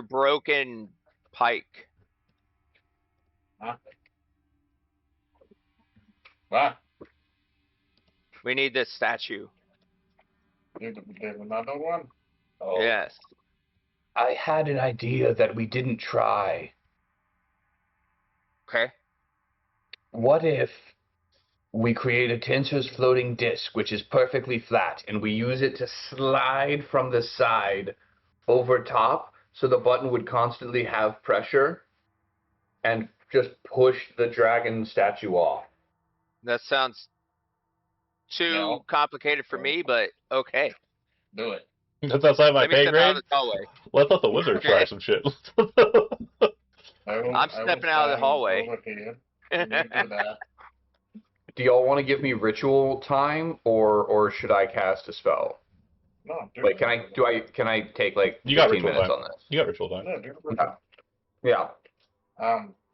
broken pike? What? We need this statue. There's another one? Oh. Yes. I had an idea that we didn't try. Okay. What if we create a tensor's floating disk, which is perfectly flat, and we use it to slide from the side over top, so the button would constantly have pressure, and just push the dragon statue off? That sounds too complicated for me, but okay. Do it. That's outside my Let me pay step out grade. of the hallway. Let's let the wizard try some shit. I'm stepping out of the hallway. Over here. You do that. Do y'all want to give me ritual time, or should I cast a spell? No, do Like, it. can I take like You got 15 ritual minutes time. on this? You got ritual time. No, do it. Yeah.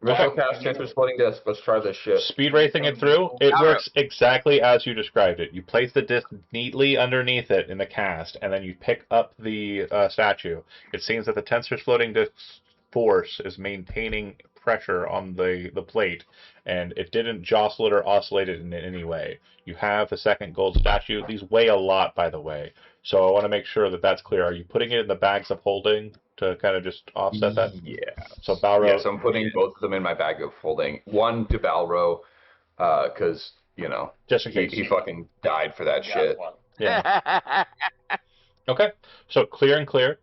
Ritual Okay. cast tensor's floating disk. Let's try this shit. Speed racing it through, it works exactly as you described it. You place the disc neatly underneath it in the cast, and then you pick up the statue. It seems that the tensor's floating disk's force is maintaining pressure on the plate, and it didn't jostle it or oscillate it in any way. You have the second gold statue. These weigh a lot, by the way, so I want to make sure that that's clear. Are you putting it in the bags of holding to kind of just offset that? Yeah. So Balro. Yes, I'm putting both of them in my bag of holding. One to Balro, because, you know, Just in case. he fucking died for that shit. Yeah. Okay, so clear and clear.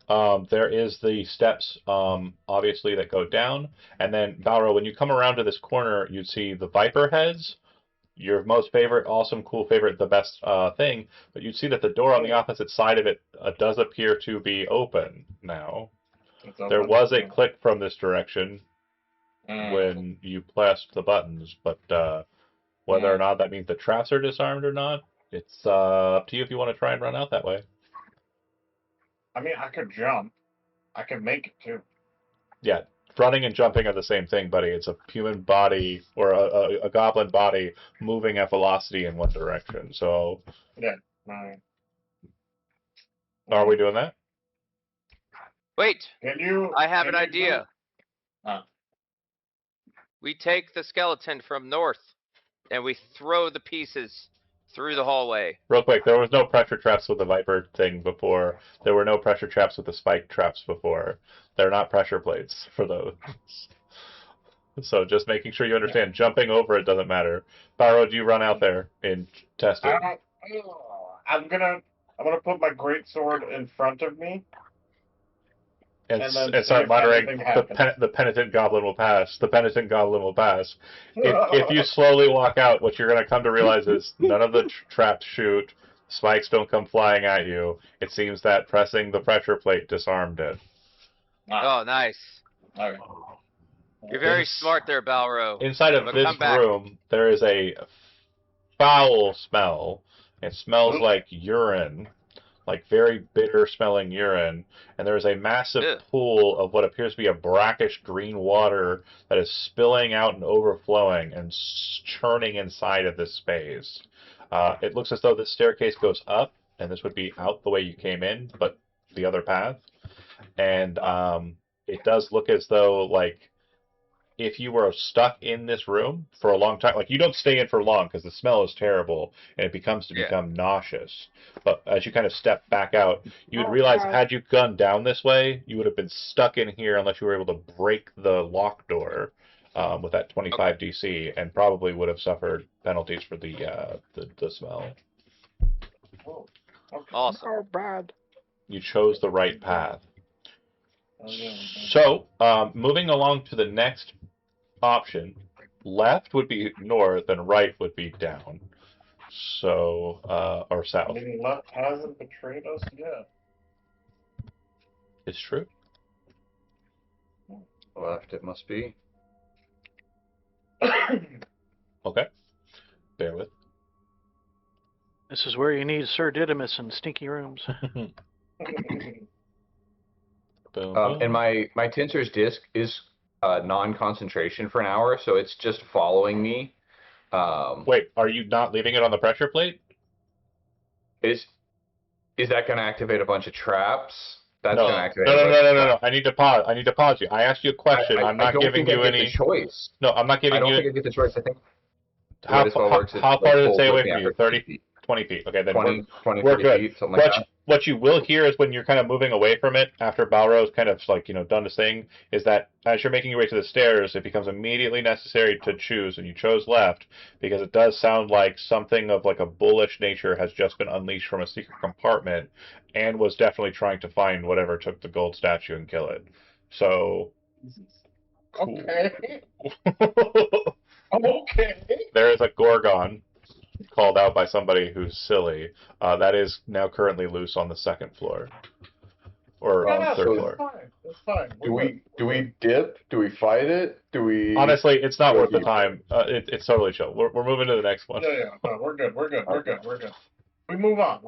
There is the steps, obviously, that go down. And then, Balro, when you come around to this corner, you'd see the Viper heads. Your most favorite, awesome, cool favorite, the best thing. But you'd see that the door on the opposite side of it does appear to be open now. There was a click from this direction when you pressed the buttons, but whether or not that means the traps are disarmed or not, it's up to you if you want to try and run out that way. I mean, I could jump. I could make it too. Yeah, running and jumping are the same thing, buddy. It's a human body or a goblin body moving at velocity in one direction. So, Yeah. Right. are we doing that? Wait, Can you? I have an idea. Huh. We take the skeleton from north, and we throw the pieces through the hallway. Real quick, there was no pressure traps with the Viper thing before. There were no pressure traps with the spike traps before. They're not pressure plates for those. So just making sure you understand, jumping over it doesn't matter. Baro, do you run out there and test it? I'm gonna put my great sword in front of me. And then start see if muttering, anything happens. the penitent goblin will pass. The penitent goblin will pass. If you slowly walk out, what you're going to come to realize is none of the traps shoot. Spikes don't come flying at you. It seems that pressing the pressure plate disarmed it. Oh, nice. Okay. You're very smart there, Balro. Inside of But this come back. room, there is a foul smell. It smells like urine. Like very bitter smelling urine, and there's a massive pool of what appears to be a brackish green water that is spilling out and overflowing and churning inside of this space. It looks as though this staircase goes up, and this would be out the way you came in, but the other path, and it does look as though like if you were stuck in this room for a long time, like you don't stay in for long because the smell is terrible and it become nauseous. But as you kind of step back out, you would realize had you gone down this way, you would have been stuck in here unless you were able to break the lock door with that 25 DC, and probably would have suffered penalties for the smell. Oh, okay. Awesome. Oh, bad. You chose the right path. Oh, yeah. So, moving along to the next option, left would be north and right would be down. So, or I south. mean, left hasn't betrayed us yet. It's true. Left, it must be. Okay. Bear with. This is where you need Sir Didymus and sneaky rooms. Boom, And boom. my Tinser's disc is non-concentration for an hour, so it's just following me. Wait, are you not leaving it on the pressure plate? Is that going to activate a bunch of traps? That's No. going to activate No, a no, bunch no, of no, no, no. traps. I need to pause. I need to pause you. I asked you a question. I'm I not don't giving think you I get any. the choice. No, I'm not I giving don't you. think I get the choice. I think the way How, this spell how, works, it how far does it pulls stay with away me from you? after 30 feet. 20 feet. Okay, then 20, 20, we're 30 good. feet, something like that. What you will hear is when you're kind of moving away from it after Balrog's kind of like, done his thing, is that as you're making your way to the stairs, it becomes immediately necessary to choose, and you chose left because it does sound like something of like a bullish nature has just been unleashed from a secret compartment and was definitely trying to find whatever took the gold statue and kill it. So, cool. Okay. Okay. There is a Gorgon called out by somebody who's silly. That is now currently loose on the second floor. Or Yeah, third so floor. It's fine. Do we dip? Do we fight it? Do we? Honestly, it's not Go worth the deep. time. It's totally chill. We're moving to the next one. Yeah. No, we're good. We're good. We move on.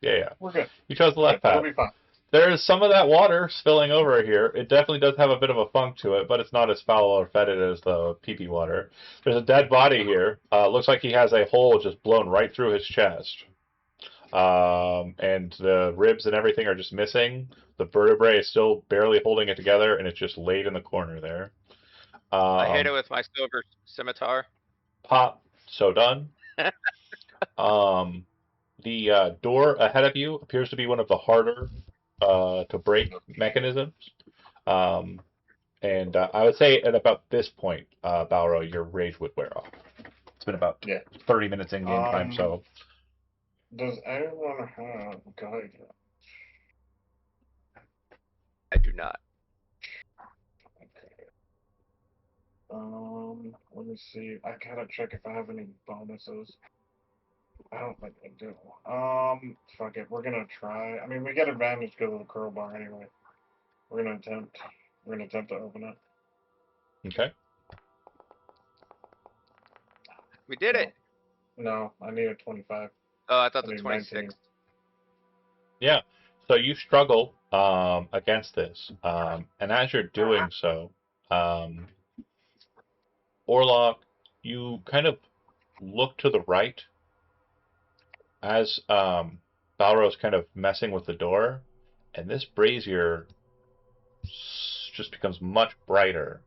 Yeah. We're good. You chose the left path. We'll be fine. There is some of that water spilling over here. It definitely does have a bit of a funk to it, but it's not as foul or fetid as the pee-pee water. There's a dead body here. Looks like he has a hole just blown right through his chest. And the ribs and everything are just missing. The vertebrae is still barely holding it together, and it's just laid in the corner there. I hit it with my silver scimitar. Pop. So done. The door ahead of you appears to be one of the harder to break mechanisms. And I would say at about this point, Balro, your rage would wear off. It's been about 30 minutes in game time, so. Does anyone have guidance? I do not. Okay. Let me see. I gotta check if I have any bonuses. I don't think I do. Fuck it. We're gonna try. I mean, we get advantage because of the crowbar anyway. We're gonna attempt. We're gonna attempt to open it. Okay. We did it. No, I need a 25. Oh, I thought I the need 26. 19. Yeah. So you struggle against this. And as you're doing so, Orlok, you kind of look to the right as Balrog's kind of messing with the door, and this brazier just becomes much brighter.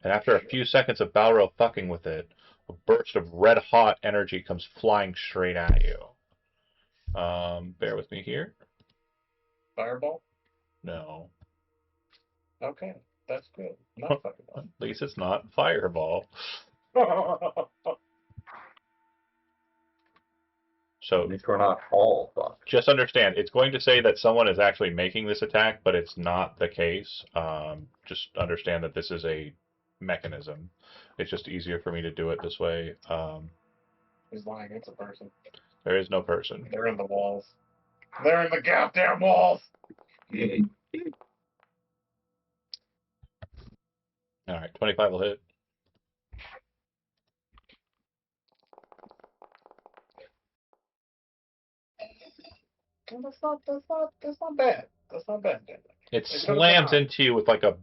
And after a few seconds of Balrog fucking with it, a burst of red-hot energy comes flying straight at you. Bear with me here. Fireball? No. Okay, that's good. Not fireball. At least it's not fireball. So These were not all fucked. just understand, it's going to say that someone is actually making this attack, but it's not the case. Just understand that this is a mechanism. It's just easier for me to do it this way. He's lying. It's a person. There is no person. They're in the walls. They're in the goddamn walls. All right, 25 will hit. That's not bad. That's not bad. It slams into you with like a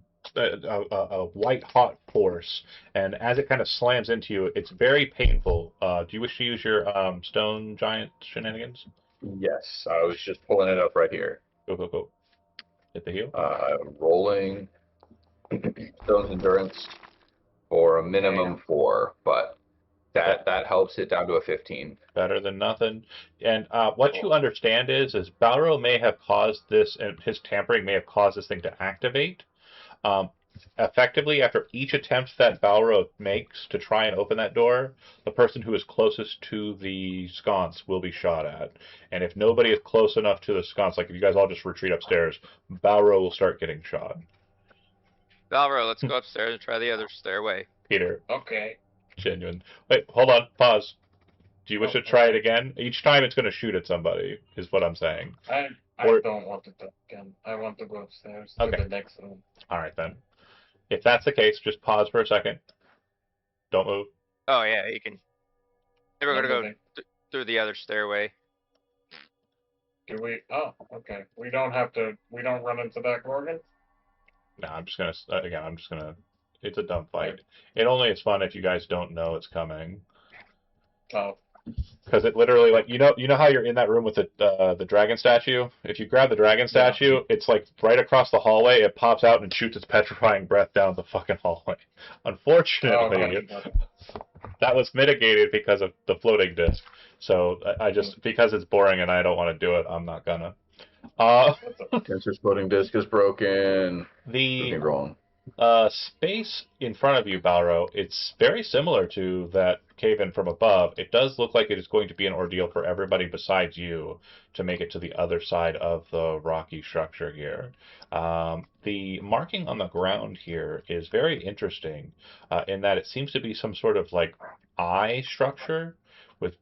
white hot force, and as it kind of slams into you, it's very painful. Do you wish to use your stone giant shenanigans? Yes, I was just pulling it up right here. Go, go, go. Hit the heal. Rolling stone's endurance for a minimum 4, but that helps it down to a 15. Better than nothing. And what you understand is Balro may have caused this, and his tampering may have caused this thing to activate. Effectively, after each attempt that Balro makes to try and open that door, the person who is closest to the sconce will be shot at. And if nobody is close enough to the sconce, like if you guys all just retreat upstairs, Balro will start getting shot. Valro, let's go upstairs and try the other stairway. Peter, Okay. genuine. Wait, hold on. Pause. Do you wish to Okay. try it again? Each time it's going to shoot at somebody, is what I'm saying. I Or- don't want to talk again. I want to go upstairs Okay. to the next room. All right, then. If that's the case, just pause for a second. Don't move. Oh yeah, you can. Then we're No gonna go moving. through the other stairway. Do we? Oh, okay. We don't have to. We don't run into that Gorgon. No, I'm just going to, again, I'm just going to, it's a dumb fight. It only is fun if you guys don't know it's coming. Oh, Because it literally, like, you know how you're in that room with the dragon statue? If you grab the dragon statue, it's like right across the hallway, it pops out and shoots its petrifying breath down the fucking hallway. Unfortunately, that was mitigated because of the floating disc. So I just, because it's boring and I don't want to do it, I'm not gonna. Tensor's floating disc is broken. Prove me The wrong. space in front of you, Balro, it's very similar to that cave-in from above. It does look like it is going to be an ordeal for everybody besides you to make it to the other side of the rocky structure here. The marking on the ground here is very interesting in that it seems to be some sort of like eye structure with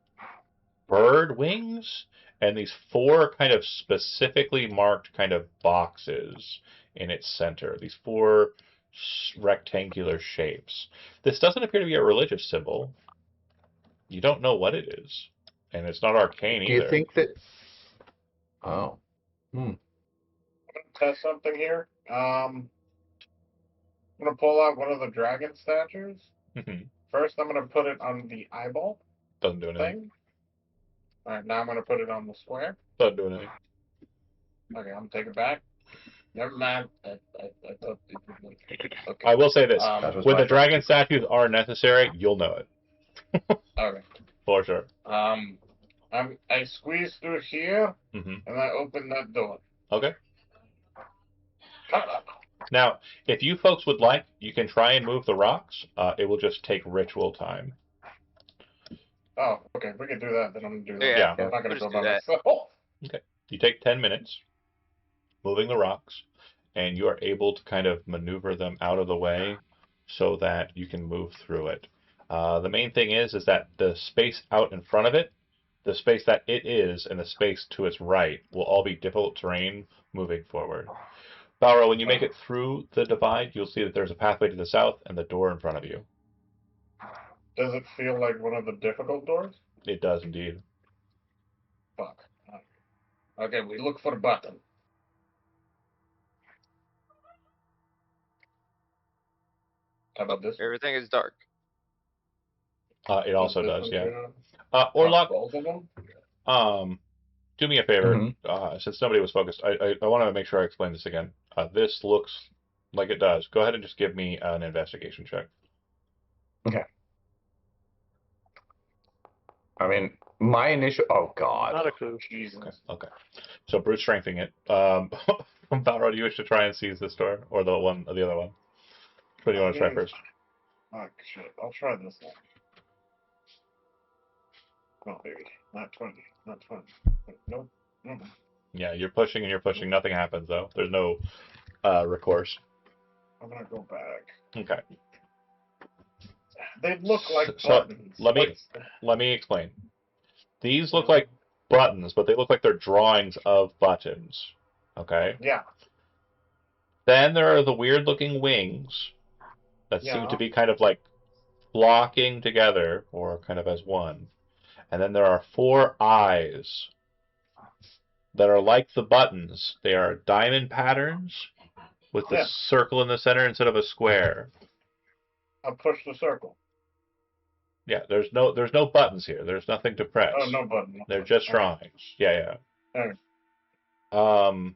bird wings and these 4 kind of specifically marked kind of boxes in its center. These 4 rectangular shapes. This doesn't appear to be a religious symbol. You don't know what it is. And it's not arcane Do either. you think that... Oh. I'm gonna test something here. I'm gonna pull out one of the dragon statues. Mhm. First, I'm gonna put it on the eyeball Doesn't do anything. thing. All right, now I'm gonna put it on the square. Doesn't do anything. Okay, I'm gonna take it back. Never mind. I thought it would like. Okay. I will say this. That was When my the dragon statues are necessary, you'll know it. Okay. For sure. I squeeze through here hmm and I open that door. Okay. Now, if you folks would like, you can try and move the rocks. It will just take ritual time. Oh, okay. We can do that. Then I'm gonna do that. Yeah. I'm not gonna We'll go just by do that. myself. You take 10 minutes moving the rocks, and you are able to kind of maneuver them out of the way so that you can move through it. The main thing is that the space out in front of it, the space that it is, and the space to its right will all be difficult terrain moving forward. Balro, when you make it through the divide, you'll see that there's a pathway to the south and the door in front of you. Does it feel like one of the difficult doors? It does indeed. Fuck. Okay, we look for the button. How about this? Everything is dark. It also This does, one yeah. here? Orlok, Both of them? do me a favor, Mhm. since nobody was focused. I want to make sure I explain this again. This looks like it does. Go ahead and just give me an investigation check. I mean, my initial... Oh, God. Not a clue. Jesus. Okay. So Bruce strengthening it. Balro, do you wish to try and seize this door, or the one, or the other one? Which one do you want to try first? Oh, shit. I'll try this one. Oh, baby. Not 20. Not 20. Nope. Mm-mm. Yeah, you're pushing and you're pushing. Nothing happens though. There's no recourse. I'm gonna go back. Okay. They look like So, buttons. let me- Let me explain. These look like buttons, but they look like they're drawings of buttons. Okay. Yeah. Then there are the weird looking wings that seem Yeah. to be kind of like flocking together or kind of as one. And then there are 4 eyes that are like the buttons. They are diamond patterns with the Yeah. circle in the center instead of a square. I'll push the circle. Yeah, there's no buttons here. There's nothing to press. Oh, no button. They're just All right. drawings. Yeah, yeah. All right.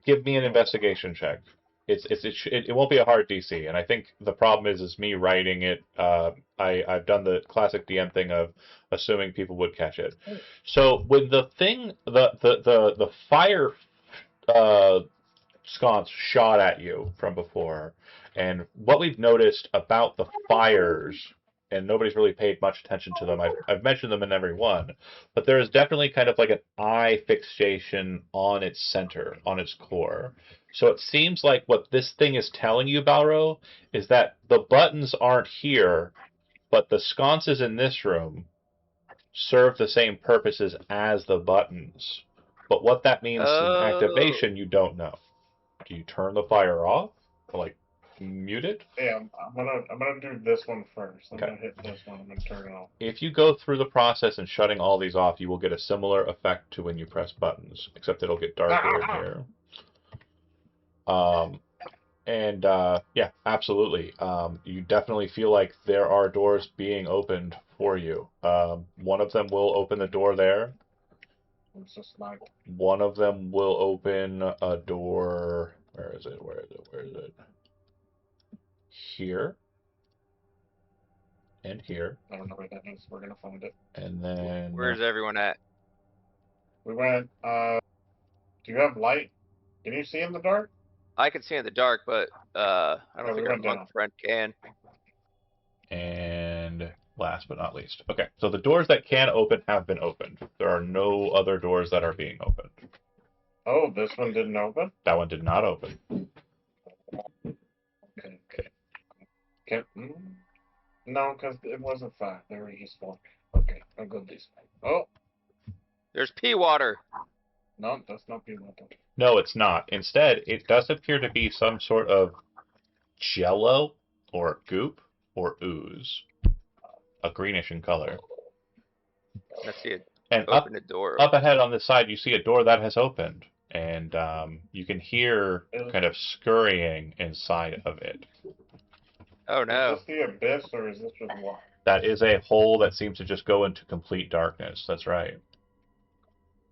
give me an investigation check. It won't be a hard DC, and I think the problem is me writing it. I've done the classic DM thing of assuming people would catch it. So when the thing, the fire sconce shot at you from before, and what we've noticed about the fires, and nobody's really paid much attention to them. I've mentioned them in every one, but there is definitely kind of like an eye fixation on its center, on its core. So it seems like what this thing is telling you, Balro, is that the buttons aren't here, but the sconces in this room serve the same purposes as the buttons. But what that means in Oh. activation, you don't know. Do you turn the fire off? Or like mute it? Yeah, I'm gonna do this one first. I'm Okay. gonna hit this one. I'm gonna turn it off. If you go through the process and shutting all these off, you will get a similar effect to when you press buttons, except it'll get darker in here. Yeah, absolutely. You definitely feel like there are doors being opened for you. One of them will open the door there. It's just like One of them will open a door. Where is it? Where is it? Where is it? Here. And here. I don't know where that is. We're gonna find it. And then Where's everyone at? We went. Do you have light? Can you see in the dark? I can see in the dark, but I don't Yeah, we think our went down. monk friend can. and last but not least. Okay, so the doors that can open have been opened. There are no other doors that are being opened. Oh, this one didn't open. That one did not open. Okay. No, because it wasn't 5. They were useful. Okay, I'll go this way. Oh, There's pea water. no, that's not being open. No, it's not. Instead, it does appear to be some sort of jello or goop or ooze. A greenish in color. Let's see it. And up, Open the door. up ahead on the side, you see a door that has opened. And you can hear kind of scurrying inside of it. Oh no. Is this the abyss or is this just water? That is a hole that seems to just go into complete darkness. That's right.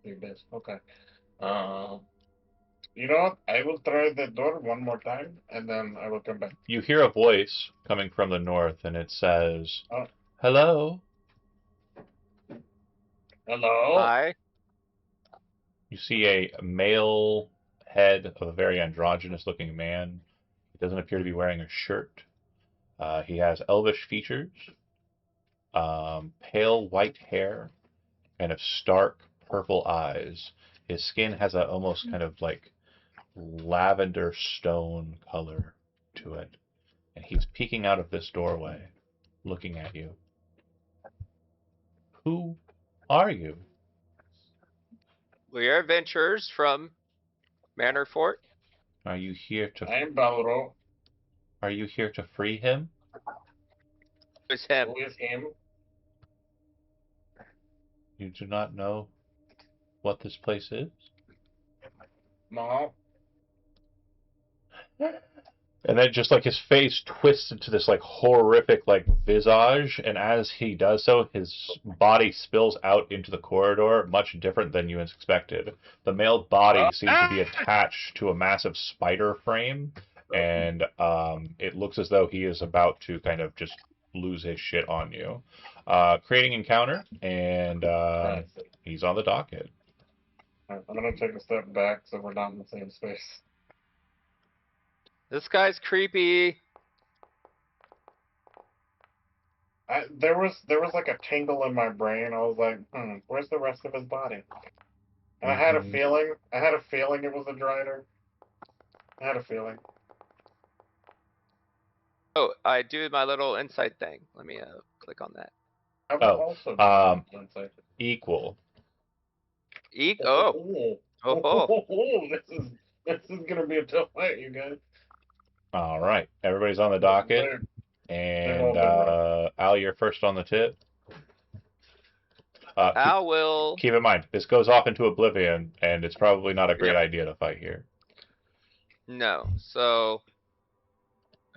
The abyss. Okay. You know what? I will try the door one more time, and then I will come back. You hear a voice coming from the north, and it says, Oh. "Hello." Hello? Hi. You see a male head of a very androgynous-looking man. He doesn't appear to be wearing a shirt. He has elvish features, pale white hair, kind of stark purple eyes. His skin has a almost kind of like lavender stone color to it. And he's peeking out of this doorway, looking at you. Who are you? We are adventurers from Manor Fort. Are you here to I'm Balro. Are you here to free him? It's him. Who is him? You do not know what this place is? No. And then just like his face twists into this like horrific like visage, and as he does so, his body spills out into the corridor, much different than you expected. The male body seems to be attached to a massive spider frame, and it looks as though he is about to kind of just lose his shit on you. Creating encounter, and he's on the docket. I'm gonna take a step back so we're not in the same space. This guy's creepy. There was like a tingle in my brain. I was like, where's the rest of his body? And I had a feeling it was a Drider. I had a feeling. Oh, I do my little insight thing. Let me click on that. I will also do insight. Equal. Oh. This is gonna be a tough fight, you guys. All right, everybody's on the docket, and Al, you're first on the tip. Al will. Keep in mind, this goes off into oblivion, and it's probably not a great idea to fight here. No, so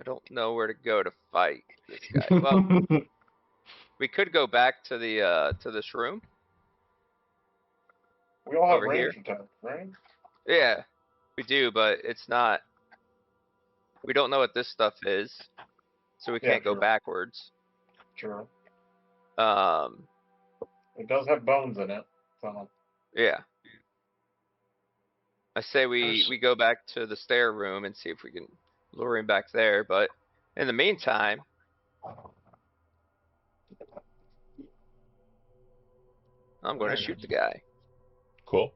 I don't know where to go to fight this guy. Well, we could go back to the to this room. We all have over range attack, right? Yeah. We do, but it's not. We don't know what this stuff is, so we Yeah, can't go true. backwards. True. Um, It does have bones in it. So yeah. I say There's- we go back to the stair room and see if we can lure him back there, but in the meantime, I'm going to Very shoot nice. the guy. Cool.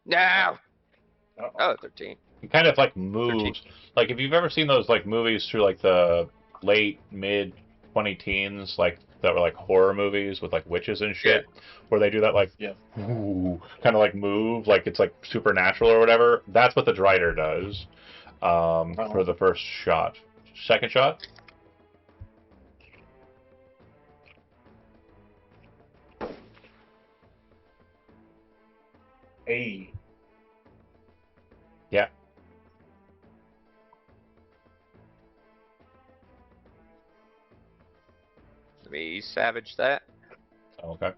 No! Uh-oh. Oh, 13. He kind of like moves. Like if you've ever seen those like movies through like the late mid 20 teens, like that were like horror movies with like witches and shit, where they do that like Yeah. kind of like move, like it's like supernatural or whatever. That's what the Drider does for the first shot. Second shot. Hey. Yeah. Let me savage that. Okay.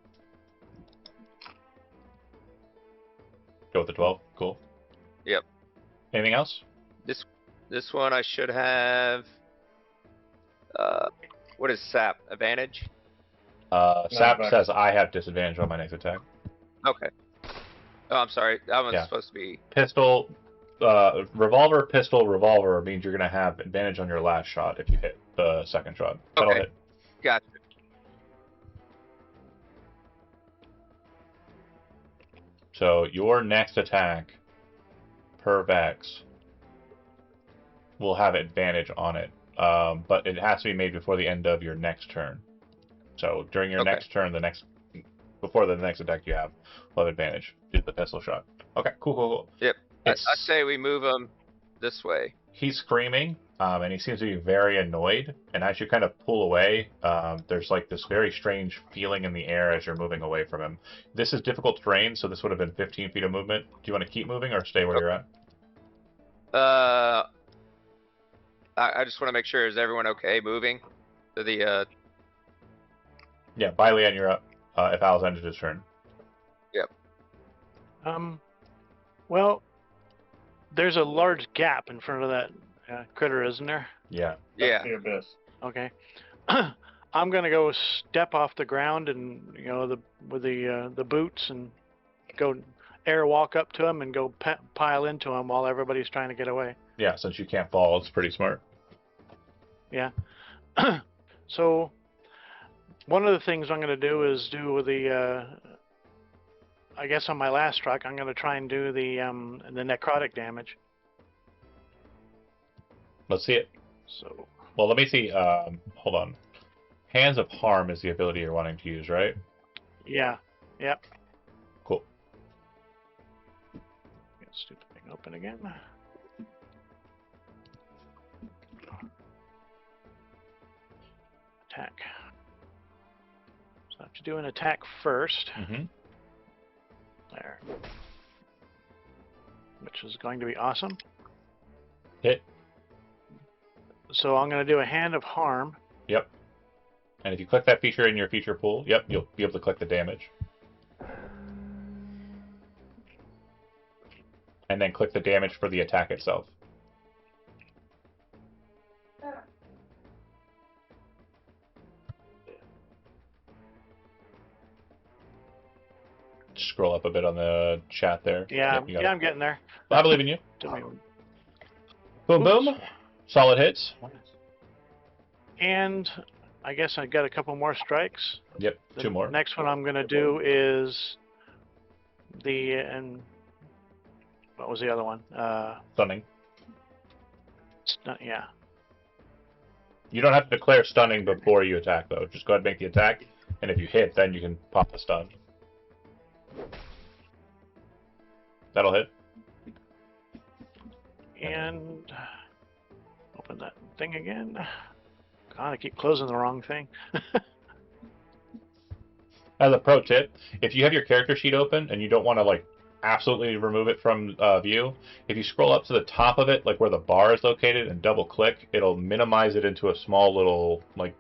Go with the 12. Cool. Yep. Anything else? This one I should have. What is sap? Advantage? Sap but- says I have disadvantage on my next attack. Okay. Oh, I'm sorry. That one's Yeah. supposed to be. Pistol, revolver, pistol, revolver means you're going to have advantage on your last shot if you hit the second shot. That'll Okay. hit. Gotcha. So your next attack per Vex will have advantage on it, but it has to be made before the end of your next turn. So during your Okay. next turn, before the next attack you have, will have advantage. Do the pistol shot. Okay, cool. Yep. I It's, say we move him this way. he's screaming, and he seems to be very annoyed. And as you kind of pull away, there's like this very strange feeling in the air as you're moving away from him. This is difficult terrain, so this would have been 15 feet of movement. Do you want to keep moving or stay where you're at? I just want to make sure, is everyone okay moving to the, Yeah, by Leanne, you're up. If Al's ended his turn. Well, there's a large gap in front of that critter, isn't there? Yeah. yeah. That's the abyss. Okay. I'm gonna go step off the ground and with the boots and go airwalk up to him and go pile into him while everybody's trying to get away. Yeah, since you can't fall, it's pretty smart. Yeah. So one of the things I'm going to do is do the I guess on my last strike I'm going to try and do the necrotic damage. Let's see it. So Well, let me see. Hold on. Hands of Harm is the ability you're wanting to use, right? yeah, yep. Cool. Get stupid thing open again. Attack. So I have to do an attack first. Mm-hmm. There. Which is going to be awesome. Hit. So I'm going to do a Hand of Harm. Yep. And if you click that feature in your feature pool, yep, you'll be able to click the damage. And then click the damage for the attack itself. Scroll up a bit on the chat there. Yeah, Yep, you got yeah, it. I'm getting there. I believe in you. Didn't Boom, Oops. boom. Solid hits. And I guess I got a couple more strikes. Yep, The two more. next one I'm going to do is and what was the other one? Stunning. Yeah. You don't have to declare stunning before you attack, though. Just go ahead and make the attack, and if you hit, then you can pop the stun. That'll hit. And open that thing again. God, I keep closing the wrong thing. As a pro tip, if you have your character sheet open and you don't want to like absolutely remove it from view, if you scroll up to the top of it, like where the bar is located, and double click, it'll minimize it into a small little like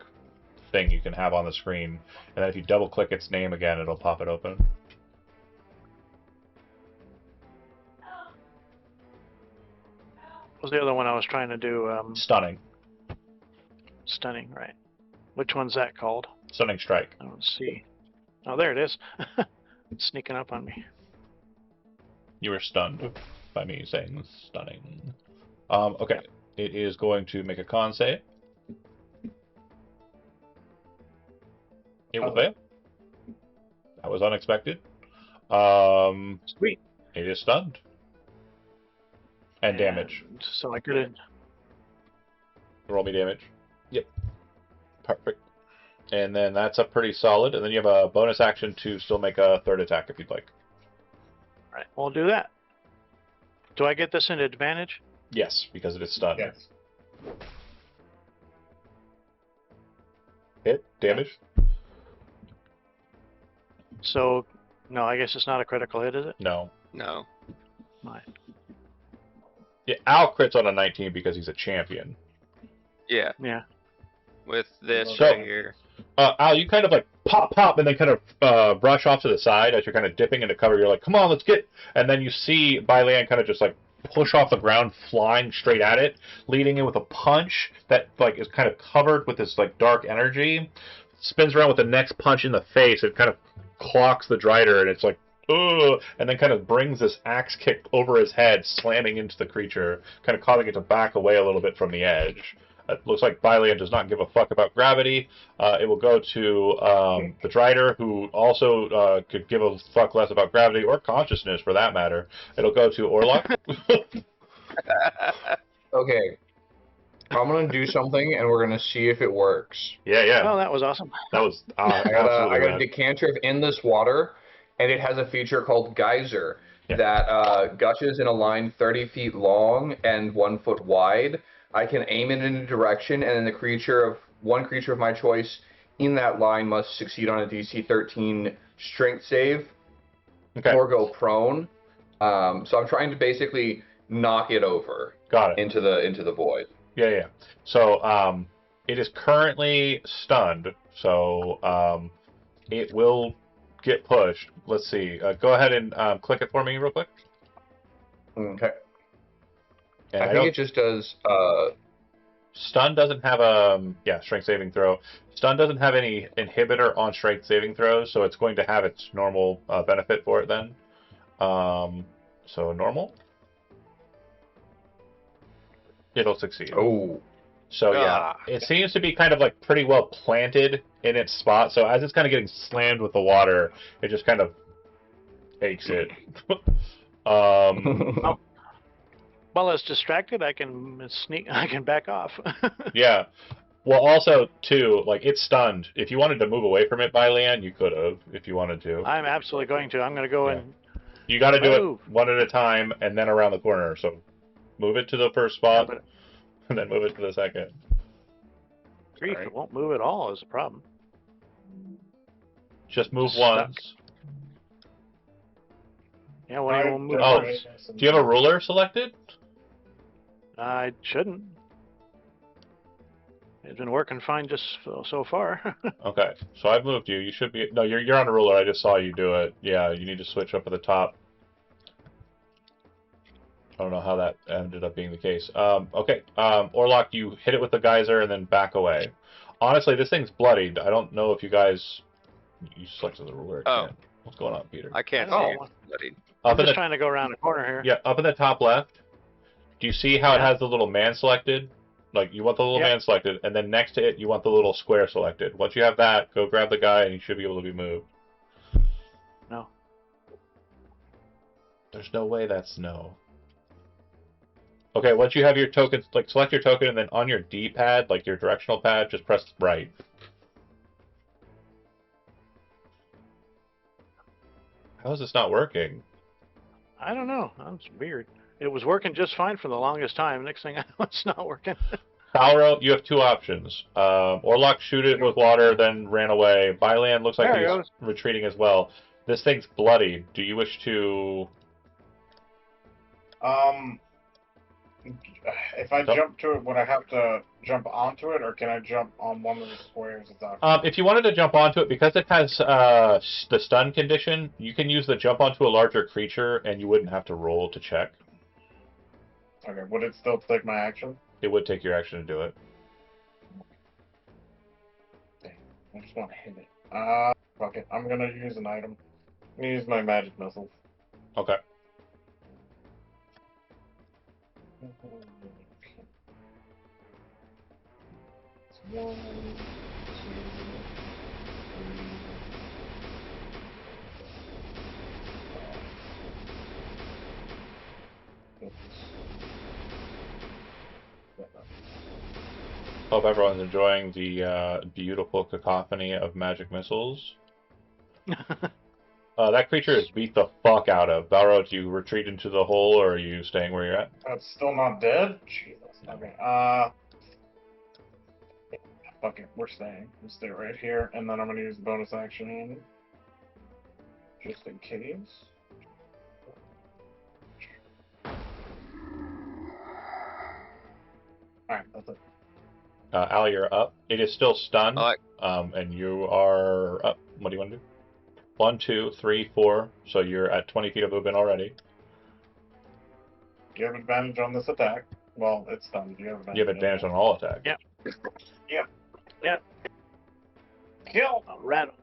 thing you can have on the screen, and then if you double click its name again, it'll pop it open. What was the other one I was trying to do? Stunning. Stunning, right? Which one's that called? Stunning strike. I don't see. Oh, there it is. It's sneaking up on me. You were stunned by me saying stunning. Okay. It is going to make a con save. It will fail. That was unexpected. Sweet. It is stunned. And damage. So I could. Roll me damage. Yep. Perfect. And then that's a pretty solid. And then you have a bonus action to still make a third attack if you'd like. Right. We'll do that. Do I get this in advantage? Yes, because it is stunned. Yes. Hit. Damage. So, no, I guess it's not a critical hit, is it? No. No. Right. Yeah, Al crits on a 19 because he's a champion. Yeah. Yeah. With this So- right here. Al, you kind of like pop, and then kind of brush off to the side as you're kind of dipping into cover. You're like, come on, let's get. And then you see Bailan kind of just like push off the ground, flying straight at it, leading in with a punch that like is kind of covered with this like dark energy. Spins around with the next punch in the face. It kind of clocks the Drider, and it's like, ugh, and then kind of brings this axe kick over his head, slamming into the creature, kind of causing it to back away a little bit from the edge. It looks like Bailan does not give a fuck about gravity. It will go to the Drider, who also could give a fuck less about gravity or consciousness, for that matter. It'll go to Orlok. Okay. I'm gonna do something, and we're gonna see if it works. Yeah. Oh, that was awesome. That was I got absolutely a rad. decanter of endless water, and it has a feature called Geyser Yeah. that gushes in a line 30 feet long and 1 foot wide. I can aim it in a direction, and then one creature of my choice in that line must succeed on a DC 13 Strength save Okay, or go prone. So I'm trying to basically knock it over got it. into the void. Yeah. So, it is currently stunned, so it will get pushed. Let's see. Go ahead and click it for me real quick. Okay. And I think it just does. Stun doesn't have a strength saving throw. Stun doesn't have any inhibitor on strength saving throws, so it's going to have its normal benefit for it then. So normal. It'll succeed. Oh. So yeah, it seems to be kind of like pretty well planted in its spot. So as it's kind of getting slammed with the water, it just kind of aches it. While it's distracted, I can sneak. I can back off. Yeah. Well, also too, like it's stunned. If you wanted to move away from it by land, you could have, if you wanted to. I'm absolutely going to. I'm going to go and. You got to do Move. it one at a time and then around the corner. So move it to the first spot but and then move it to the second. grief, Alright. it won't move at all. Is the problem. Just move Stuck. once. Yeah, well, it won't move Oh, once. Do you have a ruler selected? I shouldn't. It's been working fine just so far. Okay, so I've moved you. You should be. No, you're on a ruler. I just saw you do it. Yeah, you need to switch up at the top. I don't know how that ended up being the case. Okay, Orlok, you hit it with the geyser and then back away. Honestly, this thing's bloodied. I don't know if you guys. You selected the ruler. Oh. Again. What's going on, Peter? I can't Oh. see it, buddy. I'm Up in just the trying to go around the corner here. yeah, up in the top left. Do you see how it Yeah. has the little man selected? Like you want the little Yep. man selected, and then next to it you want the little square selected. Once you have that, go grab the guy, and you should be able to be moved. No. There's no way that's no. Okay, once you have your token, like select your token, and then on your D-pad, like your directional pad, just press right. How is this not working? I don't know. That's weird. It was working just fine for the longest time. Next thing I know, it's not working. Palro, you have two options. Orlok shoot it with water, then ran away. Byland looks like There he he's goes. retreating as well. This thing's bloody. Do you wish to... If I So- jump to it, would I have to jump onto it, or can I jump on one of the squares it's on? If you wanted to jump onto it, because it has the stun condition, you can use the jump onto a larger creature, and you wouldn't have to roll to check. Okay, would it still take my action? It would take your action to do it. Dang, I just want to hit it. Fuck it. I'm gonna use an item. I'm gonna use my magic missiles. Okay. It's 1, 2, 3, 4. Hope everyone's enjoying the beautiful cacophony of magic missiles. That creature is beat the fuck out of. Balro, do you retreat into the hole, or are you staying where you're at? That's still not dead? Jesus. Okay, fuck it. We're staying. We'll stay right here, and then I'm gonna use the bonus action just in case. Alright, that's it. Al, you're up. It is still stunned, Alright. and you are up. What do you want to do? 1, 2, 3, 4. So you're at 20 feet of movement already. Do you have advantage on this attack? Well, it's stunned. Do you have advantage? You have advantage on all attacks. Yep. Kill!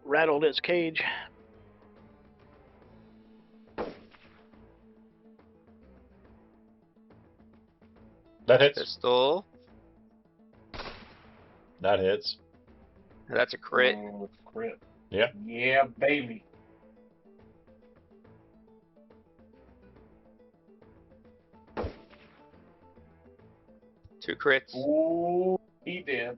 Rattled its cage. That hits. Pistol. That hits. That's a crit. Oh, crit. Yeah. Yeah, baby. Two crits. Ooh, he did.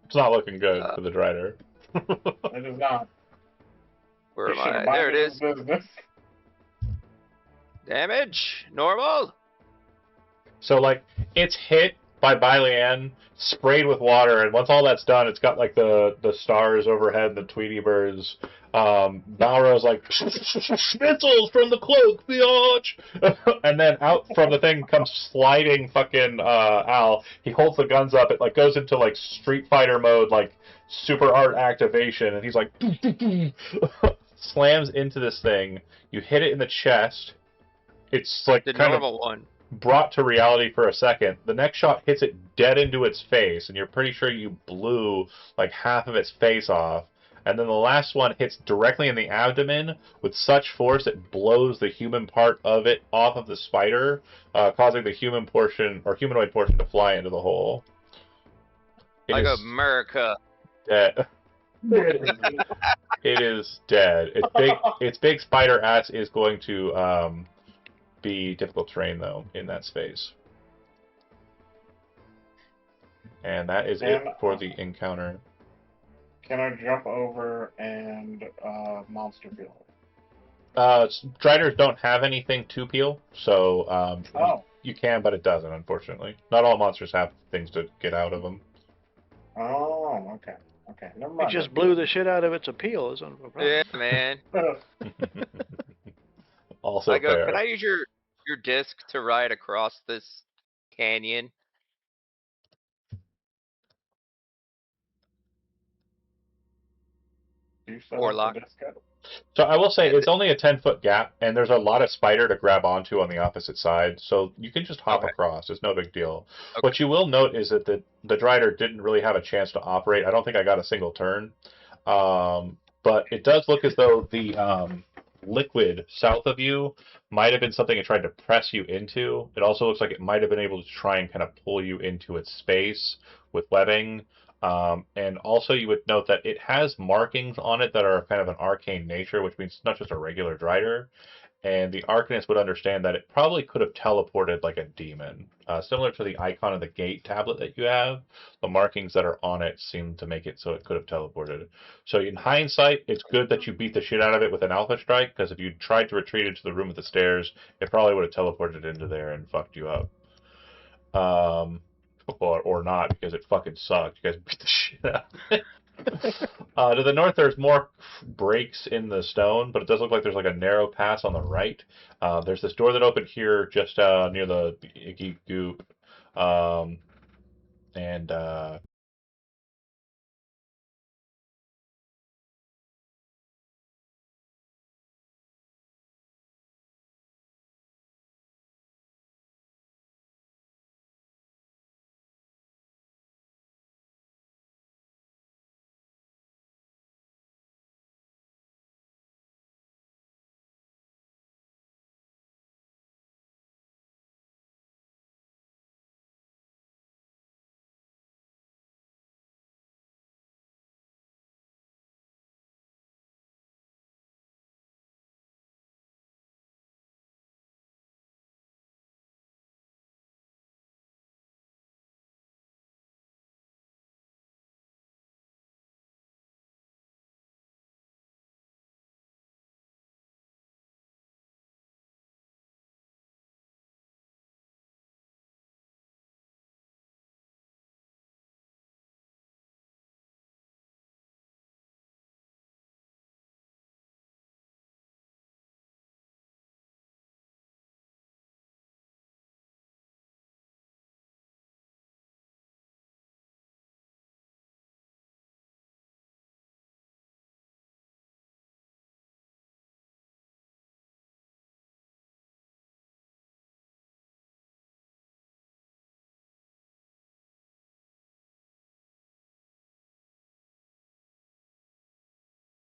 It's not looking good for the Drider. It is not. Where He am should I? have There it minded his is. business. Damage. Normal. So, like, it's hit by Bylieanne, sprayed with water, and once all that's done, it's got, like, the stars overhead, the Tweety birds. Balro's like, Schnitzels from the cloak, biatch! And then out from the thing comes sliding fucking Al. He holds the guns up. It, like, goes into, like, Street Fighter mode, like, super art activation, and he's like, slams into this thing. You hit it in the chest. It's, like, The kind of normal one. brought to reality for a second. The next shot hits it dead into its face, and you're pretty sure you blew like half of its face off. And then the last one hits directly in the abdomen with such force it blows the human part of it off of the spider, causing the human portion or humanoid portion to fly into the hole. It Like is America. dead. It is dead. Its big spider ass is going to be difficult terrain though in that space. And that is it for the encounter. Can I jump over and monster peel? Striders don't have anything to peel, so Oh. you can, but it doesn't, unfortunately. Not all monsters have things to get out of them. Oh, okay. Okay, never It mind. just blew the shit out of its appeal. Isn't it? Yeah, man. Also I go, fair. can I use your disc to ride across this canyon? Do you still Warlock. have the disc? So I will say it's only a 10-foot gap, and there's a lot of spider to grab onto on the opposite side, so you can just hop Okay. across. It's no big deal. Okay. What you will note is that the Drider didn't really have a chance to operate. I don't think I got a single turn. But it does look as though the liquid south of you might have been something it tried to press you into. It also looks like it might have been able to try and kind of pull you into its space with webbing. And also you would note that it has markings on it that are kind of an arcane nature, which means it's not just a regular Drider. And the Arcanist would understand that it probably could have teleported like a demon. Similar to the icon of the gate tablet that you have, the markings that are on it seem to make it so it could have teleported. So in hindsight, it's good that you beat the shit out of it with an Alpha Strike, because if you tried to retreat into the room with the stairs, it probably would have teleported into there and fucked you up. Or not, because it fucking sucked. You guys beat the shit out of it. To the north, there's more breaks in the stone, but it does look like there's like a narrow pass on the right. There's this door that opened here just near the icky goop. And